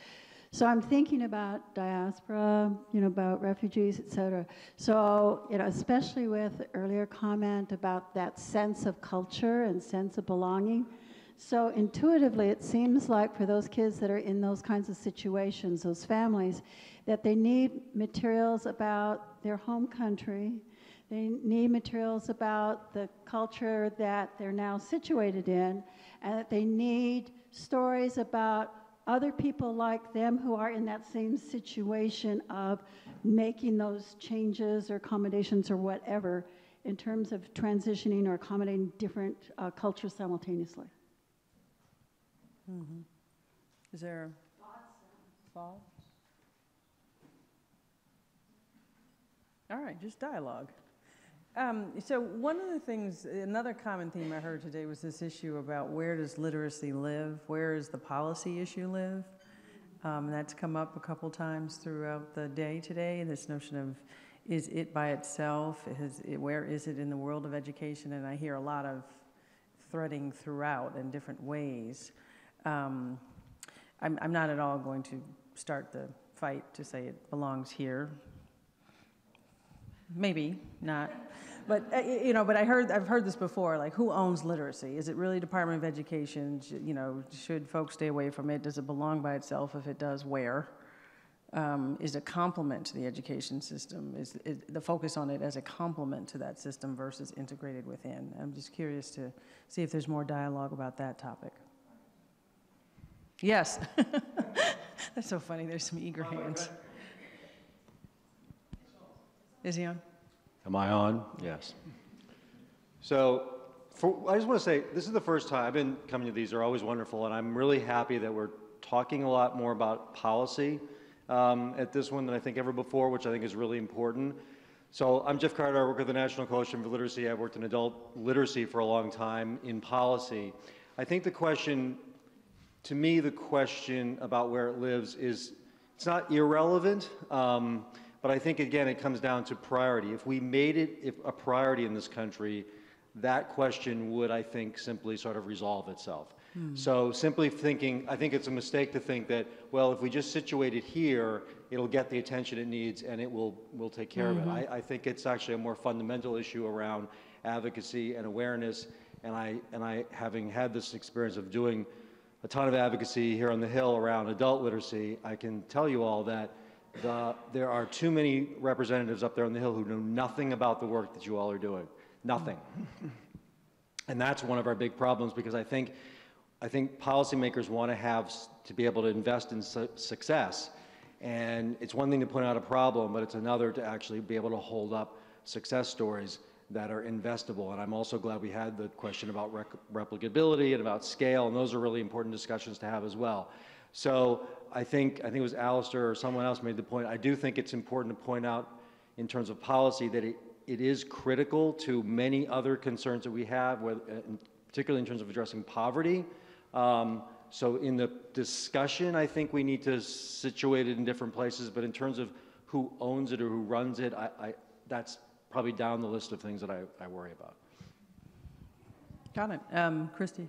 Speaker 10: So I'm thinking about diaspora, about refugees, et cetera. So, especially with the earlier comment about that sense of culture and sense of belonging. So intuitively, it seems like for those kids that are in those kinds of situations, those families, that they need materials about their home country. They need materials about the culture that they're now situated in, and that they need stories about other people like them who are in that same situation of making those changes or accommodations or whatever in terms of transitioning or accommodating different cultures simultaneously.
Speaker 2: Mm-hmm. Is there thoughts? All right, just dialogue. So one of the things, another common theme I heard today was this issue about where does literacy live? Where does the policy issue live? That's come up a couple times throughout the day today, this notion of, is it by itself? Where is it in the world of education? And I hear a lot of threading throughout in different ways. I'm not at all going to start the fight to say it belongs here. Maybe not, but but I've heard this before. Like, who owns literacy? Is it really Department of Education? Should folks stay away from it? Does it belong by itself? If it does, where? Is it a complement to the education system? Is the focus on it as a complement to that system versus integrated within? I'm just curious to see if there's more dialogue about that topic. Yes, that's so funny. There's some eager hands. Is he on?
Speaker 11: Am I on? Yes. So I just want to say, this is the first time I've been coming to these. They're always wonderful, and I'm really happy that we're talking a lot more about policy at this one than I think ever before, which I think is really important. So I'm Jeff Carter. I work with the National Coalition for Literacy. I've worked in adult literacy for a long time in policy. I think the question, to me, the question about where it lives is, it's not irrelevant, but I think, again, it comes down to priority. If we made it a priority in this country that question would, I think, simply sort of resolve itself.
Speaker 2: Hmm.
Speaker 11: So simply thinking, I think it's a mistake to think that, well, if we just situate it here, it'll get the attention it needs and we'll take care of it. I think it's actually a more fundamental issue around advocacy and awareness. And I, having had this experience of doing a ton of advocacy here on the Hill around adult literacy, I can tell you all that there are too many representatives up there on the Hill who know nothing about the work that you all are doing. Nothing. And that's one of our big problems, because I think policymakers want to be able to invest in success. And it's one thing to point out a problem, but it's another to actually be able to hold up success stories that are investable. And I'm also glad we had the question about replicability and about scale, and those are really important discussions to have as well. So I think it was Alistair or someone else made the point. I do think it's important to point out in terms of policy that it is critical to many other concerns that we have, particularly in terms of addressing poverty. So in the discussion, I think we need to situate it in different places, but in terms of who owns it or who runs it, that's probably down the list of things that I worry about.
Speaker 2: Got it. Christy.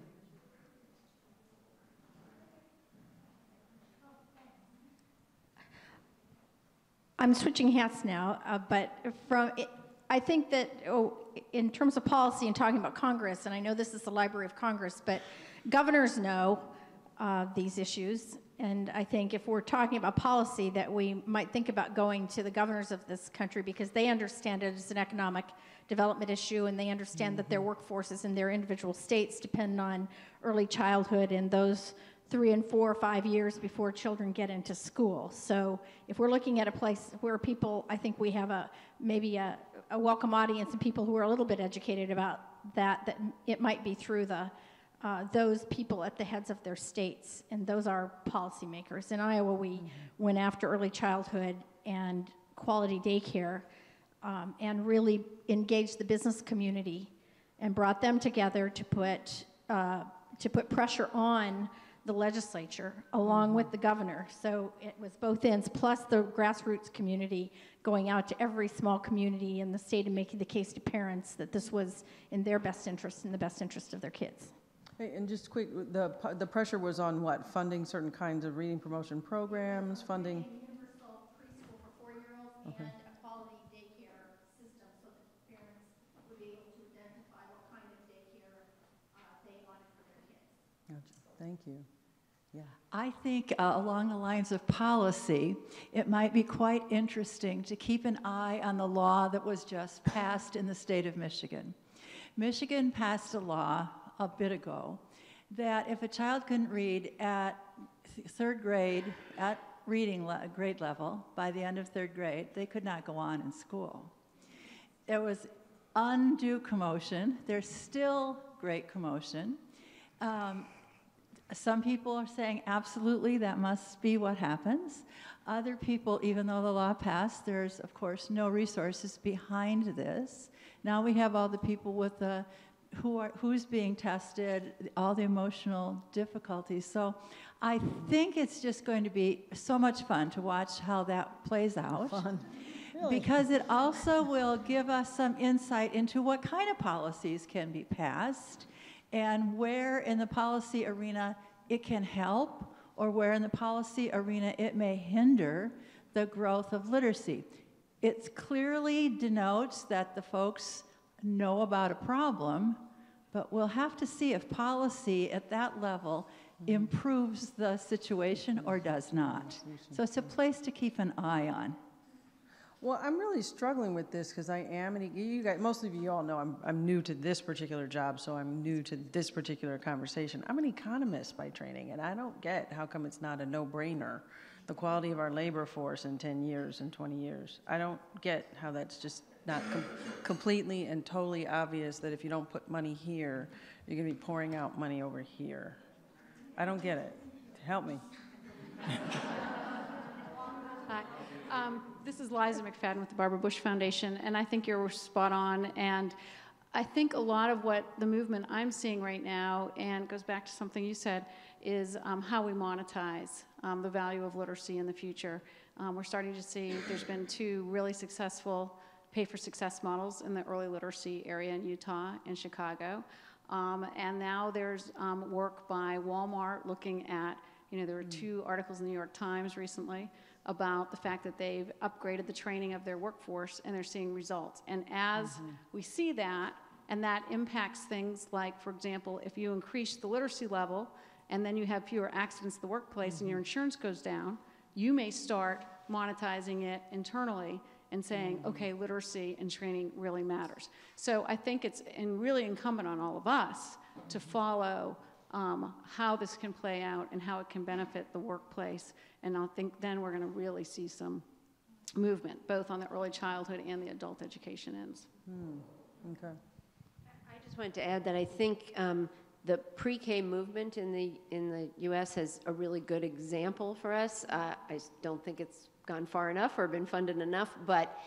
Speaker 7: I'm switching hats now, but I think that in terms of policy and talking about Congress, and I know this is the Library of Congress, but governors know these issues, and I think if we're talking about policy, that we might think about going to the governors of this country, because they understand it as an economic development issue, and they understand that their workforces in their individual states depend on early childhood and those 3 and 4 or 5 years before children get into school. So if we're looking at a place where people, I think we have maybe a welcome audience and people who are a little bit educated about that it might be through those people at the heads of their states, and those are policymakers. In Iowa, we went after early childhood and quality daycare and really engaged the business community and brought them together to put pressure on the legislature along with the governor. So it was both ends, plus the grassroots community going out to every small community in the state and making the case to parents that this was in their best interest and the best interest of their kids.
Speaker 2: Hey, and just quick, the pressure was on what? Funding certain kinds of reading promotion programs, funding?
Speaker 7: Universal preschool for 4-year-olds and a quality daycare system so that parents would be able to identify what kind of daycare they wanted for their kids.
Speaker 2: Gotcha. Thank you. Yeah.
Speaker 8: I think along the lines of policy, it might be quite interesting to keep an eye on the law that was just passed in the state of Michigan. Michigan passed a law a bit ago that if a child couldn't read at 3rd grade at grade level, by the end of 3rd grade, they could not go on in school. There was undue commotion. There's still great commotion. Some people are saying, absolutely, that must be what happens. Other people, even though the law passed, there's, of course, no resources behind this. Now we have all the people with who's being tested, all the emotional difficulties. So I think it's just going to be so much fun to watch how that plays out.
Speaker 2: Fun. Really?
Speaker 8: Because it also will give us some insight into what kind of policies can be passed, and where in the policy arena it can help, or where in the policy arena it may hinder the growth of literacy. It clearly denotes that the folks know about a problem, but we'll have to see if policy at that level improves the situation or does not. So it's a place to keep an eye on.
Speaker 2: Well, I'm really struggling with this because I am, and you guys, most of you all know I'm new to this particular job, so I'm new to this particular conversation. I'm an economist by training, and I don't get how come it's not a no-brainer, the quality of our labor force in 10 years and 20 years. I don't get how that's just not completely and totally obvious that if you don't put money here, you're going to be pouring out money over here. I don't get it. Help me.
Speaker 13: Hi. This is Liza McFadden with the Barbara Bush Foundation, and I think you're spot on. And I think a lot of what the movement I'm seeing right now, and goes back to something you said, is how we monetize the value of literacy in the future. We're starting to see there's been 2 really successful pay for success models in the early literacy area in Utah and Chicago. And now there's work by Walmart looking at, there were 2 articles in the New York Times recently about the fact that they've upgraded the training of their workforce and they're seeing results. And as we see that, and that impacts things like, for example, if you increase the literacy level and then you have fewer accidents in the workplace and your insurance goes down, you may start monetizing it internally and saying, okay, literacy and training really matters. So I think it's really incumbent on all of us to follow how this can play out and how it can benefit the workplace. And I think then we're going to really see some movement, both on the early childhood and the adult education ends.
Speaker 2: Okay.
Speaker 14: I just wanted to add that I think the pre-K movement in the U.S. has a really good example for us. I don't think it's gone far enough or been funded enough, but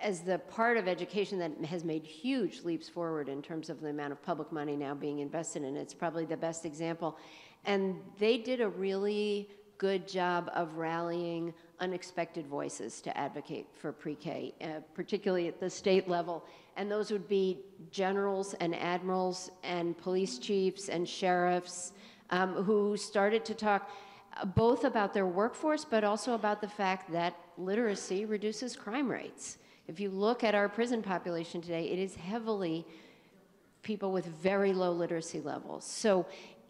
Speaker 14: as the part of education that has made huge leaps forward in terms of the amount of public money now being invested in it, it's probably the best example. And they did a really good job of rallying unexpected voices to advocate for pre-K, particularly at the state level. And those would be generals and admirals and police chiefs and sheriffs who started to talk both about their workforce, but also about the fact that literacy reduces crime rates. If you look at our prison population today, it is heavily people with very low literacy levels. So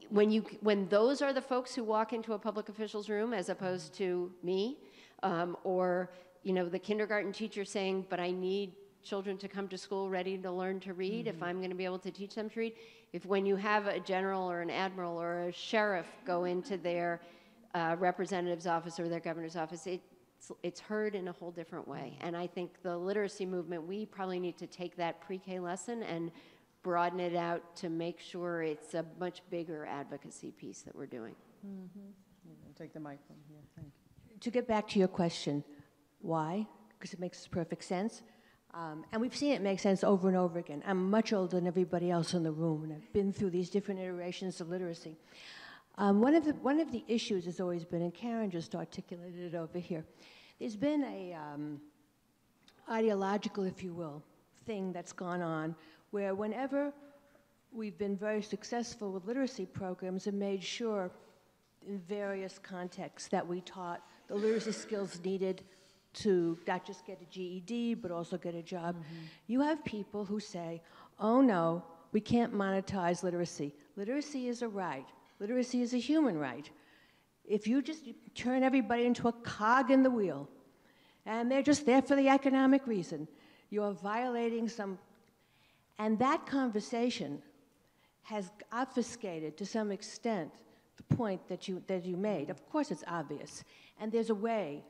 Speaker 14: when those are the folks who walk into a public official's room, as opposed to me, or the kindergarten teacher saying, but I need children to come to school ready to learn to read if I'm going to be able to teach them to read. When you have a general or an admiral or a sheriff go into their representative's office or their governor's office, it's heard in a whole different way. And I think the literacy movement, we probably need to take that pre-K lesson and broaden it out to make sure it's a much bigger advocacy piece that we're doing.
Speaker 2: Take the mic from here. Thank you.
Speaker 6: To get back to your question, why? Because it makes perfect sense. And we've seen it make sense over and over again. I'm much older than everybody else in the room, and I've been through these different iterations of literacy. One of the issues has always been, and Karen just articulated it over here, there's been a ideological, if you will, thing that's gone on where whenever we've been very successful with literacy programs and made sure in various contexts that we taught the literacy skills needed to not just get a GED, but also get a job, you have people who say, oh no, we can't monetize literacy. Literacy is a right. Literacy is a human right. If you just turn everybody into a cog in the wheel, and they're just there for the economic reason, you're violating some. And that conversation has obfuscated to some extent the point that you made. Of course it's obvious. And there's a way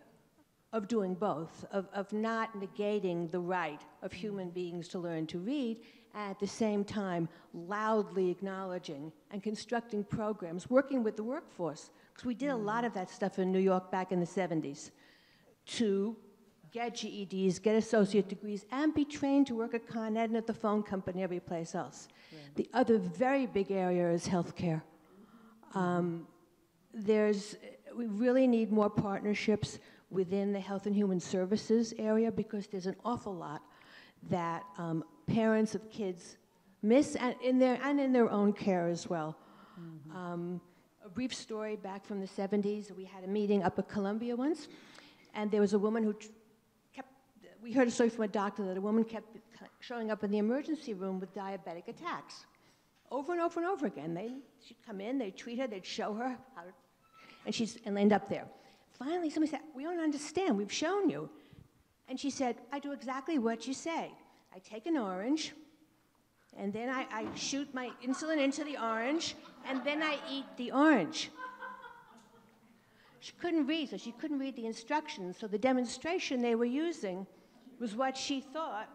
Speaker 6: of doing both, of not negating the right of human beings to learn to read, and at the same time loudly acknowledging and constructing programs, working with the workforce, because we did a lot of that stuff in New York back in the 70s, to get GEDs, get associate degrees, and be trained to work at Con Ed and at the phone company, every place else. Right. The other very big area is healthcare. We really need more partnerships within the health and human services area, because there's an awful lot that parents of kids miss, and in their own care as well. A brief story back from the 70s, we had a meeting up at Columbia once, and there was a woman who we heard a story from a doctor that a woman kept showing up in the emergency room with diabetic attacks over and over and over again. She'd come in, they'd treat her, they'd show her how to, and end up there. Finally, somebody said, we don't understand, we've shown you. And she said, I do exactly what you say. I take an orange, and then I shoot my insulin into the orange, and then I eat the orange. She couldn't read, so she couldn't read the instructions, so the demonstration they were using was what she thought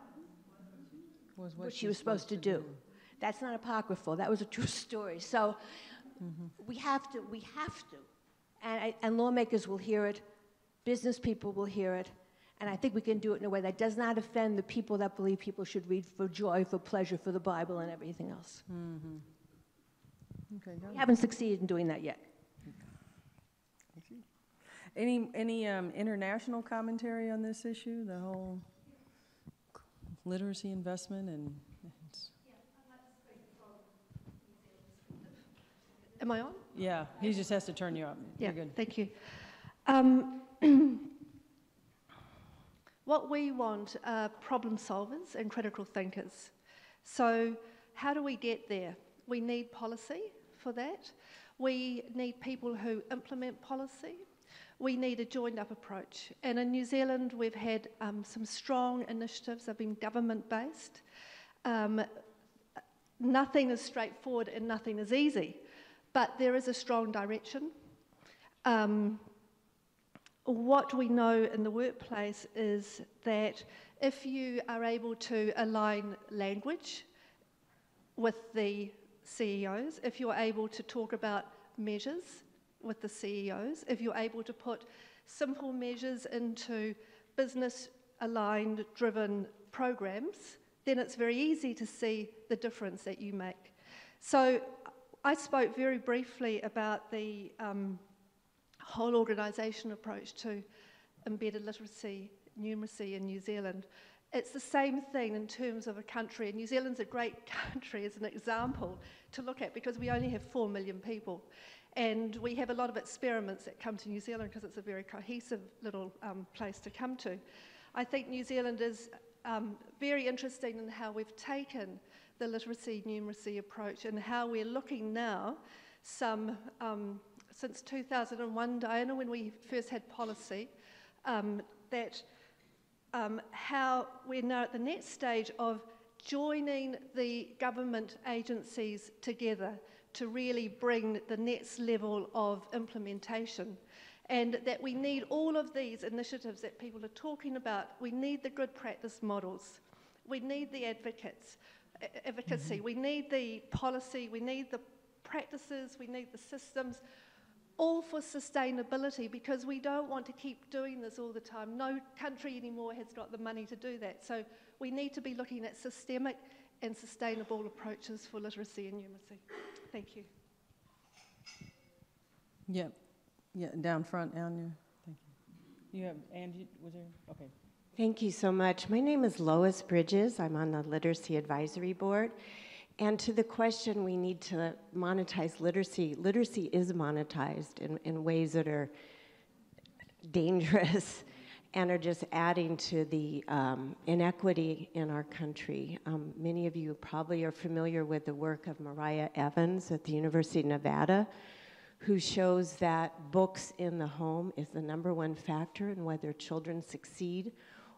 Speaker 6: was what she was supposed to do. That's not apocryphal, that was a true story. So we have to, and lawmakers will hear it, business people will hear it, and I think we can do it in a way that does not offend the people that believe people should read for joy, for pleasure, for the Bible, and everything else.
Speaker 2: Okay,
Speaker 6: we haven't succeeded in doing that yet.
Speaker 2: Any international commentary on this issue? The whole literacy investment and
Speaker 15: Am I on?
Speaker 2: yeah, he just has to turn you up.
Speaker 15: Yeah,
Speaker 2: You're good.
Speaker 15: thank you. What we want are problem solvers and critical thinkers. So how do we get there? We need policy for that. We need people who implement policy. We need a joined-up approach. And in New Zealand, we've had some strong initiatives. They've been government-based. Nothing is straightforward and nothing is easy, but there is a strong direction. What we know in the workplace is that if you are able to align language with the CEOs, if you're able to talk about measures with the CEOs, if you're able to put simple measures into business-aligned, driven programs, then it's very easy to see the difference that you make. So I spoke very briefly about the whole organisation approach to embedded literacy, numeracy in New Zealand. It's the same thing in terms of a country, and New Zealand's a great country as an example to look at because we only have 4 million people. And we have a lot of experiments that come to New Zealand because it's a very cohesive little place to come to. I think New Zealand is very interesting in how we've taken the literacy, numeracy approach and how we're looking now since 2001, Diana, when we first had policy, how we're now at the next stage of joining the government agencies together to really bring the next level of implementation. And that we need all of these initiatives that people are talking about. We need the good practice models. We need the advocacy. We need the policy. We need the practices. We need the systems. All for sustainability, because we don't want to keep doing this all the time. No country anymore has got the money to do that. So we need to be looking at systemic and sustainable approaches for literacy and numeracy. Thank you.
Speaker 2: Yeah, yeah, down front, Anya. Thank you. You have Angie, was there? Okay.
Speaker 17: Thank you so much. My name is Lois Bridges. I'm on the Literacy Advisory Board. And to the question, we need to monetize literacy. Literacy is monetized in ways that are dangerous and are just adding to the inequity in our country. Many of you probably are familiar with the work of Mariah Evans at the University of Nevada, who shows that books in the home is the #1 factor in whether children succeed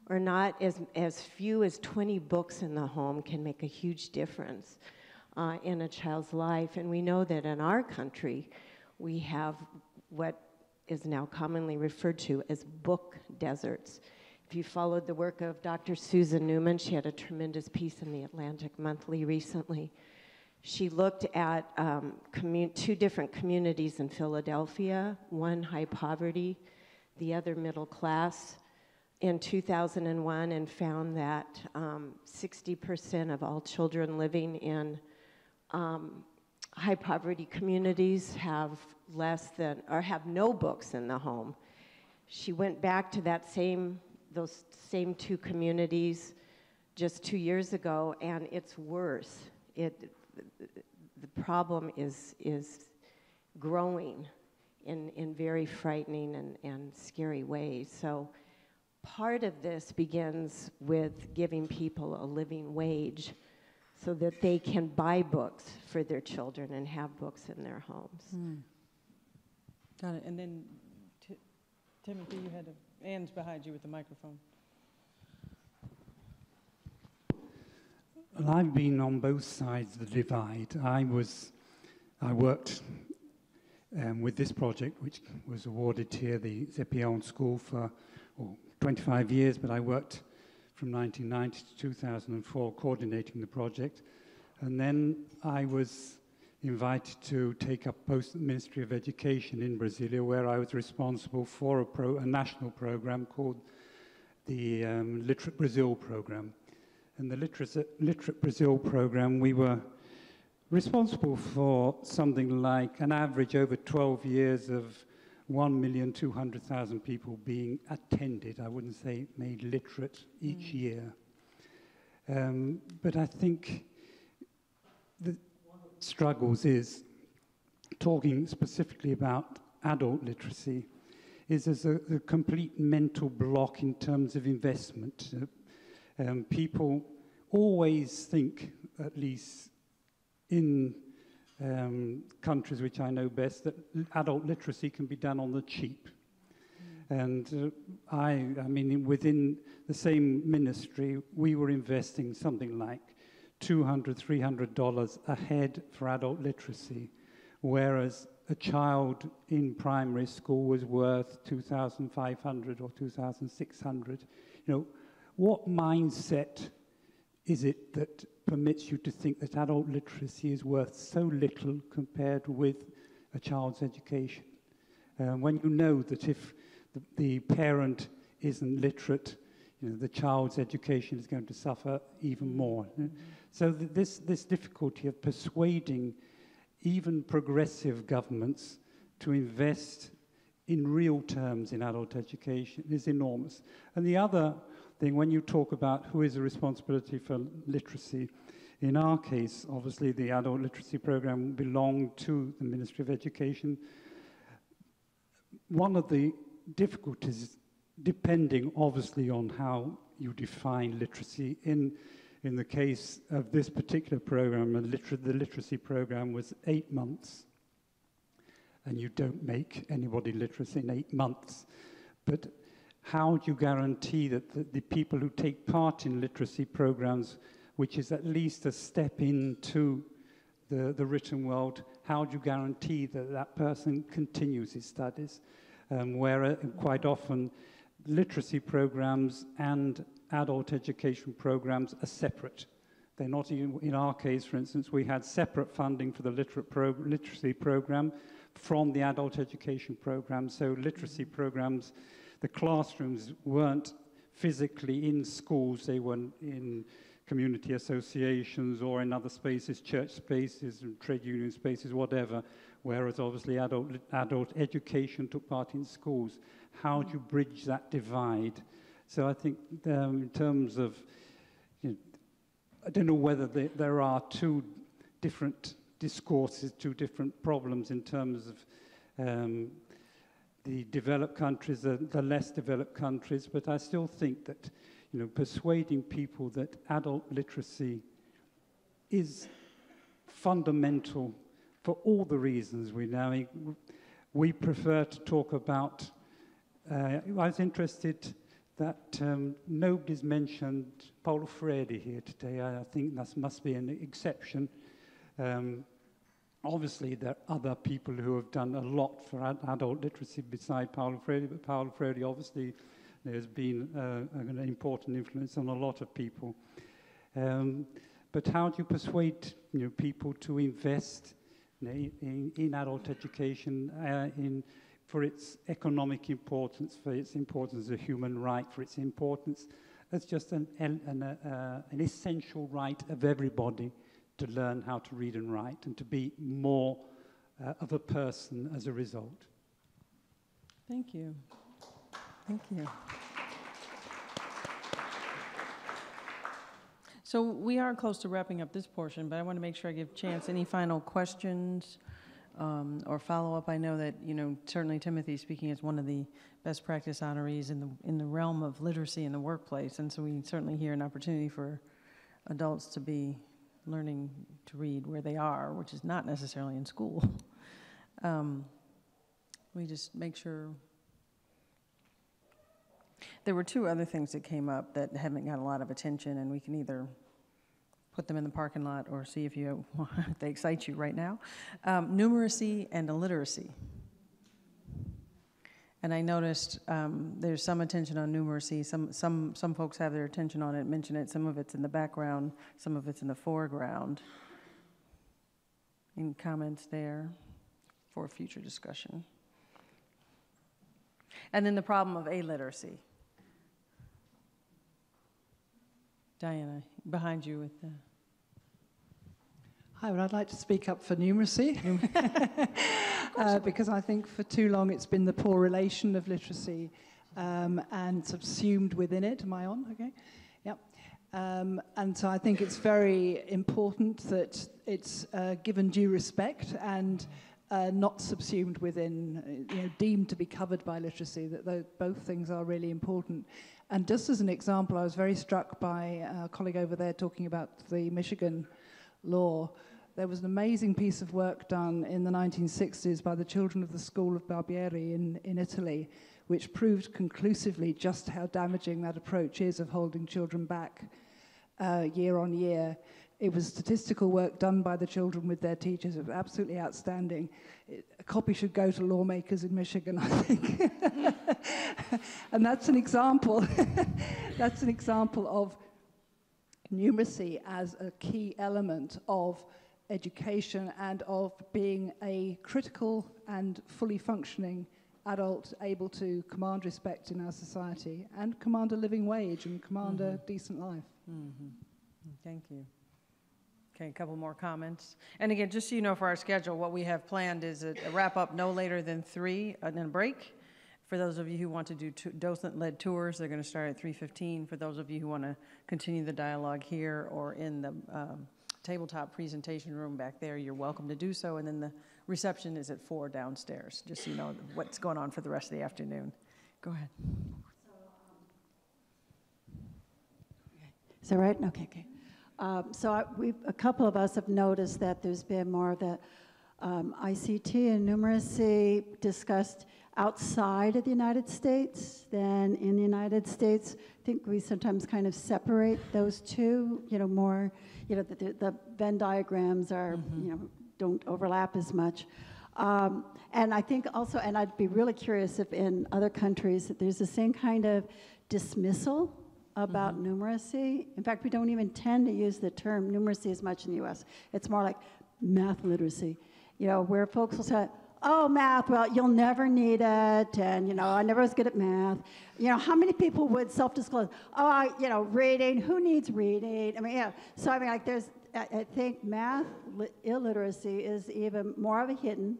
Speaker 17: or not. As few as 20 books in the home can make a huge difference in a child's life. And we know that in our country, we have what is now commonly referred to as book deserts. If you followed the work of Dr. Susan Newman, she had a tremendous piece in the Atlantic Monthly recently. She looked at 2 different communities in Philadelphia, one high poverty, the other middle class, in 2001, and found that 60% of all children living in high poverty communities have less than, or have no books in the home. She went back to those same 2 communities just 2 years ago, and it's worse. The problem is growing in very frightening and scary ways. So part of this begins with giving people a living wage so that they can buy books for their children and have books in their homes.
Speaker 2: Got it. And then, Timothy, you had Anne's behind you with the microphone.
Speaker 4: Well, I've been on both sides of the divide. I worked with this project, which was awarded here, the Zepion School, for 25 years, but I worked from 1990 to 2004 coordinating the project. And then I was invited to take up post at the Ministry of Education in Brasilia, where I was responsible for a national program called the Literate Brazil program. And the Literate Brazil program, we were responsible for something like an average over 12 years of 1,200,000 people being attended, I wouldn't say made literate each year. But I think the struggles is talking specifically about adult literacy is as a complete mental block in terms of investment. People always think, at least in countries which I know best, that adult literacy can be done on the cheap. And I mean, within the same ministry, we were investing something like $200, $300 a head for adult literacy, whereas a child in primary school was worth $2,500 or $2,600. You know, what mindset is it that permits you to think that adult literacy is worth so little compared with a child's education? When you know that if the parent isn't literate, you know, the child's education is going to suffer even more. So this difficulty of persuading even progressive governments to invest in real terms in adult education is enormous. And the other thing, when you talk about who is the responsibility for literacy, in our case, obviously the adult literacy program belonged to the Ministry of Education. One of the difficulties, depending obviously on how you define literacy, in the case of this particular program, the literacy program was 8 months, and you don't make anybody literate in 8 months. But how do you guarantee that the people who take part in literacy programs, which is at least a step into the written world, how do you guarantee that that person continues his studies? Where quite often literacy programs and adult education programs are separate. They're not even, in our case, for instance, we had separate funding for the literacy program from the adult education program. So literacy programs, the classrooms weren't physically in schools, they were in community associations or in other spaces, church spaces, and trade union spaces, whatever, whereas obviously adult education took part in schools. How do you bridge that divide? So I think in terms of, you know, I don't know whether there are two different discourses, two different problems in terms of the developed countries, the less developed countries, but I still think that, you know, persuading people that adult literacy is fundamental for all the reasons we know. We prefer to talk about, I was interested that nobody's mentioned Paulo Freire here today. I think that must be an exception. Obviously, there are other people who have done a lot for adult literacy beside Paulo Freire, but Paulo Freire obviously has been an important influence on a lot of people. But how do you persuade, you know, people to invest in adult education, for its economic importance, for its importance as a human right, for its importance as just an essential right of everybody to learn how to read and write and to be more of a person as a result?
Speaker 2: Thank you. Thank you. So we are close to wrapping up this portion, but I want to make sure I give a chance. Any final questions or follow-up? I know that, you know, certainly Timothy speaking as one of the best practice honorees in the realm of literacy in the workplace, and so we certainly hear an opportunity for adults to be learning to read where they are, which is not necessarily in school. We just make sure. There were two other things that came up that haven't got a lot of attention, and we can either put them in the parking lot or see if they excite you right now. Numeracy and illiteracy. And I noticed there's some attention on numeracy. Some folks have their attention on it, mention it. Some of it's in the background, some of it's in the foreground. Any comments there for future discussion? And then the problem of illiteracy. Diana, behind you with the...
Speaker 18: Hi, well, I'd like to speak up for numeracy, because I think for too long it's been the poor relation of literacy and subsumed within it. Am I on? Okay. Yep. And so I think it's very important that it's given due respect and not subsumed within, deemed to be covered by literacy, that both things are really important. And just as an example, I was very struck by a colleague over there talking about the Michigan law. There was an amazing piece of work done in the 1960s by the children of the School of Barbieri in Italy, which proved conclusively just how damaging that approach is of holding children back year on year. It was statistical work done by the children with their teachers. It was absolutely outstanding. A copy should go to lawmakers in Michigan, I think. And that's an example. That's an example of numeracy as a key element of education and of being a critical and fully functioning adult able to command respect in our society and command a living wage and command a decent life.
Speaker 2: Thank you. Okay, a couple more comments. And again, just so you know, for our schedule, what we have planned is a wrap up no later than 3 and then a break. For those of you who want to do docent-led tours, they're going to start at 3:15. For those of you who want to continue the dialogue here or in the tabletop presentation room back there, you're welcome to do so. And then the reception is at 4 downstairs, just so you know what's going on for the rest of the afternoon. Go ahead.
Speaker 10: Is that right? Okay. A couple of us have noticed that there's been more of the ICT and numeracy discussed outside of the United States than in the United States. I think we sometimes kind of separate those two, more, the Venn diagrams are, don't overlap as much. And I think also, and I'd be really curious if in other countries that there's the same kind of dismissal about numeracy. In fact, we don't even tend to use the term numeracy as much in the US. It's more like math literacy, where folks will say, oh, math, well, you'll never need it, and, I never was good at math. How many people would self-disclose? Oh, reading, who needs reading? So like I think math illiteracy is even more of a hidden,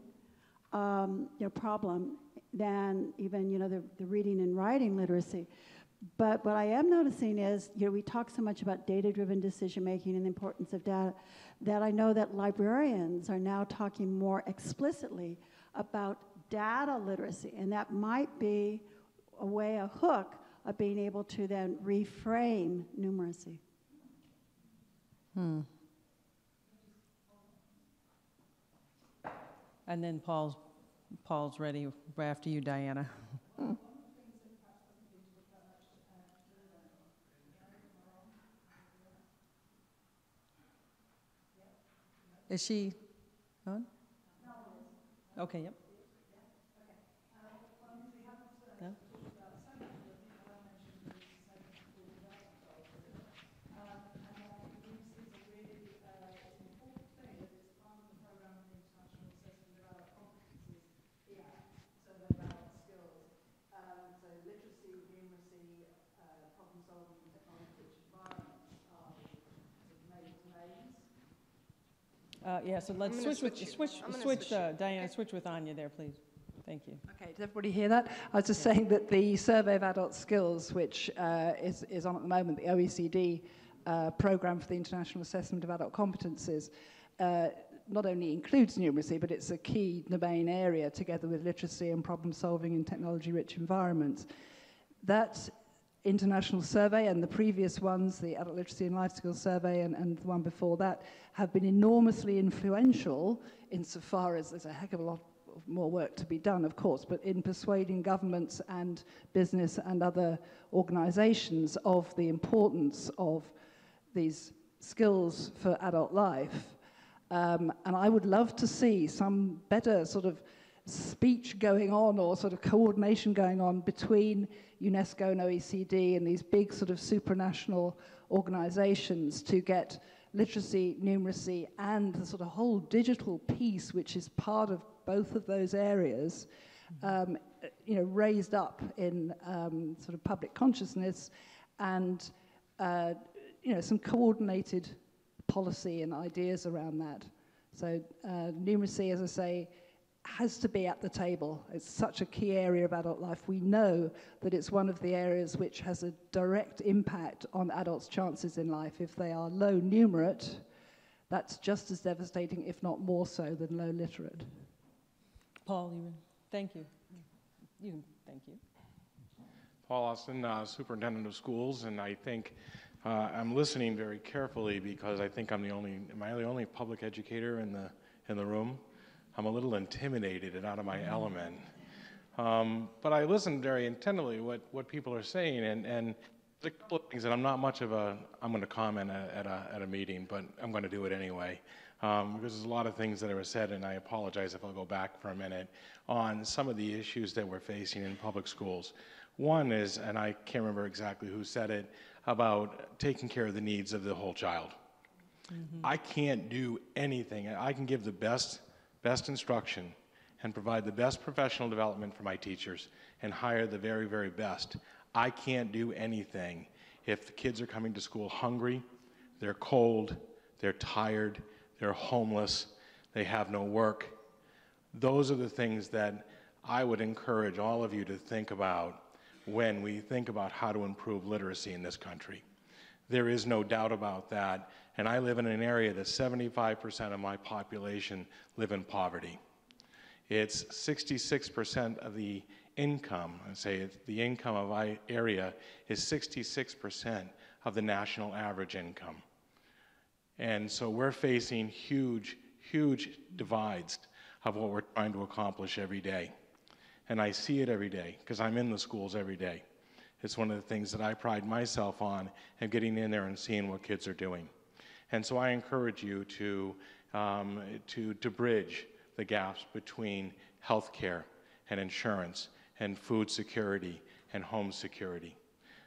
Speaker 10: problem than even, the reading and writing literacy. But what I am noticing is, we talk so much about data-driven decision-making and the importance of data, that I know that librarians are now talking more explicitly about data literacy, and that might be a hook of being able to then reframe numeracy.
Speaker 2: And then Paul's ready after you, Diana. Is she on? Okay, yep. No? So let's switch, Diana, switch with Anya there, please. Thank you.
Speaker 18: Okay, did everybody hear that? I was just saying that the Survey of Adult Skills, which is on at the moment, the OECD program for the International Assessment of Adult Competencies, not only includes numeracy, but it's a key domain area together with literacy and problem solving in technology-rich environments. That international survey and the previous ones, the Adult Literacy and Life Skills Survey and the one before that, have been enormously influential insofar as there's a heck of a lot more work to be done, of course, but in persuading governments and business and other organizations of the importance of these skills for adult life. And I would love to see some better sort of speech going on or sort of coordination going on between UNESCO and OECD and these big sort of supranational organizations to get literacy, numeracy, and the sort of whole digital piece, which is part of both of those areas, raised up in sort of public consciousness and, some coordinated policy and ideas around that. So numeracy, as I say, has to be at the table. It's such a key area of adult life. We know that it's one of the areas which has a direct impact on adults' chances in life. If they are low numerate, that's just as devastating, if not more so, than low literate.
Speaker 2: Paul, thank you. Thank you.
Speaker 12: Paul Austin, Superintendent of Schools, and I think I'm listening very carefully because I think am I the only public educator in the room? I'm a little intimidated and out of my element. But I listen very intently what people are saying, and there's a couple of things that I'm not much of I'm going to comment at a meeting, but I'm going to do it anyway. Because there's a lot of things that were said, and I apologize if I'll go back for a minute, on some of the issues that we're facing in public schools. One is, and I can't remember exactly who said it, about taking care of the needs of the whole child. Mm-hmm. I can't do anything. I can give the best instruction and provide the best professional development for my teachers and hire the very, very best. I can't do anything if the kids are coming to school hungry, they're cold, they're tired, they're homeless, they have no work. Those are the things that I would encourage all of you to think about when we think about how to improve literacy in this country. There is no doubt about that, and I live in an area that 75% of my population live in poverty. It's 66% of the income, the income of my area is 66% of the national average income. And so we're facing huge, huge divides of what we're trying to accomplish every day. And I see it every day because I'm in the schools every day. It's one of the things that I pride myself on, and getting in there and seeing what kids are doing. And so I encourage you to bridge the gaps between healthcare and insurance and food security and home security.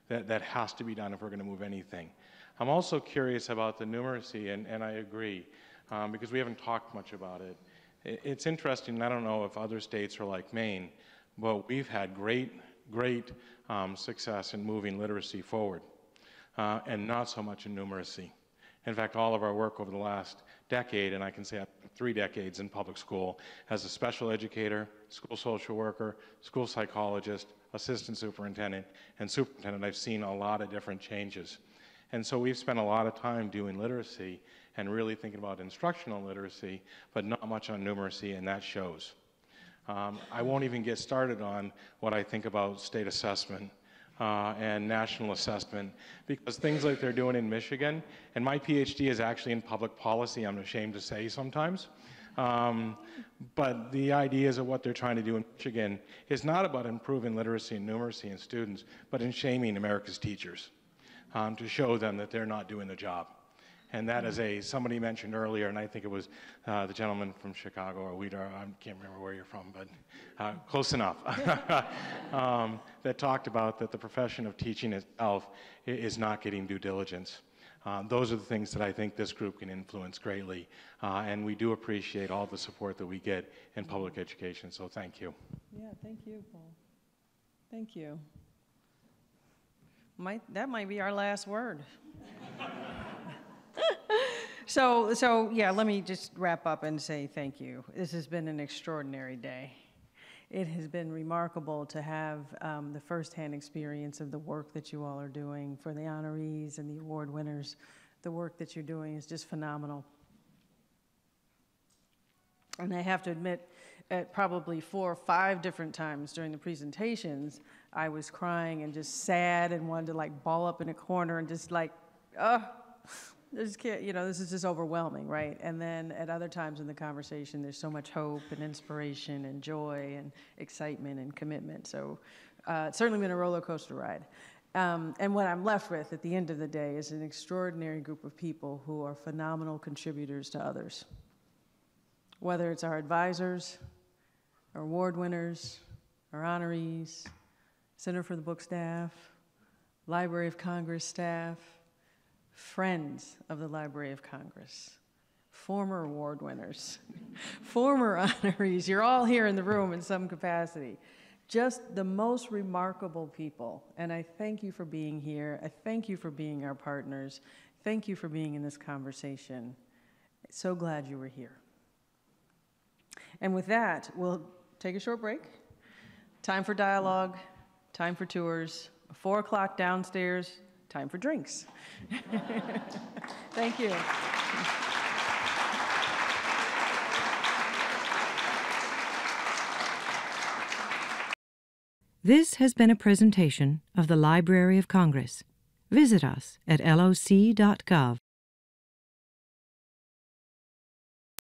Speaker 12: That has to be done if we're going to move anything. I'm also curious about the numeracy, and I agree, because we haven't talked much about it. It's interesting, I don't know if other states are like Maine, but we've had great success in moving literacy forward, and not so much in numeracy. In fact, all of our work over the last decade, and I can say 3 decades in public school, as a special educator, school social worker, school psychologist, assistant superintendent, and superintendent, I've seen a lot of different changes. And so we've spent a lot of time doing literacy and really thinking about instructional literacy, but not much on numeracy, and that shows. I won't even get started on what I think about state assessment and national assessment, because things like they're doing in Michigan, and my PhD is actually in public policy, I'm ashamed to say sometimes, but the ideas of what they're trying to do in Michigan is not about improving literacy and numeracy in students, but in shaming America's teachers. To show them that they're not doing the job. And that is somebody mentioned earlier, and I think it was the gentleman from Chicago, or Weeder, I can't remember where you're from, but close enough, that talked about that the profession of teaching itself is not getting due diligence. Those are the things that I think this group can influence greatly, and we do appreciate all the support that we get in public education, so thank you.
Speaker 2: Yeah, thank you, Paul. Thank you. That might be our last word. So yeah, let me just wrap up and say thank you. This has been an extraordinary day. It has been remarkable to have the firsthand experience of the work that you all are doing for the honorees and the award winners. The work that you're doing is just phenomenal. And I have to admit, at probably 4 or 5 different times during the presentations, I was crying and just sad and wanted to like ball up in a corner and just like, I just can't, this is just overwhelming, right? And then at other times in the conversation, there's so much hope and inspiration and joy and excitement and commitment. So it's certainly been a roller coaster ride. And what I'm left with at the end of the day is an extraordinary group of people who are phenomenal contributors to others. Whether it's our advisors, our award winners, our honorees, Center for the Book staff, Library of Congress staff, friends of the Library of Congress, former award winners, former honorees. You're all here in the room in some capacity. Just the most remarkable people. And I thank you for being here. I thank you for being our partners. Thank you for being in this conversation. So glad you were here. And with that, we'll take a short break. Time for dialogue, time for tours, 4 o'clock downstairs, time for drinks. Thank you.
Speaker 3: This has been a presentation of the Library of Congress. Visit us at loc.gov.